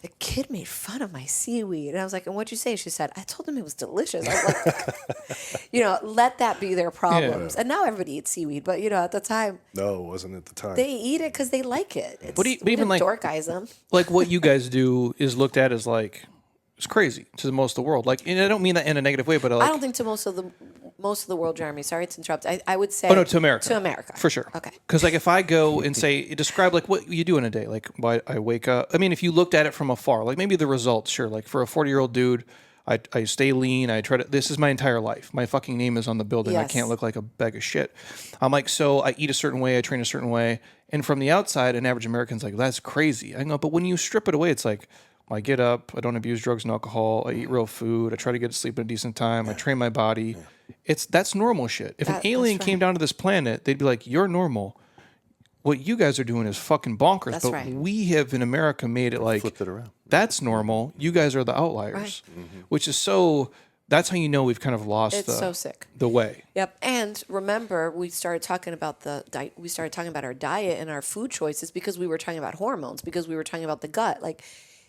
Speaker 2: the kid made fun of my seaweed." And I was like, "And what'd you say?" She said, "I told him it was delicious." I was like, let that be their problems. And now everybody eats seaweed, but at the time
Speaker 3: No, it wasn't at the time.
Speaker 2: they eat it because they like it. It's,
Speaker 1: But
Speaker 2: we
Speaker 1: even
Speaker 2: didn't
Speaker 1: like-
Speaker 2: dorkize them.
Speaker 1: Like what you guys do is looked at as like it's crazy to most of the world. Like, and I don't mean that in a negative way, but like,
Speaker 2: I don't think to most of the world, Jeremy. Sorry to interrupt. I would say.
Speaker 1: oh no, to America.
Speaker 2: To America.
Speaker 1: For sure.
Speaker 2: Okay.
Speaker 1: Because like if I go and say describe like what you do in a day, like why I wake up. I mean, if you looked at it from afar, like maybe the results, sure. Like for a 40-year-old dude, I stay lean. I try to. This is my entire life. My fucking name is on the building. I
Speaker 2: Yes.
Speaker 1: can't look like a bag of shit. I'm like, so I eat a certain way. I train a certain way. And from the outside, an average American's like, that's crazy. I go, but when you strip it away, it's like. I get up. I don't abuse drugs and alcohol. I eat real food. I try to get to sleep at a decent time. I train my body. That's normal shit. If an alien
Speaker 2: that's
Speaker 1: came down to this planet, they'd be like, "You're normal. What you guys are doing is fucking bonkers."
Speaker 2: That's
Speaker 1: but
Speaker 2: right.
Speaker 1: we have in America made it like
Speaker 3: Flipped it around.
Speaker 1: that's normal. You guys are the outliers, which is so. That's how you know we've kind of lost
Speaker 2: It's so sick.
Speaker 1: the way.
Speaker 2: Yep. And remember, we started talking about the diet. We started talking about our diet and our food choices because we were talking about hormones, because we were talking about the gut. Like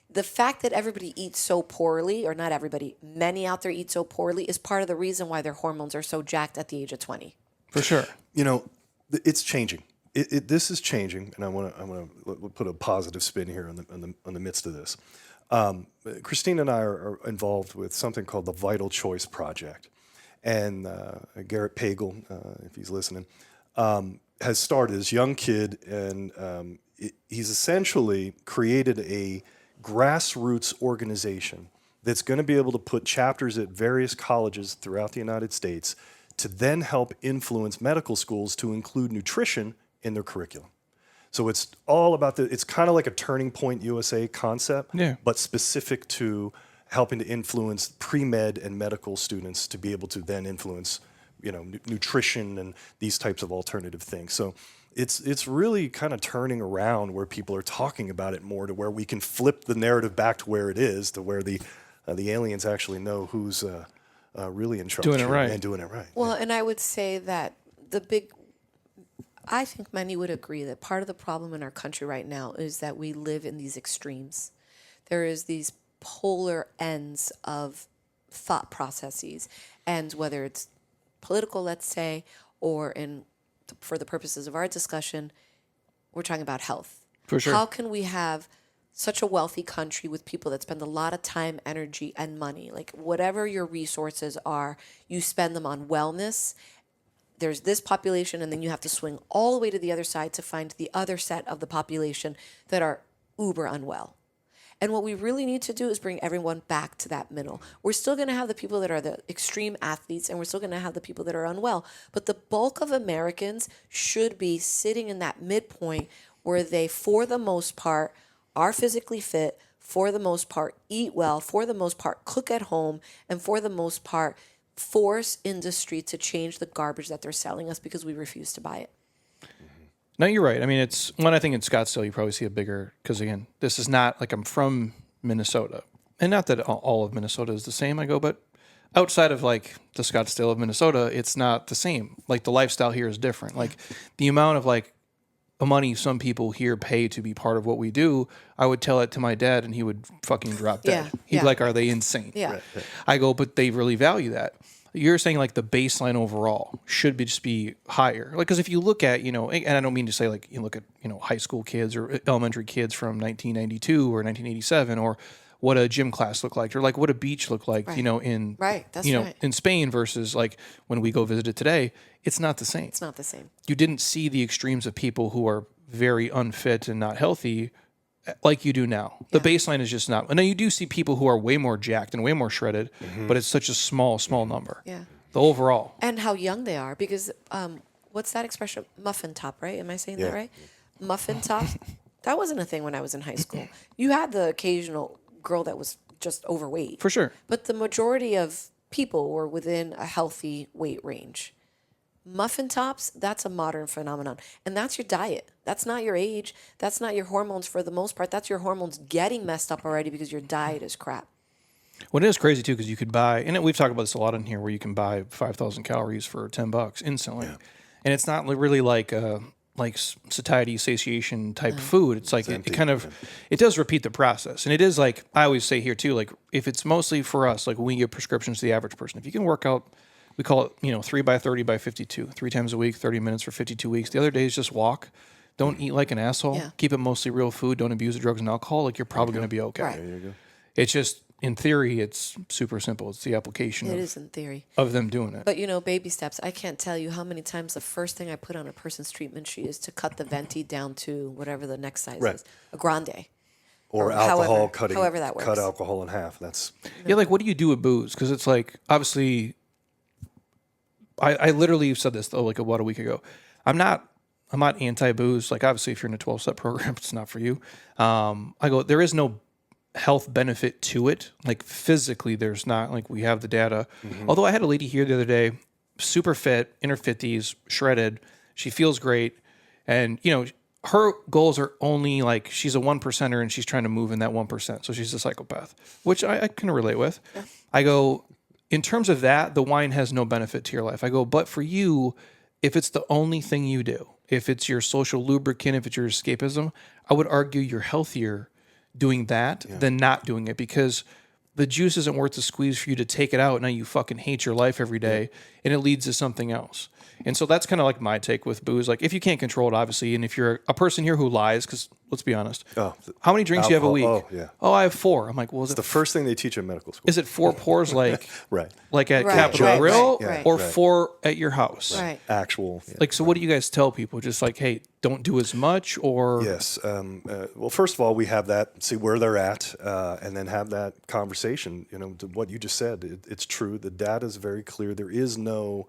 Speaker 2: the fact that everybody eats so poorly, or not everybody, many out there eat so poorly, is part of the reason why their hormones are so jacked at the age of 20.
Speaker 1: For sure.
Speaker 3: It's changing. This is changing, and I want to put a positive spin here on the midst of this. Christina and I are involved with something called the Vital Choice Project, and Garrett Pagel, if he's listening, has started this young kid, and he's essentially created a grassroots organization that's going to be able to put chapters at various colleges throughout the United States to then help influence medical schools to include nutrition in their curriculum. So it's all about it's kind of like a Turning Point USA concept,
Speaker 1: Yeah.
Speaker 3: but specific to helping to influence pre-med and medical students to be able to then influence, nutrition and these types of alternative things. So it's really kind of turning around where people are talking about it more, to where we can flip the narrative back to where it is, to where the aliens actually know who's really in charge
Speaker 1: Doing it right.
Speaker 3: and doing it right.
Speaker 2: Well, and I would say that I think many would agree that part of the problem in our country right now is that we live in these extremes. There is these polar ends of thought processes, and whether it's political, let's say, or for the purposes of our discussion, we're talking about health.
Speaker 1: For sure.
Speaker 2: How can we have such a wealthy country with people that spend a lot of time, energy, and money? Like, whatever your resources are, you spend them on wellness. There's this population, and then you have to swing all the way to the other side to find the other set of the population that are uber unwell. And what we really need to do is bring everyone back to that middle. We're still going to have the people that are the extreme athletes, and we're still going to have the people that are unwell. But the bulk of Americans should be sitting in that midpoint where they, for the most part, are physically fit, for the most part, eat well, for the most part, cook at home, and for the most part, force industry to change the garbage that they're selling us because we refuse to buy it.
Speaker 1: No, you're right. I mean, it's when I think in Scottsdale, you probably see a bigger, because again, this is not like I'm from Minnesota, and not that all of Minnesota is the same. I go, but outside of like the Scottsdale of Minnesota, it's not the same. Like the lifestyle here is different. Like the amount of like money some people here pay to be part of what we do, I would tell it to my dad, and he would fucking drop dead.
Speaker 2: Yeah,
Speaker 1: He'd
Speaker 2: yeah.
Speaker 1: be like, "Are they insane?"
Speaker 2: Yeah.
Speaker 3: Right.
Speaker 1: I go, but they really value that. You're saying like the baseline overall should just be higher. Like, because if you look at, and I don't mean to say like you look at, high school kids or elementary kids from 1992 or 1987, or what a gym class looked like, or like what a beach looked like,
Speaker 2: Right.
Speaker 1: In,
Speaker 2: Right, that's right.
Speaker 1: in Spain versus like when we go visit it today, it's not the same.
Speaker 2: It's not the same.
Speaker 1: You didn't see the extremes of people who are very unfit and not healthy like you do now. The baseline is just not. And then you do see people who are way more jacked and way more shredded, but it's such a small number.
Speaker 2: Yeah.
Speaker 1: The overall.
Speaker 2: And how young they are, because what's that expression? Muffin top, right? Am I saying that right? Muffin top. That wasn't a thing when I was in high school. You had the occasional girl that was just overweight.
Speaker 1: For sure.
Speaker 2: But the majority of people were within a healthy weight range. Muffin tops, that's a modern phenomenon. And that's your diet. That's not your age. That's not your hormones for the most part. That's your hormones getting messed up already because your diet is crap.
Speaker 1: Well, it is crazy too, because you could buy, and we've talked about this a lot in here, where you can buy 5,000 calories for $10 instantly. Yeah. And it's not really like satiety, satiation type food. It's like it kind of, it does repeat the process. And it is like, I always say here too, like if it's mostly for us, like when we give prescriptions to the average person, if you can work out, we call it, 3 by 30 by 52, 3 times a week, 30 minutes for 52 weeks. The other days, just walk. Don't eat like an asshole.
Speaker 2: Yeah.
Speaker 1: Keep it mostly real food. Don't abuse the drugs and alcohol. Like you're probably going to be okay.
Speaker 2: Right.
Speaker 3: There you go.
Speaker 1: It's just, in theory, it's super simple. It's the application
Speaker 2: It is in theory.
Speaker 1: of them doing it.
Speaker 2: But, baby steps. I can't tell you how many times the first thing I put on a person's treatment sheet is to cut the venti down to whatever the next size
Speaker 3: Right.
Speaker 2: is. A grande.
Speaker 3: Or
Speaker 2: however
Speaker 3: cutting,
Speaker 2: that works.
Speaker 3: cut alcohol in half. That's
Speaker 1: Yeah, like what do you do with booze? Because it's like, obviously, I literally said this though, like about a week ago. I'm not anti-booze. Like obviously, if you're in a 12-step program, it's not for you. I go, there is no health benefit to it. Like physically, there's not. Like we have the data. Although I had a lady here the other day, super fit, in her 50s, shredded. She feels great, and her goals are only like she's a 1%er and she's trying to move in that 1%. So she's a psychopath, which I can relate with. Yeah. I go, in terms of that, the wine has no benefit to your life. I go, but for you, if it's the only thing you do, if it's your social lubricant, if it's your escapism, I would argue you're healthier doing that than not doing it, because the juice isn't worth the squeeze for you to take it out. Now you fucking hate your life every day and it leads to something else. And so that's kind of like my take with booze. Like if you can't control it, obviously, and if you're a person here who lies, because let's be honest, how many drinks do you have a week? I have 4. I'm like, well,
Speaker 3: it's the first thing they teach in medical school.
Speaker 1: Is it 4 pours like
Speaker 3: right?
Speaker 1: Like at
Speaker 2: Right,
Speaker 1: Capitol
Speaker 2: right,
Speaker 1: Grill,
Speaker 2: right,
Speaker 1: or
Speaker 2: right.
Speaker 1: 4 at your house?
Speaker 2: Right.
Speaker 3: Actual.
Speaker 1: Like, so what do you guys tell people? Just like, hey, don't do as much, or
Speaker 3: Yes. Well, first of all, we have that, see where they're at, and then have that conversation. To what you just said, it's true. The data is very clear. There is no,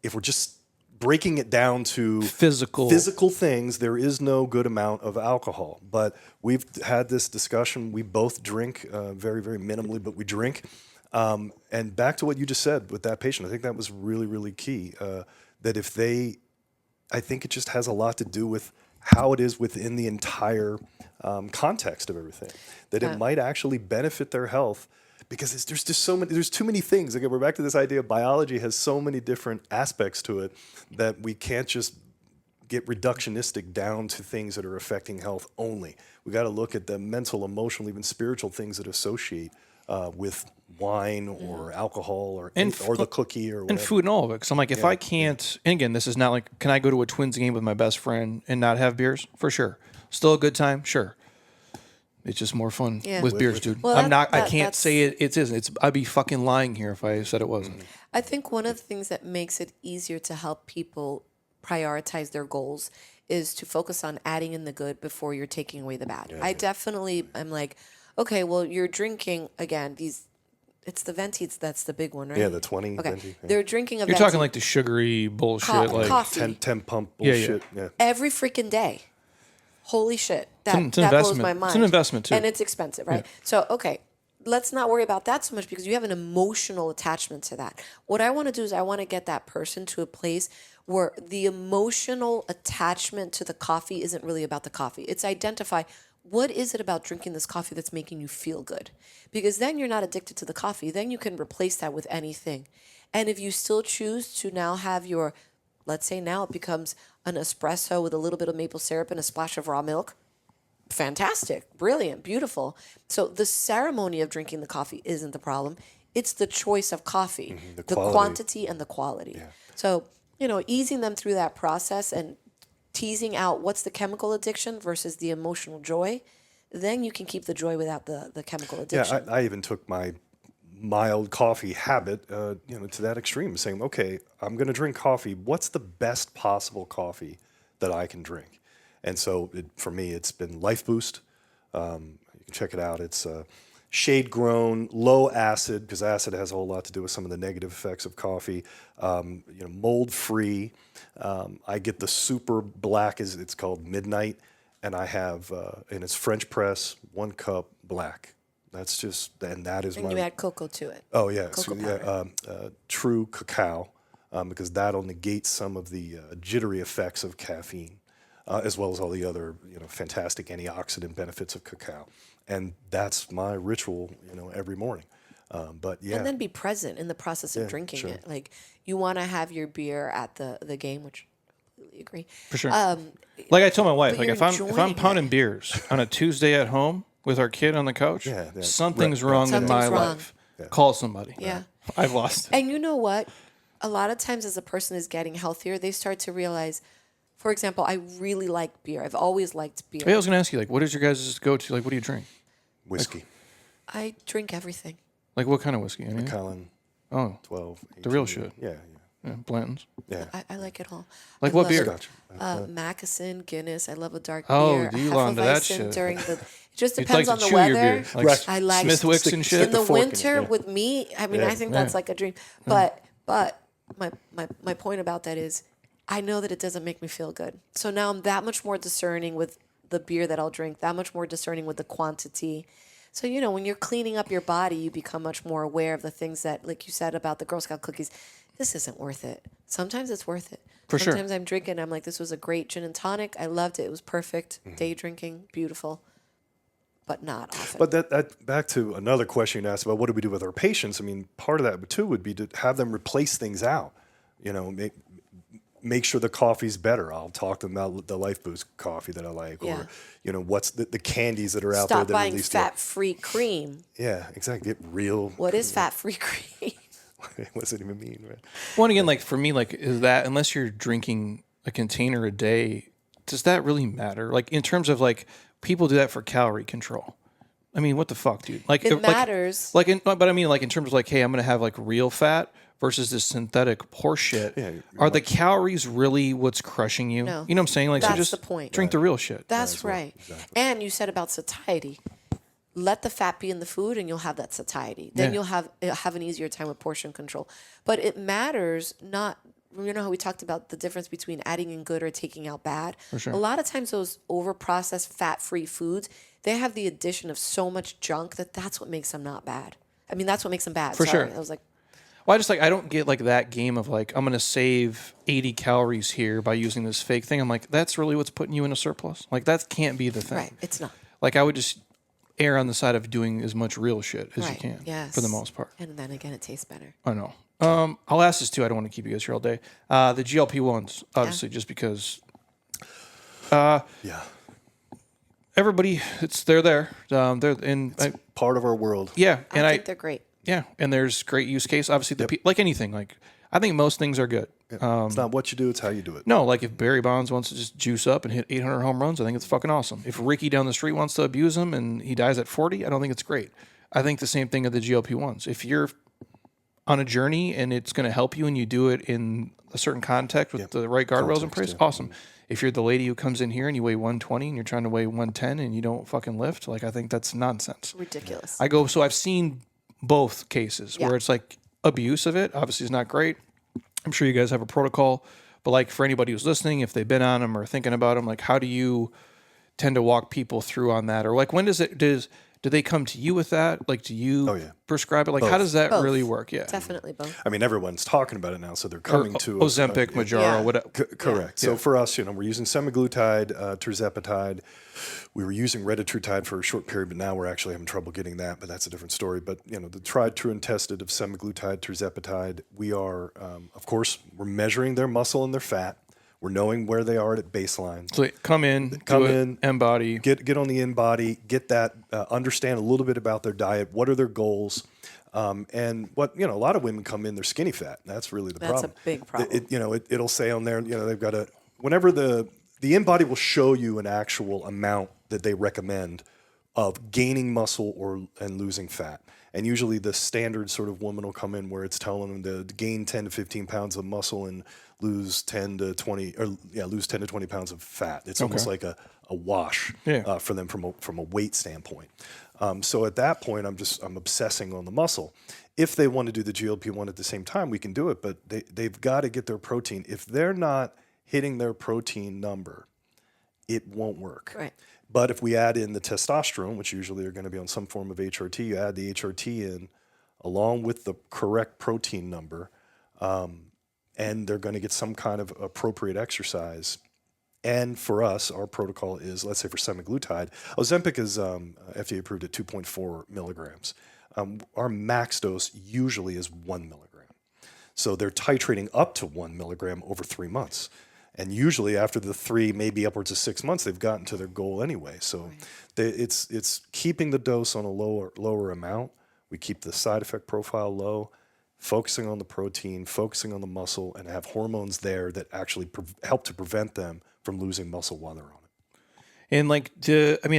Speaker 3: if we're just breaking it down to
Speaker 1: physical
Speaker 3: things, there is no good amount of alcohol. But we've had this discussion. We both drink very, very minimally, but we drink. And back to what you just said with that patient, I think that was really, really key. That if they I think it just has a lot to do with how it is within the entire context of everything, that it might actually benefit their health, because there's just so many, there's too many things. Again, we're back to this idea of biology has so many different aspects to it that we can't just get reductionistic down to things that are affecting health only. We got to look at the mental, emotional, even spiritual things that associate with wine or alcohol or the cookie or whatever.
Speaker 1: And food and all of it. Because I'm like, if I can't, and again, this is not like, can I go to a Twins game with my best friend and not have beers? For sure. Still a good time? Sure. It's just more fun with beers, dude.
Speaker 2: Well,
Speaker 1: I can't say it isn't. I'd be fucking lying here if I said it wasn't.
Speaker 2: I think one of the things that makes it easier to help people prioritize their goals is to focus on adding in the good before you're taking away the bad. I definitely am like, okay, well, you're drinking, again, it's the Venti's that's the big one, right?
Speaker 3: Yeah, the 20
Speaker 2: Okay.
Speaker 3: Venti, yeah.
Speaker 2: They're drinking a
Speaker 1: You're
Speaker 2: Venti.
Speaker 1: talking like the sugary bullshit. like
Speaker 2: coffee.
Speaker 3: 10 pump bullshit. Yeah.
Speaker 2: Every freaking day. Holy shit.
Speaker 1: It's an
Speaker 2: That blows
Speaker 1: investment.
Speaker 2: my mind.
Speaker 1: It's an investment, too.
Speaker 2: And it's expensive, right? So, okay, let's not worry about that so much because you have an emotional attachment to that. What I want to do is I want to get that person to a place where the emotional attachment to the coffee isn't really about the coffee. It's identify what is it about drinking this coffee that's making you feel good? Because then you're not addicted to the coffee. Then you can replace that with anything. And if you still choose to now have your, let's say now it becomes an espresso with a little bit of maple syrup and a splash of raw milk, fantastic, brilliant, beautiful. So the ceremony of drinking the coffee isn't the problem. It's the choice of coffee, the quantity and the quality. Yeah. So, easing them through that process and teasing out what's the chemical addiction versus the emotional joy, then you can keep the joy without the chemical addiction.
Speaker 3: Yeah, I even took my mild coffee habit, to that extreme, saying, okay, I'm going to drink coffee. What's the best possible coffee that I can drink? And so for me, it's been Life Boost. You can check it out. It's shade grown, low acid, because acid has a whole lot to do with some of the negative effects of coffee. Mold free. I get the super black, as it's called, Midnight, and I have, and it's French press, 1 cup black. That's just, and that is
Speaker 2: and you add cocoa to it.
Speaker 3: Oh yeah,
Speaker 2: Cocoa
Speaker 3: true cacao, because that'll negate some of the jittery effects of caffeine, as well as all the other fantastic antioxidant benefits of cacao, and that's my ritual, every morning. But yeah,
Speaker 2: and then be present in the process of drinking it. Like you want to have your beer at the game, which I completely agree.
Speaker 1: For sure. Like I told my wife, like if I'm pounding beers on a Tuesday at home with our kid on the couch, something's wrong in my life. Yeah. Call somebody.
Speaker 2: Yeah.
Speaker 1: I've lost it.
Speaker 2: And you know what? A lot of times as a person is getting healthier, they start to realize, for example, I really like beer. I've always liked beer.
Speaker 1: Hey, I was going to ask you, like, what is your guys' go-to? Like, what do you drink?
Speaker 3: Whiskey.
Speaker 2: I drink everything.
Speaker 1: Like, what kind of whiskey?
Speaker 3: Macallan.
Speaker 1: 12. 18, the real shit.
Speaker 3: Yeah.
Speaker 1: Blanton's.
Speaker 3: Yeah.
Speaker 2: I like it all.
Speaker 1: Like what beer?
Speaker 3: Scotch.
Speaker 2: Macassin, Guinness. I love a dark
Speaker 1: beer.
Speaker 2: Oh,
Speaker 1: you love that shit.
Speaker 2: During the, it just
Speaker 1: You'd
Speaker 2: depends
Speaker 1: like
Speaker 2: on the
Speaker 1: chew
Speaker 2: weather.
Speaker 1: your beer. Like
Speaker 2: I like
Speaker 1: Smithwicks and shit.
Speaker 2: In the winter with me, I mean, I think that's like a dream. But my point about that is, I know that it doesn't make me feel good. So now I'm that much more discerning with the beer that I'll drink. That much more discerning with the quantity. So, when you're cleaning up your body, you become much more aware of the things that, like you said about the Girl Scout cookies, this isn't worth it. Sometimes it's worth it.
Speaker 1: For sure.
Speaker 2: Sometimes I'm drinking, I'm like, this was a great gin and tonic. I loved it. It was perfect. Day drinking, beautiful, but not often.
Speaker 3: But that back to another question you asked about what do we do with our patients? I mean, part of that too would be to have them replace things out. Make sure the coffee's better. I'll talk to them about the Life Boost coffee that I like, or what's the candies that are out there.
Speaker 2: Stop buying fat-free cream.
Speaker 3: Yeah, exactly. Get real.
Speaker 2: What is fat-free cream?
Speaker 3: What does it even mean, right?
Speaker 1: Well, again, like for me, like is that unless you're drinking a container a day, does that really matter? Like in terms of like people do that for calorie control. I mean, what the fuck, dude? Like
Speaker 2: it matters.
Speaker 1: But I mean, like in terms of like, hey, I'm gonna have like real fat versus this synthetic horseshit. Yeah, are the calories really what's crushing you?
Speaker 2: No.
Speaker 1: You know what I'm saying? Like,
Speaker 2: that's
Speaker 1: so just
Speaker 2: the point.
Speaker 1: Drink the real shit.
Speaker 2: That's right. Exactly. And you said about satiety. Let the fat be in the food, and you'll have that satiety. Then you'll have an easier time with portion control. But it matters not. You know how we talked about the difference between adding in good or taking out bad?
Speaker 1: For sure.
Speaker 2: A lot of times those over-processed fat-free foods, they have the addition of so much junk that's what makes them not bad. I mean, that's what makes them bad.
Speaker 1: For sure.
Speaker 2: I was like,
Speaker 1: Well, I just I don't get that game of I'm going to save 80 calories here by using this fake thing. I'm like, that's really what's putting you in a surplus. That can't be the thing.
Speaker 2: Right. It's not.
Speaker 1: I would just err on the side of doing as much real shit as you can.
Speaker 2: Yes.
Speaker 1: For the most part.
Speaker 2: And then again, it tastes better.
Speaker 1: I know. I'll ask this too. I don't want to keep you guys here all day. The GLP-1s, obviously, just because. Everybody, they're there. They're in.
Speaker 3: Part of our world.
Speaker 1: Yeah,
Speaker 2: and I think they're great.
Speaker 1: Yeah, and there's great use case. Obviously, like anything, I think most things are good.
Speaker 3: It's not what you do; it's how you do it.
Speaker 1: No, if Barry Bonds wants to just juice up and hit 800 home runs, I think it's fucking awesome. If Ricky down the street wants to abuse him and he dies at 40, I don't think it's great. I think the same thing of the GLP-1s. If you're on a journey and it's going to help you and you do it in a certain context with the right guardrails in place, awesome. If you're the lady who comes in here and you weigh 120 and you're trying to weigh 110 and you don't fucking lift, I think that's nonsense.
Speaker 2: Ridiculous.
Speaker 1: So I've seen both cases where it's abuse of it. Obviously, it's not great. I'm sure you guys have a protocol, but for anybody who's listening, if they've been on them or thinking about them, how do you tend to walk people through on that? Or when do they come to you with that? Do you prescribe it? How does that really work? Yeah.
Speaker 2: Definitely both.
Speaker 3: I mean, everyone's talking about it now, so they're coming to
Speaker 1: Ozempic, Mounjaro, whatever.
Speaker 3: Correct. So for us, we're using semaglutide, tirzepatide. We were using retatrutide for a short period, but now we're actually having trouble getting that, but that's a different story. But, the tried, true, and tested of semaglutide, tirzepatide, we are, of course, we're measuring their muscle and their fat. We're knowing where they are at baseline.
Speaker 1: So come in, embody.
Speaker 3: Get on the in-body, get that, understand a little bit about their diet. What are their goals? And what, a lot of women come in, they're skinny fat. That's really the problem.
Speaker 2: That's a big problem.
Speaker 3: It'll say on there, they've got whenever the in-body will show you an actual amount that they recommend of gaining muscle and losing fat. And usually the standard sort of woman will come in where it's telling them to gain 10 to 15 pounds of muscle and lose 10 to 20 pounds of fat. It's almost like a wash for them from a weight standpoint. So at that point, I'm obsessing on the muscle. If they want to do the GLP-1 at the same time, we can do it, but they've got to get their protein. If they're not hitting their protein number, it won't work.
Speaker 2: Right.
Speaker 3: But if we add in the testosterone, which usually are going to be on some form of HRT, you add the HRT in along with the correct protein number, and they're going to get some kind of appropriate exercise. And for us, our protocol is, let's say for semaglutide, Ozempic is FDA approved at 2.4 milligrams. Our max dose usually is 1 milligram. So they're titrating up to 1 milligram over 3 months. And usually after the 3, maybe upwards of 6 months, they've gotten to their goal anyway. So it's keeping the dose on a lower amount. We keep the side effect profile low, focusing on the protein, focusing on the muscle, and have hormones there that actually help to prevent them from losing muscle while they're on it.
Speaker 1: And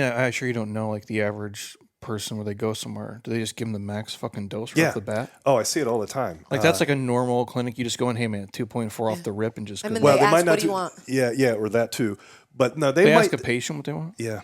Speaker 1: I'm sure you don't know the average person where they go somewhere. Do they just give them the max fucking dose right off the bat?
Speaker 3: Oh, I see it all the time.
Speaker 1: That's a normal clinic. You just go in, hey man, 2.4 off the rip and just go.
Speaker 2: They
Speaker 3: might
Speaker 2: ask,
Speaker 3: not
Speaker 2: what do you want?
Speaker 3: Yeah, or that too. But no,
Speaker 1: they
Speaker 3: might
Speaker 1: ask a patient what they want?
Speaker 3: Yeah.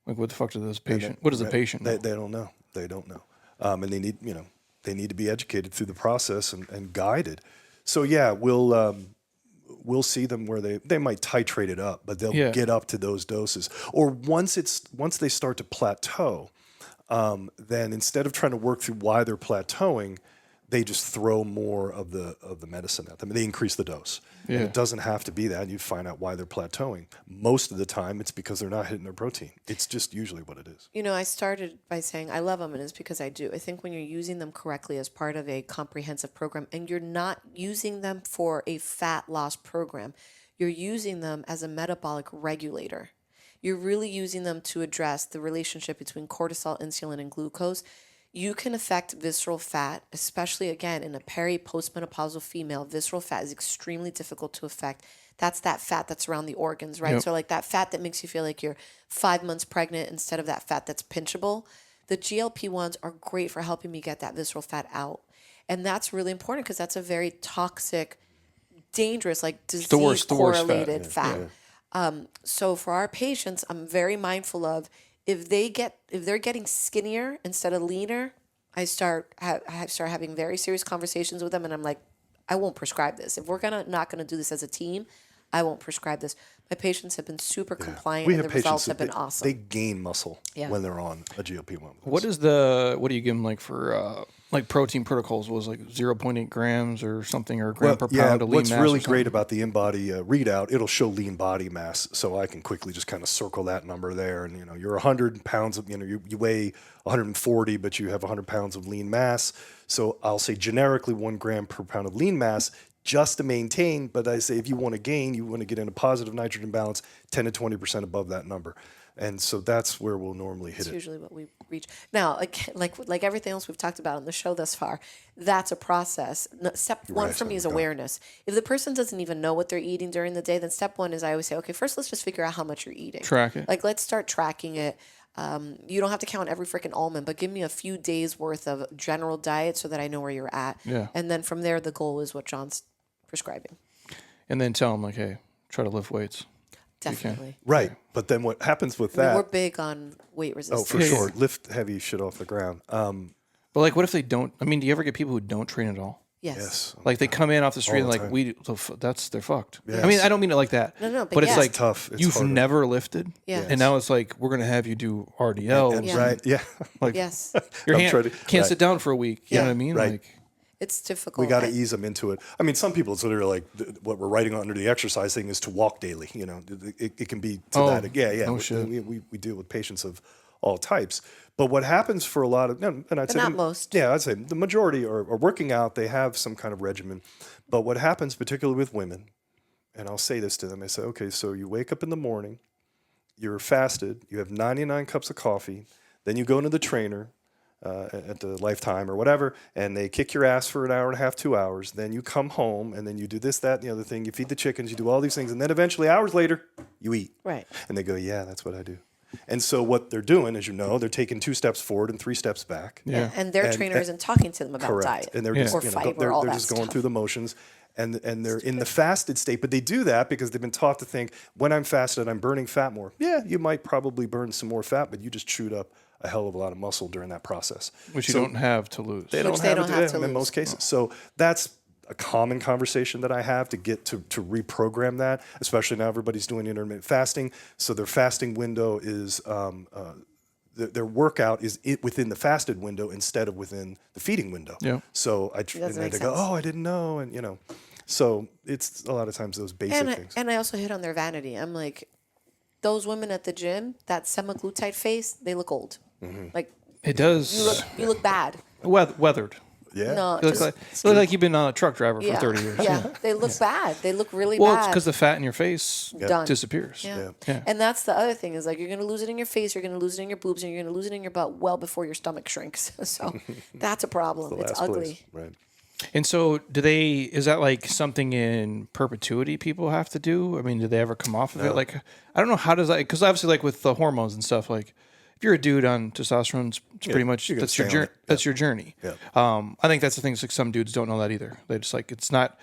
Speaker 1: What the fuck does this patient? What does the patient know?
Speaker 3: They don't know. They don't know. And they need to be educated through the process and guided. So yeah, we'll see them where they might titrate it up, but they'll get up to those doses. Or once they start to plateau, then instead of trying to work through why they're plateauing, they just throw more of the medicine at them. They increase the dose.
Speaker 1: Yeah.
Speaker 3: And it doesn't have to be that. You find out why they're plateauing. Most of the time, it's because they're not hitting their protein. It's just usually what it is.
Speaker 2: I started by saying I love them, and it's because I do. I think when you're using them correctly as part of a comprehensive program, and you're not using them for a fat loss program, you're using them as a metabolic regulator. You're really using them to address the relationship between cortisol, insulin, and glucose. You can affect visceral fat, especially, again, in a postmenopausal female. Visceral fat is extremely difficult to affect. That's that fat that's around the organs, right? Yep. So that fat that makes you feel like you're 5 months pregnant instead of that fat that's pinchable. The GLP-1s are great for helping me get that visceral fat out. And that's really important because that's a very toxic, dangerous, disease-correlated fat. Yeah. So for our patients, I'm very mindful of if they're getting skinnier instead of leaner, I start having very serious conversations with them, and I'm like, I won't prescribe this. If we're not gonna do this as a team, I won't prescribe this. My patients have been super compliant, and the results have been awesome.
Speaker 3: They gain muscle when they're on a GLP-1.
Speaker 1: What do you give them for like protein protocols was like 0.8 grams or something, or gram per
Speaker 3: yeah,
Speaker 1: pound of lean
Speaker 3: what's
Speaker 1: mass.
Speaker 3: really
Speaker 1: or
Speaker 3: great
Speaker 1: something.
Speaker 3: about the InBody readout, it'll show lean body mass, so I can quickly just kind of circle that number there. And you're 100 pounds of, you weigh 140, but you have 100 pounds of lean mass. So I'll say generically 1 gram per pound of lean mass just to maintain. But I say if you want to gain, you want to get in a positive nitrogen balance, 10 to 20% above that number. And so that's where we'll normally hit
Speaker 2: It's
Speaker 3: it.
Speaker 2: usually what we reach. Now, like everything else we've talked about on the show thus far, that's a process. Step one
Speaker 3: right,
Speaker 2: for me
Speaker 3: so
Speaker 2: is
Speaker 3: we're done.
Speaker 2: awareness. If the person doesn't even know what they're eating during the day, then step one is I always say, okay, first let's just figure out how much you're eating.
Speaker 1: Track it.
Speaker 2: Like let's start tracking it. You don't have to count every freaking almond, but give me a few days worth of general diet so that I know where you're at.
Speaker 1: Yeah.
Speaker 2: And then from there, the goal is what John's prescribing.
Speaker 1: And then tell them like, hey, try to lift weights.
Speaker 2: Definitely.
Speaker 3: Right. But then what happens with
Speaker 2: I mean,
Speaker 3: that?
Speaker 2: we're big on weight resistance.
Speaker 3: For sure. Lift heavy shit off the ground.
Speaker 1: But like, what if they don't? I mean, do you ever get people who don't train at all?
Speaker 2: Yes.
Speaker 1: Like they come in off the street and
Speaker 3: the
Speaker 1: like
Speaker 3: time.
Speaker 1: they're fucked.
Speaker 3: Yes.
Speaker 1: I mean, I don't mean it like that.
Speaker 2: No,
Speaker 1: but it's
Speaker 2: yes.
Speaker 1: like
Speaker 3: It's tough. It's
Speaker 1: you've
Speaker 3: harder.
Speaker 1: never lifted,
Speaker 2: Yeah.
Speaker 1: and now it's like we're gonna have you do RDL.
Speaker 3: And
Speaker 2: Yeah.
Speaker 3: Right. Yeah.
Speaker 1: Like
Speaker 2: Yes.
Speaker 1: your
Speaker 3: I'm
Speaker 1: hand
Speaker 3: trying to-
Speaker 1: can't
Speaker 3: right.
Speaker 1: sit down for a week. You know
Speaker 2: Yeah.
Speaker 1: what I mean?
Speaker 3: Right.
Speaker 1: Like
Speaker 2: It's difficult.
Speaker 3: We got to ease them into it. I mean, some people, it's literally like what we're writing under the exercise thing is to walk daily. It can be to
Speaker 1: Oh,
Speaker 3: that. Yeah.
Speaker 1: no shit.
Speaker 3: We deal with patients of all types. But what happens for a lot of, and I'd say
Speaker 2: not most.
Speaker 3: Yeah, I'd say the majority are working out. They have some kind of regimen. But what happens, particularly with women, and I'll say this to them, I say, okay, so you wake up in the morning, you're fasted, you have 99 cups of coffee, then you go into the trainer, at the Lifetime or whatever, and they kick your ass for an hour and a half, 2 hours. Then you come home, and then you do this, that, and the other thing. You feed the chickens, you do all these things, and then eventually, hours later, you eat.
Speaker 2: Right.
Speaker 3: And they go, yeah, that's what I do. And so what they're doing, as you know, they're taking 2 steps forward and 3 steps back.
Speaker 1: Yeah.
Speaker 2: And their trainer isn't talking to them about
Speaker 3: Correct.
Speaker 2: diet
Speaker 3: And they're
Speaker 1: Yeah.
Speaker 3: just,
Speaker 2: or
Speaker 3: you know,
Speaker 2: fiber,
Speaker 3: they're,
Speaker 2: all
Speaker 3: they're
Speaker 2: that
Speaker 3: just going
Speaker 2: stuff.
Speaker 3: through the motions. And they're in the fasted state, but they do that because they've been taught to think, when I'm fasted, I'm burning fat more. Yeah, you might probably burn some more fat, but you just chewed up a hell of a lot of muscle during that process.
Speaker 1: which you
Speaker 3: So
Speaker 1: don't have to lose.
Speaker 3: they
Speaker 2: Which
Speaker 3: don't
Speaker 2: they
Speaker 3: have
Speaker 2: don't
Speaker 3: to
Speaker 2: have
Speaker 3: do
Speaker 2: to
Speaker 3: that in
Speaker 2: lose.
Speaker 3: most cases. So that's a common conversation that I have to get to reprogram that, especially now everybody's doing intermittent fasting. So their fasting window is their workout is within the fasted window instead of within the feeding window.
Speaker 1: Yeah.
Speaker 3: So and
Speaker 2: doesn't
Speaker 3: then
Speaker 2: make
Speaker 3: they go,
Speaker 2: sense.
Speaker 3: oh, I didn't know, and so it's a lot of times those basic things.
Speaker 2: And I also hit on their vanity. I'm like, those women at the gym, that semaglutide face, they look old.
Speaker 3: Mm-hmm.
Speaker 2: Like
Speaker 1: It does.
Speaker 2: you look bad.
Speaker 1: Weathered.
Speaker 3: Yeah.
Speaker 2: No,
Speaker 1: You look like you've been a truck driver for 30 years.
Speaker 2: Yeah, they look bad. They look really
Speaker 1: Well,
Speaker 2: bad.
Speaker 1: it's because the fat in your face
Speaker 2: Done.
Speaker 1: disappears.
Speaker 2: Yeah.
Speaker 1: Yeah.
Speaker 2: And that's the other thing is like you're going to lose it in your face, you're going to lose it in your boobs, and you're going to lose it in your butt well before your stomach shrinks. So that's a problem. It's
Speaker 3: Last
Speaker 2: ugly.
Speaker 3: place. Right.
Speaker 1: And so, is that like something in perpetuity people have to do? I mean, do they ever come off of it? Like, I don't know, how does that, because obviously, like with the hormones and stuff, like if you're a dude on testosterone, it's pretty much,
Speaker 3: you're gonna
Speaker 1: that's your
Speaker 3: stay on
Speaker 1: journey.
Speaker 3: it.
Speaker 1: That's your journey.
Speaker 3: Yeah.
Speaker 1: I think that's the thing, is like some dudes don't know that either. They just like, it's not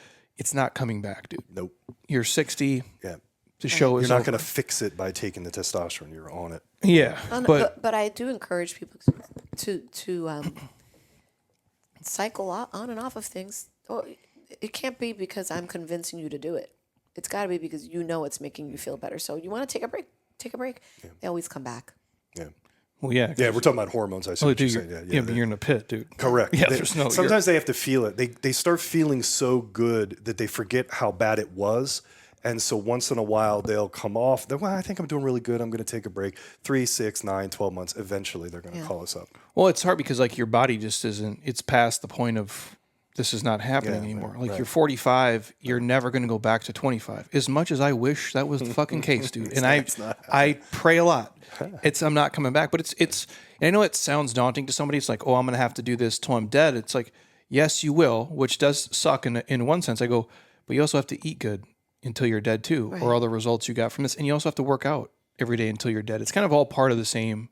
Speaker 1: coming back, dude.
Speaker 3: Nope.
Speaker 1: You're 60,
Speaker 3: Yeah.
Speaker 1: the show is
Speaker 3: You're not
Speaker 1: over.
Speaker 3: going to fix it by taking the testosterone. You're on it.
Speaker 1: Yeah.
Speaker 2: But I do encourage people to cycle on and off of things. Or it can't be because I'm convincing you to do it. It's got to be because you know it's making you feel better. So you want to take a break. Take a break. They always come back.
Speaker 3: Yeah.
Speaker 1: well, yeah.
Speaker 3: Yeah, we're talking about hormones. I see
Speaker 1: Oh,
Speaker 3: what you're
Speaker 1: dude,
Speaker 3: saying.
Speaker 1: yeah, but you're in a pit, dude.
Speaker 3: Correct.
Speaker 1: Yeah,
Speaker 3: They-
Speaker 1: there's no.
Speaker 3: Sometimes they have to feel it. They start feeling so good that they forget how bad it was. And so once in a while, they'll come off. Well, I think I'm doing really good. I'm going to take a break. 3, 6, 9, 12 months. Eventually, they're going to call us up.
Speaker 1: Well, it's hard because like your body just isn't. It's past the point of this is not happening
Speaker 3: Yeah,
Speaker 1: anymore.
Speaker 3: right.
Speaker 1: Like you're 45, you're never going to go back to 25. As much as I wish that was the fucking case, dude. And I pray a lot. I'm not coming back. But it's. And I know it sounds daunting to somebody. It's like, oh, I'm going to have to do this till I'm dead. It's like, yes, you will, which does suck in one sense. I go, but you also have to eat good until you're dead too, or all the results you got from this, and you also have to work out every day until you're dead. It's kind of all part of the same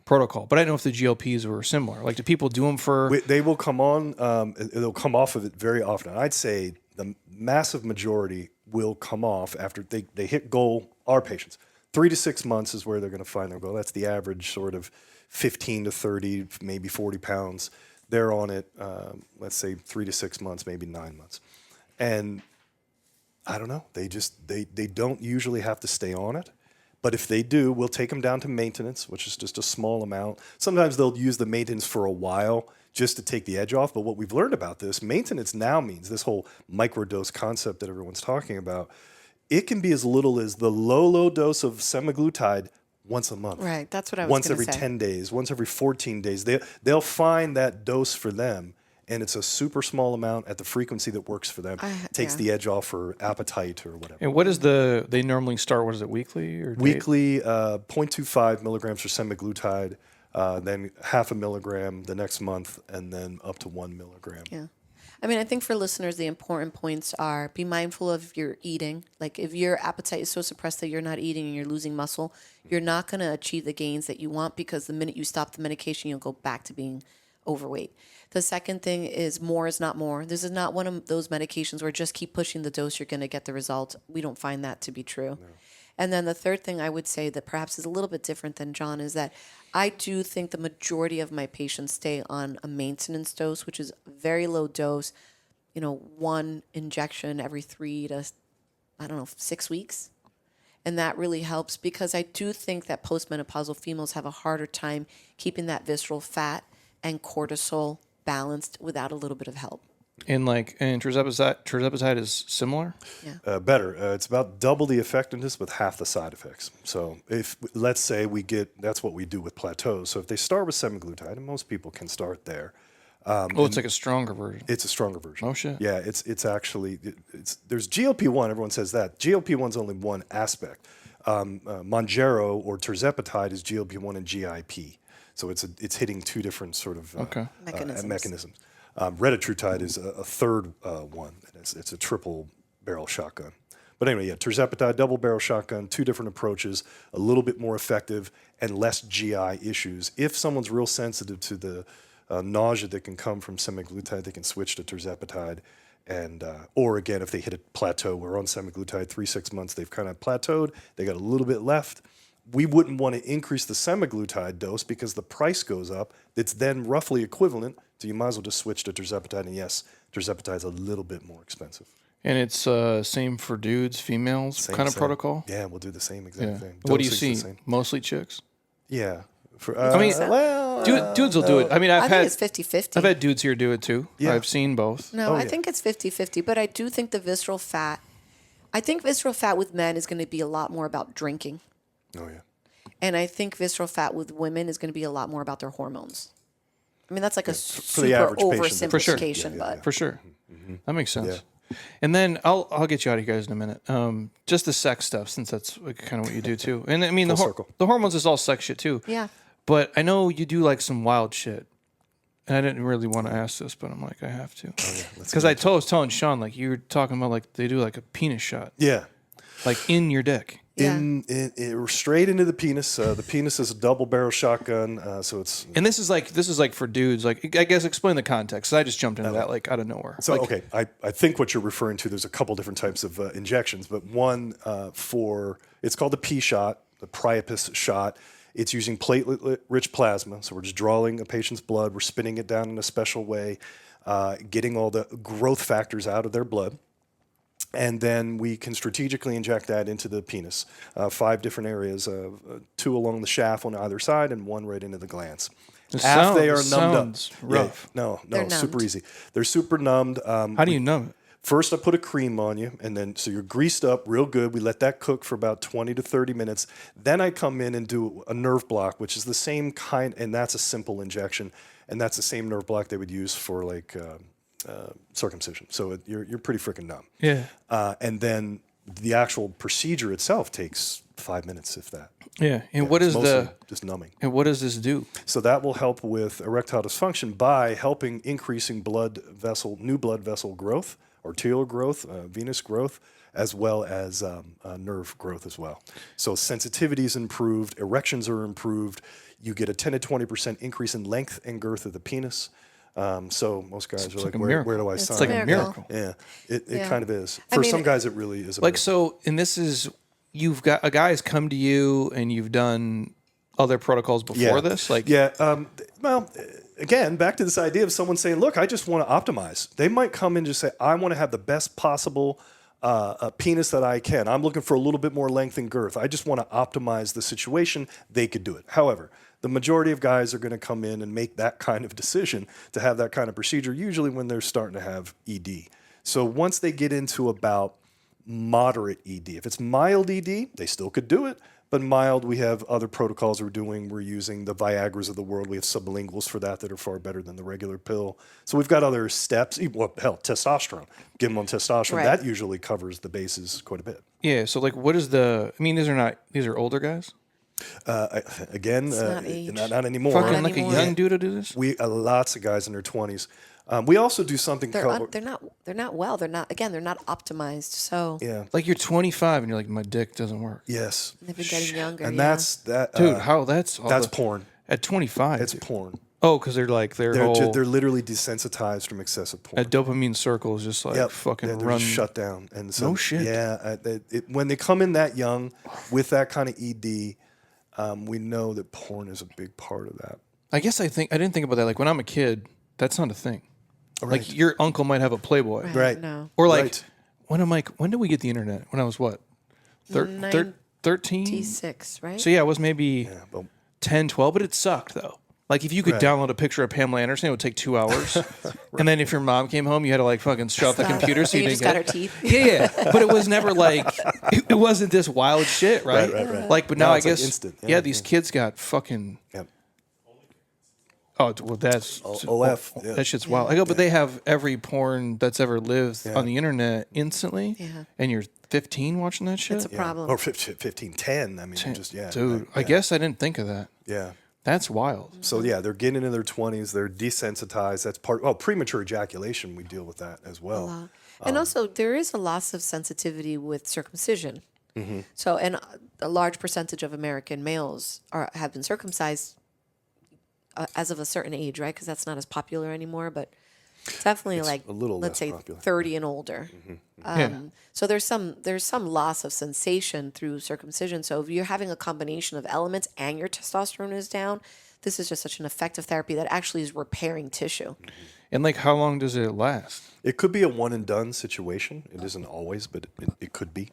Speaker 1: protocol. But I don't know if the GLPs were similar. Like, do people do them for?
Speaker 3: They will come on. They'll come off of it very often. I'd say the massive majority will come off after they hit goal. Our patients, 3 to 6 months is where they're going to find their goal. That's the average sort of 15 to 30, maybe 40 pounds. They're on it. Let's say 3 to 6 months, maybe 9 months, and I don't know. They don't usually have to stay on it. But if they do, we'll take them down to maintenance, which is just a small amount. Sometimes they'll use the maintenance for a while just to take the edge off. But what we've learned about this, maintenance now means this whole microdose concept that everyone's talking about, it can be as little as the low dose of semaglutide once a month.
Speaker 2: Right, that's what I was
Speaker 3: Once
Speaker 2: going to
Speaker 3: every
Speaker 2: say.
Speaker 3: 10 days, once every 14 days. They'll find that dose for them, and it's a super small amount at the frequency that works for them. Takes the edge off for appetite or whatever.
Speaker 1: And what is they normally start, what is it, weekly? Or
Speaker 3: Weekly, 0.25 milligrams for semaglutide, then half a milligram the next month, and then up to 1 milligram.
Speaker 2: Yeah. I mean, I think for listeners, the important points are be mindful of your eating. Like if your appetite is so suppressed that you're not eating and you're losing muscle, you're not going to achieve the gains that you want, because the minute you stop the medication, you'll go back to being overweight. The second thing is more is not more. This is not one of those medications where just keep pushing the dose, you're going to get the result. We don't find that to be true. No. And then the third thing I would say that perhaps is a little bit different than John is that I do think the majority of my patients stay on a maintenance dose, which is a very low dose, 1 injection every 3 to, 6 weeks. And that really helps, because I do think that postmenopausal females have a harder time keeping that visceral fat and cortisol balanced without a little bit of help.
Speaker 1: And tirzepatide is similar?
Speaker 2: Yeah.
Speaker 3: Better. It's about double the effectiveness with half the side effects. So if, let's say that's what we do with plateaus. So if they start with semaglutide, and most people can start there.
Speaker 1: It's like a stronger version.
Speaker 3: It's a stronger version.
Speaker 1: Oh, shit.
Speaker 3: Yeah, it's actually, there's GLP-1, everyone says that. GLP-1 is only one aspect. Mounjaro or tirzepatide is GLP-1 and GIP. So it's hitting two different sort of mechanisms. Retatrutide is a third one. It's a triple barrel shotgun. But anyway, yeah, tirzepatide, double barrel shotgun, 2 different approaches, a little bit more effective and less GI issues. If someone's real sensitive to the nausea that can come from semaglutide, they can switch to tirzepatide. And or again, if they hit a plateau, we're on semaglutide 3-6 months, they've kind of plateaued, they got a little bit left. We wouldn't want to increase the semaglutide dose because the price goes up. It's then roughly equivalent, so you might as well just switch to tirzepatide. And yes, tirzepatide is a little bit more expensive.
Speaker 1: And it's same for dudes, females
Speaker 3: Same.
Speaker 1: protocol?
Speaker 3: Yeah, we'll do the same exact thing.
Speaker 1: What do you
Speaker 3: Dosing's
Speaker 1: see?
Speaker 3: the same.
Speaker 1: Mostly chicks?
Speaker 3: Yeah.
Speaker 1: Dudes will do it. I mean,
Speaker 2: I think it's 50-50.
Speaker 1: I've had dudes here do it too.
Speaker 3: Yeah.
Speaker 1: I've seen both.
Speaker 2: No, I think it's 50-50, but I do think visceral fat with men is going to be a lot more about drinking.
Speaker 3: Oh, yeah.
Speaker 2: And I think visceral fat with women is going to be a lot more about their hormones. I mean, that's like a
Speaker 3: the
Speaker 2: super
Speaker 3: average patient,
Speaker 2: oversimplification, but
Speaker 1: For sure. That makes sense. Yeah. And then I'll get you out of you guys in a minute. Just the sex stuff, since that's kind of what you do too. And I mean, the hormones is all sex shit too.
Speaker 2: Yeah.
Speaker 1: But I know you do like some wild shit. And I didn't really want to ask this, but I'm like, I have to. Because I was telling Sean, like, you were talking about, like, they do like a penis shot.
Speaker 3: Yeah.
Speaker 1: Like in your dick.
Speaker 2: Yeah.
Speaker 3: Straight into the penis. The penis is a double barrel shotgun, so it's.
Speaker 1: And this is like for dudes. Like, I guess explain the context. I just jumped into that like out of nowhere.
Speaker 3: So
Speaker 1: like,
Speaker 3: okay, I think what you're referring to. There's a couple different types of injections, but one it's called the P shot, the Priapus shot. It's using platelet-rich plasma. So we're just drawing a patient's blood. We're spinning it down in a special way, getting all the growth factors out of their blood. And then we can strategically inject that into the penis. 5 different areas, 2 along the shaft on either side and 1 right into the glands. After they are numbed up.
Speaker 1: Rough.
Speaker 3: Yeah, no, super easy. They're super numbed.
Speaker 1: How do you numb it?
Speaker 3: First, I put a cream on you, and then so you're greased up real good. We let that cook for about 20 to 30 minutes. Then I come in and do a nerve block, which is the same kind, and that's a simple injection, and that's the same nerve block they would use for like circumcision. So you're pretty freaking numb.
Speaker 1: Yeah.
Speaker 3: And then the actual procedure itself takes 5 minutes, if that.
Speaker 1: Yeah. And what is
Speaker 3: just numbing?
Speaker 1: And what does this do?
Speaker 3: So that will help with erectile dysfunction by helping increasing new blood vessel growth, arterial growth, venous growth, as well as nerve growth as well. So sensitivity is improved, erections are improved. You get a 10 to 20% increase in length and girth of the penis. So most guys are like, where do I sign?
Speaker 1: It's like a miracle.
Speaker 3: Yeah, it kind of is. For some guys, it really is.
Speaker 1: Like, so, and this is, you've got a guy's come to you and you've done other protocols before this? Like,
Speaker 3: well, again, back to this idea of someone saying, look, I just want to optimize. They might come in and just say, I want to have the best possible a penis that I can. I'm looking for a little bit more length and girth. I just want to optimize the situation. They could do it. However, the majority of guys are going to come in and make that kind of decision to have that kind of procedure, usually when they're starting to have ED. So once they get into about moderate ED, if it's mild ED, they still could do it. But mild, we have other protocols we're doing. We're using the Viagras of the world. We have sublinguals for that are far better than the regular pill. So we've got other steps. Well, hell, testosterone. Give them on testosterone.
Speaker 2: Right.
Speaker 3: That usually covers the bases quite a bit.
Speaker 1: Yeah. So like, what is the? I mean, these are older guys.
Speaker 3: Again,
Speaker 2: not age.
Speaker 3: not anymore.
Speaker 1: Fucking
Speaker 2: Not
Speaker 1: like a
Speaker 2: anymore.
Speaker 1: young dude to do this.
Speaker 3: We lots of guys in their 20s. We also do something called
Speaker 2: They're not well. They're not optimized. So
Speaker 3: yeah.
Speaker 1: Like you're 25 and you're like, my dick doesn't work.
Speaker 3: Yes.
Speaker 2: they've been getting younger.
Speaker 3: And
Speaker 2: yeah.
Speaker 3: that's that.
Speaker 1: Dude, how that's all
Speaker 3: that's
Speaker 1: the-
Speaker 3: porn.
Speaker 1: at 25.
Speaker 3: It's porn.
Speaker 1: Oh, because they're like
Speaker 3: They're
Speaker 1: whole
Speaker 3: literally desensitized from excessive porn.
Speaker 1: that dopamine circle is just like fucking
Speaker 3: they're
Speaker 1: run.
Speaker 3: just shut down. And so,
Speaker 1: No shit.
Speaker 3: Yeah, when they come in that young with that kind of ED, we know that porn is a big part of that.
Speaker 1: I guess I didn't think about that. Like when I'm a kid, that's not a thing.
Speaker 3: Right.
Speaker 1: Like your uncle might have a Playboy,
Speaker 3: Right.
Speaker 2: No.
Speaker 1: or like
Speaker 3: Right.
Speaker 1: when did we get the internet? When I was what, 13?
Speaker 2: T6, right?
Speaker 1: So yeah, it was maybe
Speaker 3: Yeah, but
Speaker 1: 10, 12, but it sucked though. Like if you could
Speaker 3: Right.
Speaker 1: download a picture of Pamela Anderson, it would take 2 hours. And then if your mom came home, you had to like fucking shut off the computer so
Speaker 2: And
Speaker 1: you
Speaker 2: you
Speaker 1: didn't
Speaker 2: just got her
Speaker 1: get
Speaker 2: teeth.
Speaker 1: Yeah. But it was never like it wasn't this wild shit, right?
Speaker 3: Right.
Speaker 1: Like, but now
Speaker 3: Now
Speaker 1: I
Speaker 3: it's like
Speaker 1: guess
Speaker 3: instant.
Speaker 1: yeah,
Speaker 3: Yeah,
Speaker 1: these kids got fucking
Speaker 3: Yep.
Speaker 1: oh well that's
Speaker 3: OF, yeah.
Speaker 1: that shit's wild. I go, but they have every porn that's ever lived on the internet instantly.
Speaker 2: Yeah.
Speaker 1: And you're 15 watching that shit?
Speaker 2: It's a problem.
Speaker 3: Or 15, 10. I mean, just, yeah.
Speaker 1: Dude, I guess I didn't think of that.
Speaker 3: Yeah.
Speaker 1: That's wild.
Speaker 3: So, yeah, they're getting into their 20s. They're desensitized. That's premature ejaculation, we deal with that as well.
Speaker 2: And also, there is a loss of sensitivity with circumcision.
Speaker 3: Mm-hmm.
Speaker 2: So, and a large percentage of American males have been circumcised as of a certain age, right? Because that's not as popular anymore, but definitely like
Speaker 3: a little
Speaker 2: let's
Speaker 3: less
Speaker 2: say
Speaker 3: popular.
Speaker 2: 30 and older. So there's some loss of sensation through circumcision. So if you're having a combination of elements and your testosterone is down, this is just such an effective therapy that actually is repairing tissue.
Speaker 1: And like, how long does it last?
Speaker 3: It could be a one and done situation. It isn't always, but it could be.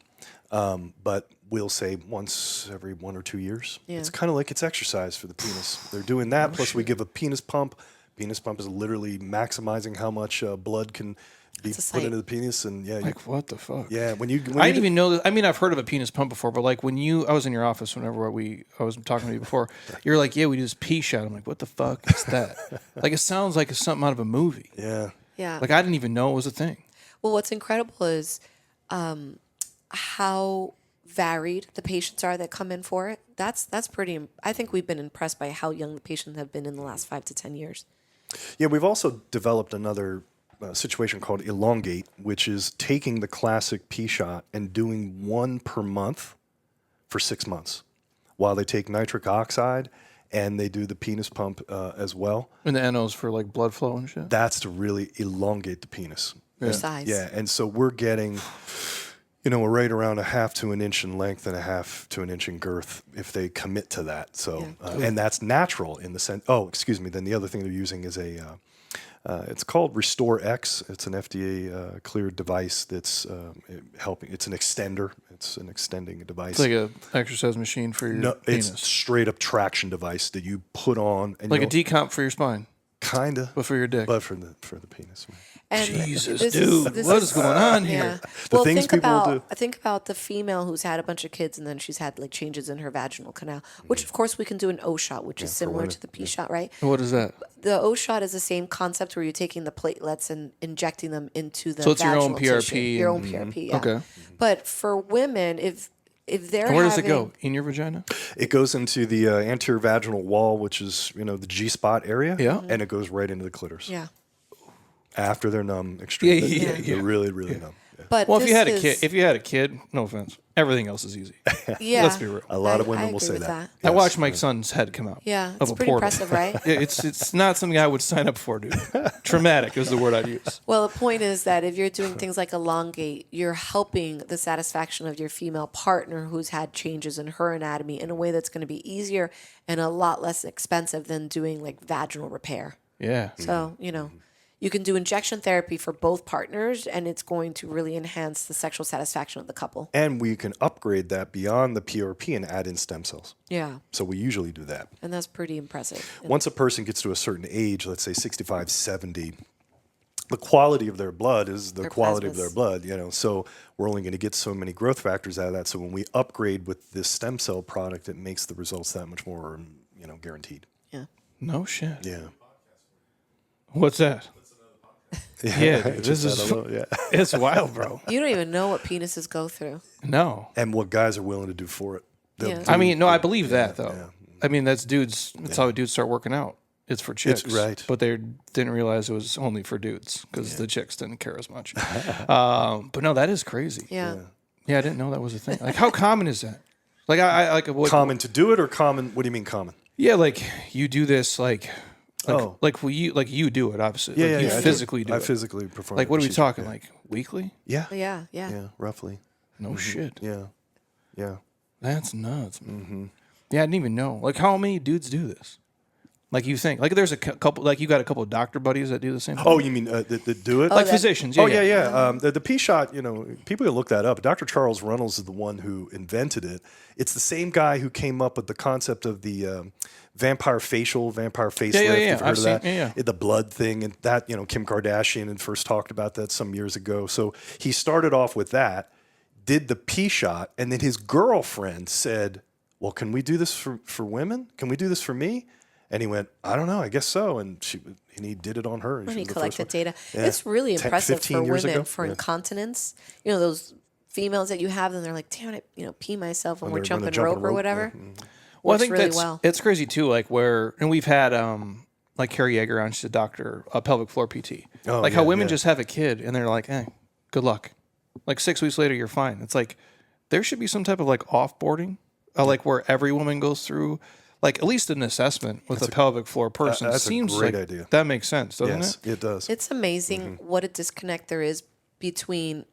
Speaker 3: But we'll say once every 1 or 2 years.
Speaker 2: Yeah.
Speaker 3: It's kind of like it's exercise for the penis. They're doing that. Plus, we give a penis pump. Penis pump is literally maximizing how much blood can be
Speaker 2: It's a
Speaker 3: put
Speaker 2: sight.
Speaker 3: into the penis. And yeah,
Speaker 1: Like, what the fuck?
Speaker 3: when you
Speaker 1: I didn't even know that. I mean, I've heard of a penis pump before, but like when I was in your office whenever I was talking to you before, you're like, yeah, we do this pee shot. I'm like, what the fuck is that? Like, it sounds like it's something out of a movie.
Speaker 3: yeah.
Speaker 2: Yeah.
Speaker 1: Like, I didn't even know it was a thing.
Speaker 2: Well, what's incredible is how varied the patients are that come in for it. That's pretty. I think we've been impressed by how young the patients have been in the last 5 to 10 years.
Speaker 3: Yeah, we've also developed another situation called Elongate, which is taking the classic P shot and doing one per month for 6 months while they take nitric oxide and they do the penis pump as well.
Speaker 1: And the NOs for like blood flow and shit.
Speaker 3: That's to really elongate the penis.
Speaker 2: For size.
Speaker 3: Yeah, and so we're getting, we're right around 1/2 to an inch in length and 1/2 to an inch in girth if they commit to that. So, and that's natural in the sense. Oh, excuse me. Then the other thing they're using is it's called Restore X. It's an FDA cleared device that's helping. It's an extender. It's an extending device.
Speaker 1: It's like a exercise machine for your
Speaker 3: No,
Speaker 1: penis.
Speaker 3: it's straight up traction device that you put on and
Speaker 1: Like a decomp for your spine,
Speaker 3: kinda,
Speaker 1: but for your dick.
Speaker 3: but for the penis.
Speaker 2: And
Speaker 1: Jesus,
Speaker 2: this
Speaker 1: dude, what is going on here?
Speaker 2: Well,
Speaker 3: things
Speaker 2: think
Speaker 3: people will
Speaker 2: about
Speaker 3: do.
Speaker 2: think about the female who's had a bunch of kids and then she's had like changes in her vaginal canal, which of course we can do an O shot, which is similar
Speaker 3: women,
Speaker 2: to the P shot, right?
Speaker 1: What is that?
Speaker 2: The O shot is the same concept where you're taking the platelets and injecting them into the
Speaker 1: So it's your own
Speaker 2: vaginal tissue.
Speaker 1: PRP
Speaker 2: Your
Speaker 1: and-
Speaker 2: own PRP, yeah.
Speaker 1: Okay.
Speaker 2: But for women, if they're
Speaker 1: Where does
Speaker 2: having,
Speaker 1: it go? In your vagina?
Speaker 3: It goes into the anterior vaginal wall, which is the G spot area.
Speaker 1: Yeah.
Speaker 3: And it goes right into the clitoris.
Speaker 2: Yeah.
Speaker 3: After they're numb, extremely.
Speaker 1: Yeah.
Speaker 3: They're really, really numb. Yeah.
Speaker 2: But
Speaker 1: Well, if you had a
Speaker 2: this
Speaker 1: kid, no offense, everything else is easy.
Speaker 2: yeah,
Speaker 1: let's be real.
Speaker 3: A lot of women
Speaker 2: I
Speaker 3: will
Speaker 2: agree
Speaker 3: say
Speaker 2: with
Speaker 3: that.
Speaker 1: I watched my son's head come out.
Speaker 2: Yeah,
Speaker 1: of
Speaker 2: it's
Speaker 1: a
Speaker 2: pretty
Speaker 1: portal.
Speaker 2: impressive, right?
Speaker 1: It's not something I would sign up for, dude. Traumatic is the word I'd use.
Speaker 2: Well, the point is that if you're doing things like elongate, you're helping the satisfaction of your female partner who's had changes in her anatomy in a way that's going to be easier and a lot less expensive than doing like vaginal repair.
Speaker 1: Yeah.
Speaker 2: So, You can do injection therapy for both partners, and it's going to really enhance the sexual satisfaction of the couple.
Speaker 3: And we can upgrade that beyond the PRP and add in stem cells.
Speaker 2: Yeah.
Speaker 3: So we usually do that.
Speaker 2: And that's pretty impressive.
Speaker 3: Once a person gets to a certain age, let's say 65, 70, the quality of their blood is the quality of their blood, So we're only going to get so many growth factors out of that. So when we upgrade with this stem cell product, it makes the results that much more, guaranteed.
Speaker 2: Yeah.
Speaker 1: No shit.
Speaker 3: Yeah.
Speaker 1: What's that? Yeah, dude, this is it's wild, bro.
Speaker 2: You don't even know what penises go through.
Speaker 1: No.
Speaker 3: And what guys are willing to do for it.
Speaker 2: Yeah.
Speaker 1: I mean, no, I believe that though. I mean, that's dudes. That's how dudes start working out. It's for chicks,
Speaker 3: right.
Speaker 1: But they didn't realize it was only for dudes because the chicks didn't care as much. But no, that is crazy.
Speaker 2: Yeah.
Speaker 1: Yeah, I didn't know that was a thing. Like, how common is that? Like, I like what,
Speaker 3: common to do it or common? What do you mean common?
Speaker 1: Yeah, like you do this, like
Speaker 3: Oh.
Speaker 1: you do it, obviously.
Speaker 3: Yeah,
Speaker 1: like,
Speaker 3: yeah,
Speaker 1: you
Speaker 3: I
Speaker 1: physically do
Speaker 3: I
Speaker 1: it.
Speaker 3: physically perform.
Speaker 1: Like,
Speaker 3: the
Speaker 1: what are we
Speaker 3: procedure,
Speaker 1: talking?
Speaker 3: yeah.
Speaker 1: Like weekly?
Speaker 3: Yeah.
Speaker 2: Yeah. Yeah.
Speaker 3: Yeah, roughly.
Speaker 1: No shit.
Speaker 3: Yeah. Yeah.
Speaker 1: That's nuts, man. Yeah, I didn't even know. Like, how many dudes do this? Like, you think? Like, there's a couple. Like, you got a couple of doctor buddies that do the same thing.
Speaker 3: Oh, you mean that do it?
Speaker 1: Like physicians. Yeah,
Speaker 3: yeah. The P shot, people can look that up. Dr. Charles Reynolds is the one who invented it. It's the same guy who came up with the concept of the vampire facelift. You've heard
Speaker 1: I've
Speaker 3: of that?
Speaker 1: seen-
Speaker 3: The blood thing, and that, Kim Kardashian had first talked about that some years ago. So he started off with that, did the P shot, and then his girlfriend said, well, can we do this for women? Can we do this for me? And he went, I don't know, I guess so. And he did it on her.
Speaker 2: When he
Speaker 3: was the first
Speaker 2: collected
Speaker 3: one.
Speaker 2: data.
Speaker 3: Yeah.
Speaker 2: It's really
Speaker 3: 10,
Speaker 2: impressive
Speaker 3: 15
Speaker 2: for
Speaker 3: years
Speaker 2: women
Speaker 3: ago.
Speaker 2: for
Speaker 3: Yeah.
Speaker 2: incontinence. Those females that you have, and they're like, damn it, pee myself when we're jumping rope or whatever.
Speaker 3: Yeah.
Speaker 1: Well, I
Speaker 2: Works
Speaker 1: think
Speaker 2: really
Speaker 1: that's
Speaker 2: well.
Speaker 1: it's crazy too. Like and we've had like Carrie Yeager on. She's a doctor, a pelvic floor PT.
Speaker 3: Oh,
Speaker 1: like how
Speaker 3: yeah,
Speaker 1: women
Speaker 3: yeah.
Speaker 1: just have a kid and they're like, hey, good luck. Like 6 weeks later, you're fine. It's like there should be some type of like offboarding, like where every woman goes through. Like at least an assessment with a pelvic floor person.
Speaker 3: that's a
Speaker 1: Seems
Speaker 3: great
Speaker 1: like
Speaker 3: idea.
Speaker 1: That makes sense, doesn't
Speaker 3: Yes,
Speaker 1: it?
Speaker 3: it does.
Speaker 2: It's amazing what a disconnect there is between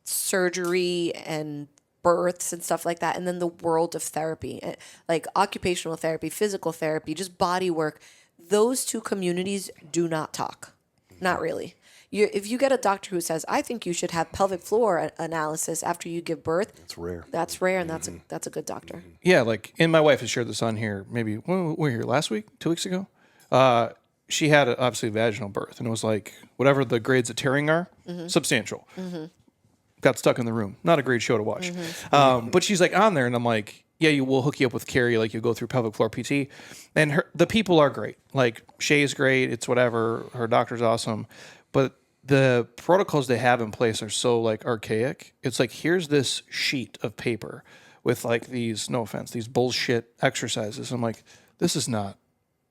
Speaker 2: surgery and births and stuff like that, and then the world of therapy, like occupational therapy, physical therapy, just body work. Those two communities do not talk. Not really. If you get a doctor who says, I think you should have pelvic floor analysis after you give birth,
Speaker 3: It's rare.
Speaker 2: that's rare, and that's a good doctor.
Speaker 1: Yeah, like, and my wife has shared this on here. Maybe when we were here last week, 2 weeks ago. She had obviously a vaginal birth, and it was like whatever the grades of tearing are, substantial. Got stuck in the room. Not a great show to watch. But she's like on there, and I'm like, yeah, we'll hook you up with Carrie. Like, you go through pelvic floor PT, and the people are great. Like, Shay's great. It's whatever. Her doctor's awesome, but the protocols they have in place are so like archaic. It's like, here's this sheet of paper with like these, no offense, these bullshit exercises. I'm like, this is not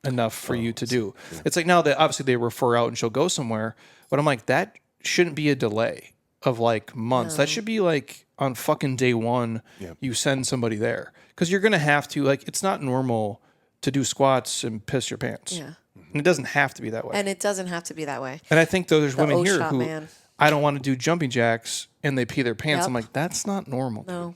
Speaker 1: enough for you to do. Yeah. It's like, now that obviously they refer out and she'll go somewhere, but I'm like, that shouldn't be a delay of like months. That should be like on fucking day one, you send somebody there. Because you're going to have to, like, it's not normal to do squats and piss your pants.
Speaker 2: Yeah.
Speaker 1: And it doesn't have to be that way.
Speaker 2: And it doesn't have to be that way.
Speaker 1: And I think there's women here
Speaker 2: O-shot,
Speaker 1: who
Speaker 2: man.
Speaker 1: I don't want to do jumping jacks and they pee their pants.
Speaker 2: Yep.
Speaker 1: I'm like, that's not normal.
Speaker 2: No.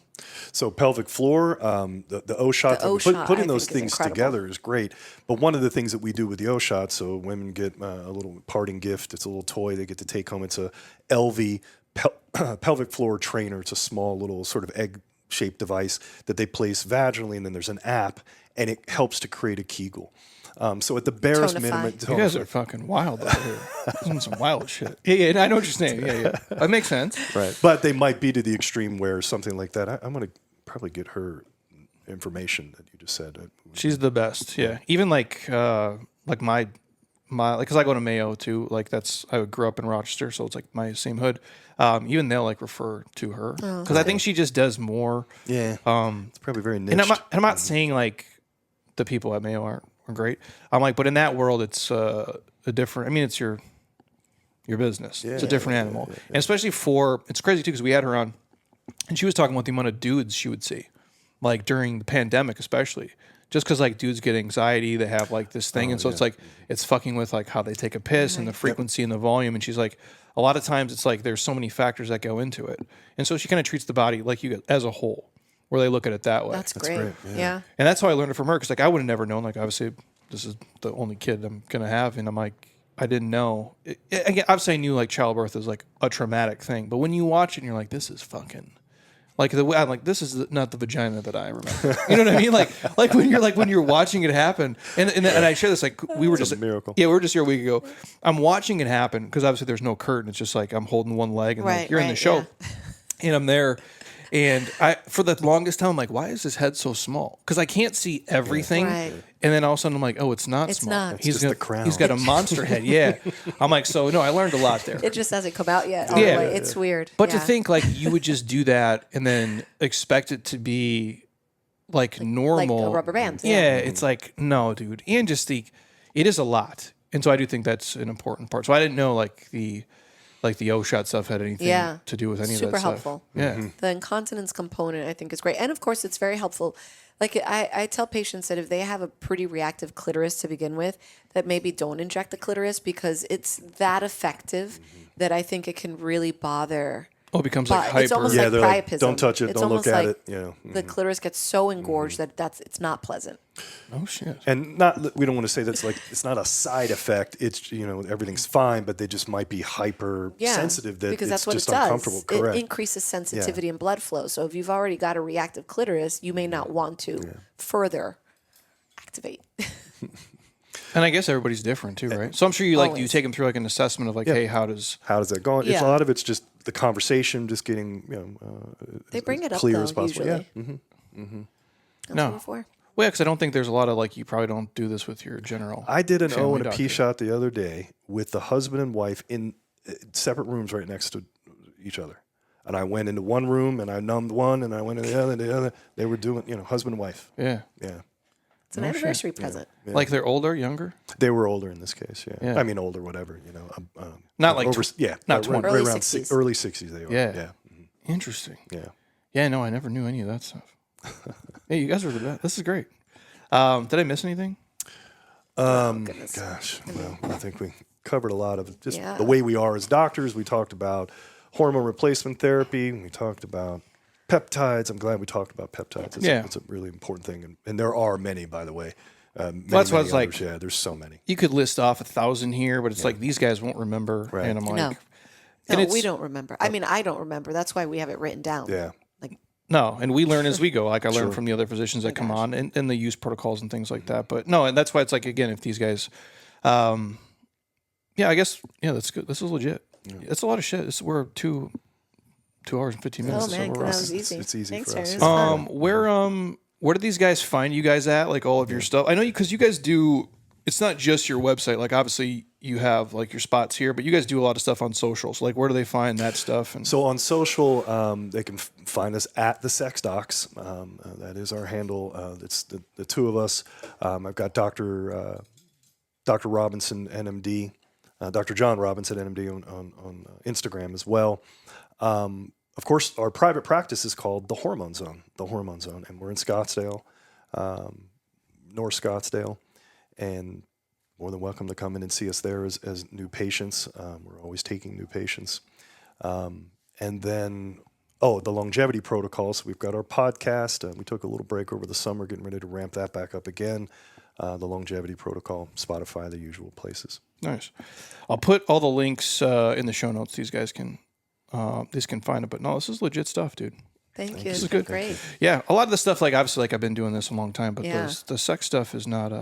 Speaker 3: So pelvic floor, the O shot,
Speaker 2: O-shot,
Speaker 3: putting
Speaker 2: I
Speaker 3: those
Speaker 2: think, is
Speaker 3: things
Speaker 2: incredible.
Speaker 3: together is great. But one of the things that we do with the O shot, so women get a little parting gift. It's a little toy they get to take home. It's a LV pelvic floor trainer. It's a small little sort of egg-shaped device that they place vaginally, and then there's an app, and it helps to create a Kegel. So at the barest
Speaker 2: Tonify.
Speaker 3: minimum,
Speaker 1: You guys are fucking wild over here. Doing some wild shit. Yeah, I know what you're saying. Yeah. That makes sense.
Speaker 3: right. But they might be to the extreme where something like that. I'm going to probably get her information that you just said.
Speaker 1: She's the best. Yeah. Even like my like, because I go to Mayo too. Like, I grew up in Rochester, so it's like my same hood. Even they'll like refer to her because I think she just does more.
Speaker 3: Yeah. It's probably very niche.
Speaker 1: And I'm not saying like the people at Mayo aren't great. I'm like, but in that world, it's a different. I mean, it's your business. It's a different animal, and especially it's crazy too because we had her on, and she was talking about the amount of dudes she would see, like during the pandemic, especially. Just because like dudes get anxiety, they have like this thing, and so it's like it's fucking with like how they take a piss and the frequency and the volume. And she's like, a lot of times it's like there's so many factors that go into it, and so she kind of treats the body like you as a whole, where they look at it that way.
Speaker 2: That's great.
Speaker 3: Yeah.
Speaker 1: And that's how I learned it from her, because like I would have never known. Like, obviously this is the only kid I'm gonna have, and I'm like, I didn't know. Again, obviously I knew like childbirth is like a traumatic thing, but when you watch it and you're like, this is fucking like the way I'm like, this is not the vagina that I remember. You know what I mean? Like when you're watching it happen, and I share this like we were
Speaker 3: It's
Speaker 1: just
Speaker 3: a miracle.
Speaker 1: Yeah, we were just here a week ago. I'm watching it happen because obviously there's no curtain. It's just like I'm holding one leg and like you're in the show, and I'm there. And I, for the longest time, I'm like, why is his head so small? Because I can't see everything.
Speaker 2: Right.
Speaker 1: And then all of a sudden, I'm like, oh, it's not small.
Speaker 2: Not.
Speaker 3: It's just the crown.
Speaker 1: He's got a monster head. Yeah. I'm like, so no, I learned a lot there.
Speaker 2: It just hasn't come out yet.
Speaker 1: Yeah.
Speaker 2: It's weird.
Speaker 1: But to
Speaker 2: Yeah.
Speaker 1: think like you would just do that and then expect it to be like normal.
Speaker 2: Like a rubber band.
Speaker 1: Yeah. It's like, no, dude. And just it is a lot. And so I do think that's an important part. So I didn't know like the O-shot stuff had anything to do with any of that
Speaker 2: Super
Speaker 1: stuff.
Speaker 2: helpful.
Speaker 1: Yeah.
Speaker 2: The incontinence component, I think, is great. And of course, it's very helpful. Like I tell patients that if they have a pretty reactive clitoris to begin with, that maybe don't inject the clitoris because it's that effective that I think it can really bother.
Speaker 1: Oh, it becomes like hyper.
Speaker 2: It's almost
Speaker 3: Yeah,
Speaker 2: like
Speaker 3: they're like,
Speaker 2: priapism.
Speaker 3: don't touch it,
Speaker 2: It's
Speaker 3: don't look
Speaker 2: almost
Speaker 3: at
Speaker 2: like
Speaker 3: it, you know.
Speaker 2: The clitoris gets so engorged that it's not pleasant.
Speaker 1: Oh, shit.
Speaker 3: And we don't want to say that's like, it's not a side effect. It's, you know, everything's fine, but they just might be hyper sensitive that
Speaker 2: because
Speaker 3: it's
Speaker 2: that's what
Speaker 3: just
Speaker 2: it does.
Speaker 3: uncomfortable. Correct.
Speaker 2: It increases sensitivity and blood flow. So if you've already got a reactive clitoris, you may not want to further activate.
Speaker 1: And I guess everybody's different too, right? So I'm sure you
Speaker 2: Always.
Speaker 3: Oh,
Speaker 1: take them through like an assessment of like, hey, how does
Speaker 3: that go? It's
Speaker 2: Yeah.
Speaker 3: a lot of it's just the conversation, just getting, you know,
Speaker 2: They bring it up
Speaker 3: clear
Speaker 2: though,
Speaker 3: as possible.
Speaker 2: usually.
Speaker 3: Yeah.
Speaker 1: No.
Speaker 2: Before.
Speaker 1: Well, because I don't think there's a lot of like you probably don't do this with your general.
Speaker 3: I did an O
Speaker 1: family
Speaker 3: and a P
Speaker 1: doctor.
Speaker 3: shot the other day with the husband and wife in separate rooms right next to each other. And I went into one room and I numbed one and I went into the other. They were doing, you know, husband and wife.
Speaker 1: Yeah.
Speaker 3: Yeah.
Speaker 2: It's an anniversary present.
Speaker 1: Like they're older, younger.
Speaker 3: They were older in this case. Yeah.
Speaker 1: Yeah.
Speaker 3: I mean, older, whatever, you know.
Speaker 1: Not like
Speaker 3: over,
Speaker 1: not
Speaker 3: right
Speaker 1: 20.
Speaker 2: Early
Speaker 3: around
Speaker 2: 60s.
Speaker 3: early 60s they were.
Speaker 1: Yeah.
Speaker 3: Yeah.
Speaker 1: Interesting.
Speaker 3: Yeah.
Speaker 1: Yeah. No, I never knew any of that stuff. Hey, you guys are the best. This is great. Did I miss anything?
Speaker 2: Goodness.
Speaker 3: Gosh, well, I think we covered a lot of just
Speaker 2: Yeah.
Speaker 3: the way we are as doctors. We talked about hormone replacement therapy. We talked about peptides. I'm glad we talked about peptides. It's a really important thing. And there are many, by the way. Many,
Speaker 1: that's why
Speaker 3: many
Speaker 1: it's like-
Speaker 3: others. Yeah, there's so many.
Speaker 1: You could list off 1,000 here, but it's like these guys won't remember.
Speaker 3: Right.
Speaker 1: And I'm like,
Speaker 2: No.
Speaker 1: and
Speaker 2: No,
Speaker 1: it's-
Speaker 2: we don't remember. I mean, I don't remember. That's why we have it written down.
Speaker 3: Yeah.
Speaker 2: Like,
Speaker 1: no, and we learn as we go. Like I learn from the other physicians that come on and the use protocols and things like that. But no, and that's why it's like, again, if these guys, yeah, I guess, yeah, that's good. This is legit. It's a lot of shit. We're 2 hours and 15 minutes.
Speaker 2: oh man,
Speaker 1: so
Speaker 2: that
Speaker 1: we're
Speaker 2: was
Speaker 1: awesome.
Speaker 2: easy.
Speaker 3: it's easy
Speaker 2: Thanks,
Speaker 3: for us.
Speaker 2: Jerry. It was fun.
Speaker 1: Where do these guys find you guys at? Like all of your stuff? I know because you guys do. It's not just your website. Like obviously you have like your spots here, but you guys do a lot of stuff on socials. Like where do they find that stuff? And
Speaker 3: So on social, they can find us at the Sex Docs. That is our handle. It's the two of us. I've got Dr. Robinson, NMD, Dr. John Robinson, NMD on Instagram as well. Of course, our private practice is called the Hormone Zone, and we're in Scottsdale, North Scottsdale, and more than welcome to come in and see us there as new patients. We're always taking new patients. And then, the longevity protocols. We've got our podcast. We took a little break over the summer, getting ready to ramp that back up again. The longevity protocol, Spotify, the usual places.
Speaker 1: nice. I'll put all the links in the show notes. These guys can find it. But no, this is legit stuff, dude.
Speaker 2: Thank you.
Speaker 1: This is
Speaker 2: It's been
Speaker 1: good.
Speaker 2: great.
Speaker 1: Yeah, a lot of the stuff, like obviously, like I've been doing this a long time, but
Speaker 2: Yeah.
Speaker 1: the sex stuff is not.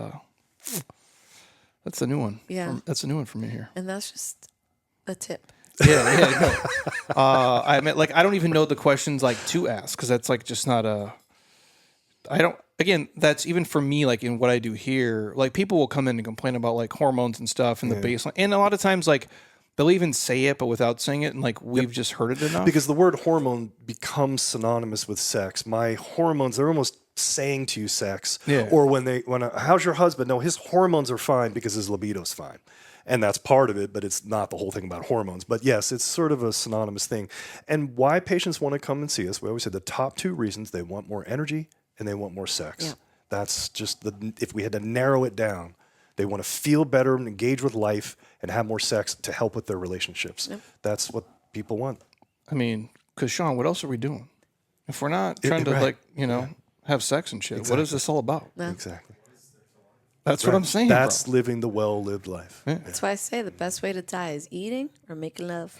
Speaker 1: That's the new one.
Speaker 2: Yeah.
Speaker 1: That's a new one for me here.
Speaker 2: And that's just a tip.
Speaker 1: Yeah. No. I mean, like I don't even know the questions like to ask because that's like just not a. I don't. Again, that's even for me. Like in what I do here, like people will come in and complain about like hormones and stuff and the baseline, and a lot of times like they'll even say it but without saying it, and like we've just heard it enough.
Speaker 3: Because the word hormone becomes synonymous with sex. My hormones, they're almost saying to you sex.
Speaker 1: Yeah.
Speaker 3: Or how's your husband? No, his hormones are fine because his libido's fine. And that's part of it, but it's not the whole thing about hormones. But yes, it's sort of a synonymous thing. And why patients want to come and see us, we always say the top two reasons: they want more energy and they want more sex.
Speaker 2: Yeah.
Speaker 3: That's just if we had to narrow it down, they want to feel better and engage with life and have more sex to help with their relationships. Yep. That's what people want.
Speaker 1: I mean, because Sean, what else are we doing if we're not trying to
Speaker 3: right.
Speaker 1: like have sex and shit? What is this all about?
Speaker 3: Exactly.
Speaker 1: That's what I'm saying.
Speaker 3: That's
Speaker 1: bro.
Speaker 3: living the well-lived life. Yeah.
Speaker 2: That's why I say the best way to die is eating or making love.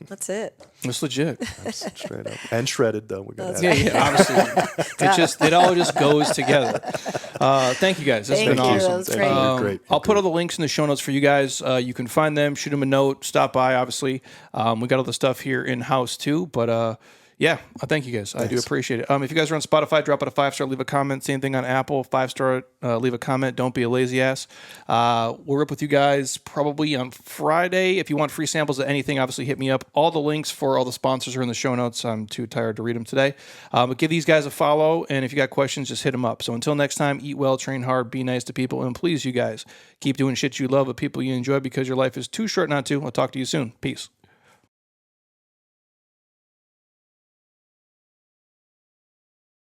Speaker 2: That's it.
Speaker 1: It's legit.
Speaker 3: That's straight up. And shredded, though. We're going to
Speaker 1: Yeah, obviously. It all just goes together. Thank you guys. That's
Speaker 2: Thank
Speaker 1: been
Speaker 2: you.
Speaker 1: awesome.
Speaker 2: That was great.
Speaker 3: You're great.
Speaker 1: I'll put all the links in the show notes for you guys. You can find them, shoot them a note, stop by, obviously. We got all the stuff here in-house, too. But, yeah, thank you guys. I do appreciate it. If you guys are on Spotify, drop it a 5-star, leave a comment. Same thing on Apple, 5-star, leave a comment. Don't be a lazy ass. We'll rip with you guys probably on Friday. If you want free samples of anything, obviously hit me up. All the links for all the sponsors are in the show notes. I'm too tired to read them today. But give these guys a follow, and if you got questions, just hit them up. So until next time, eat well, train hard, be nice to people, and please, you guys, keep doing shit you love with people you enjoy because your life is too short not to. I'll talk to you soon. Peace.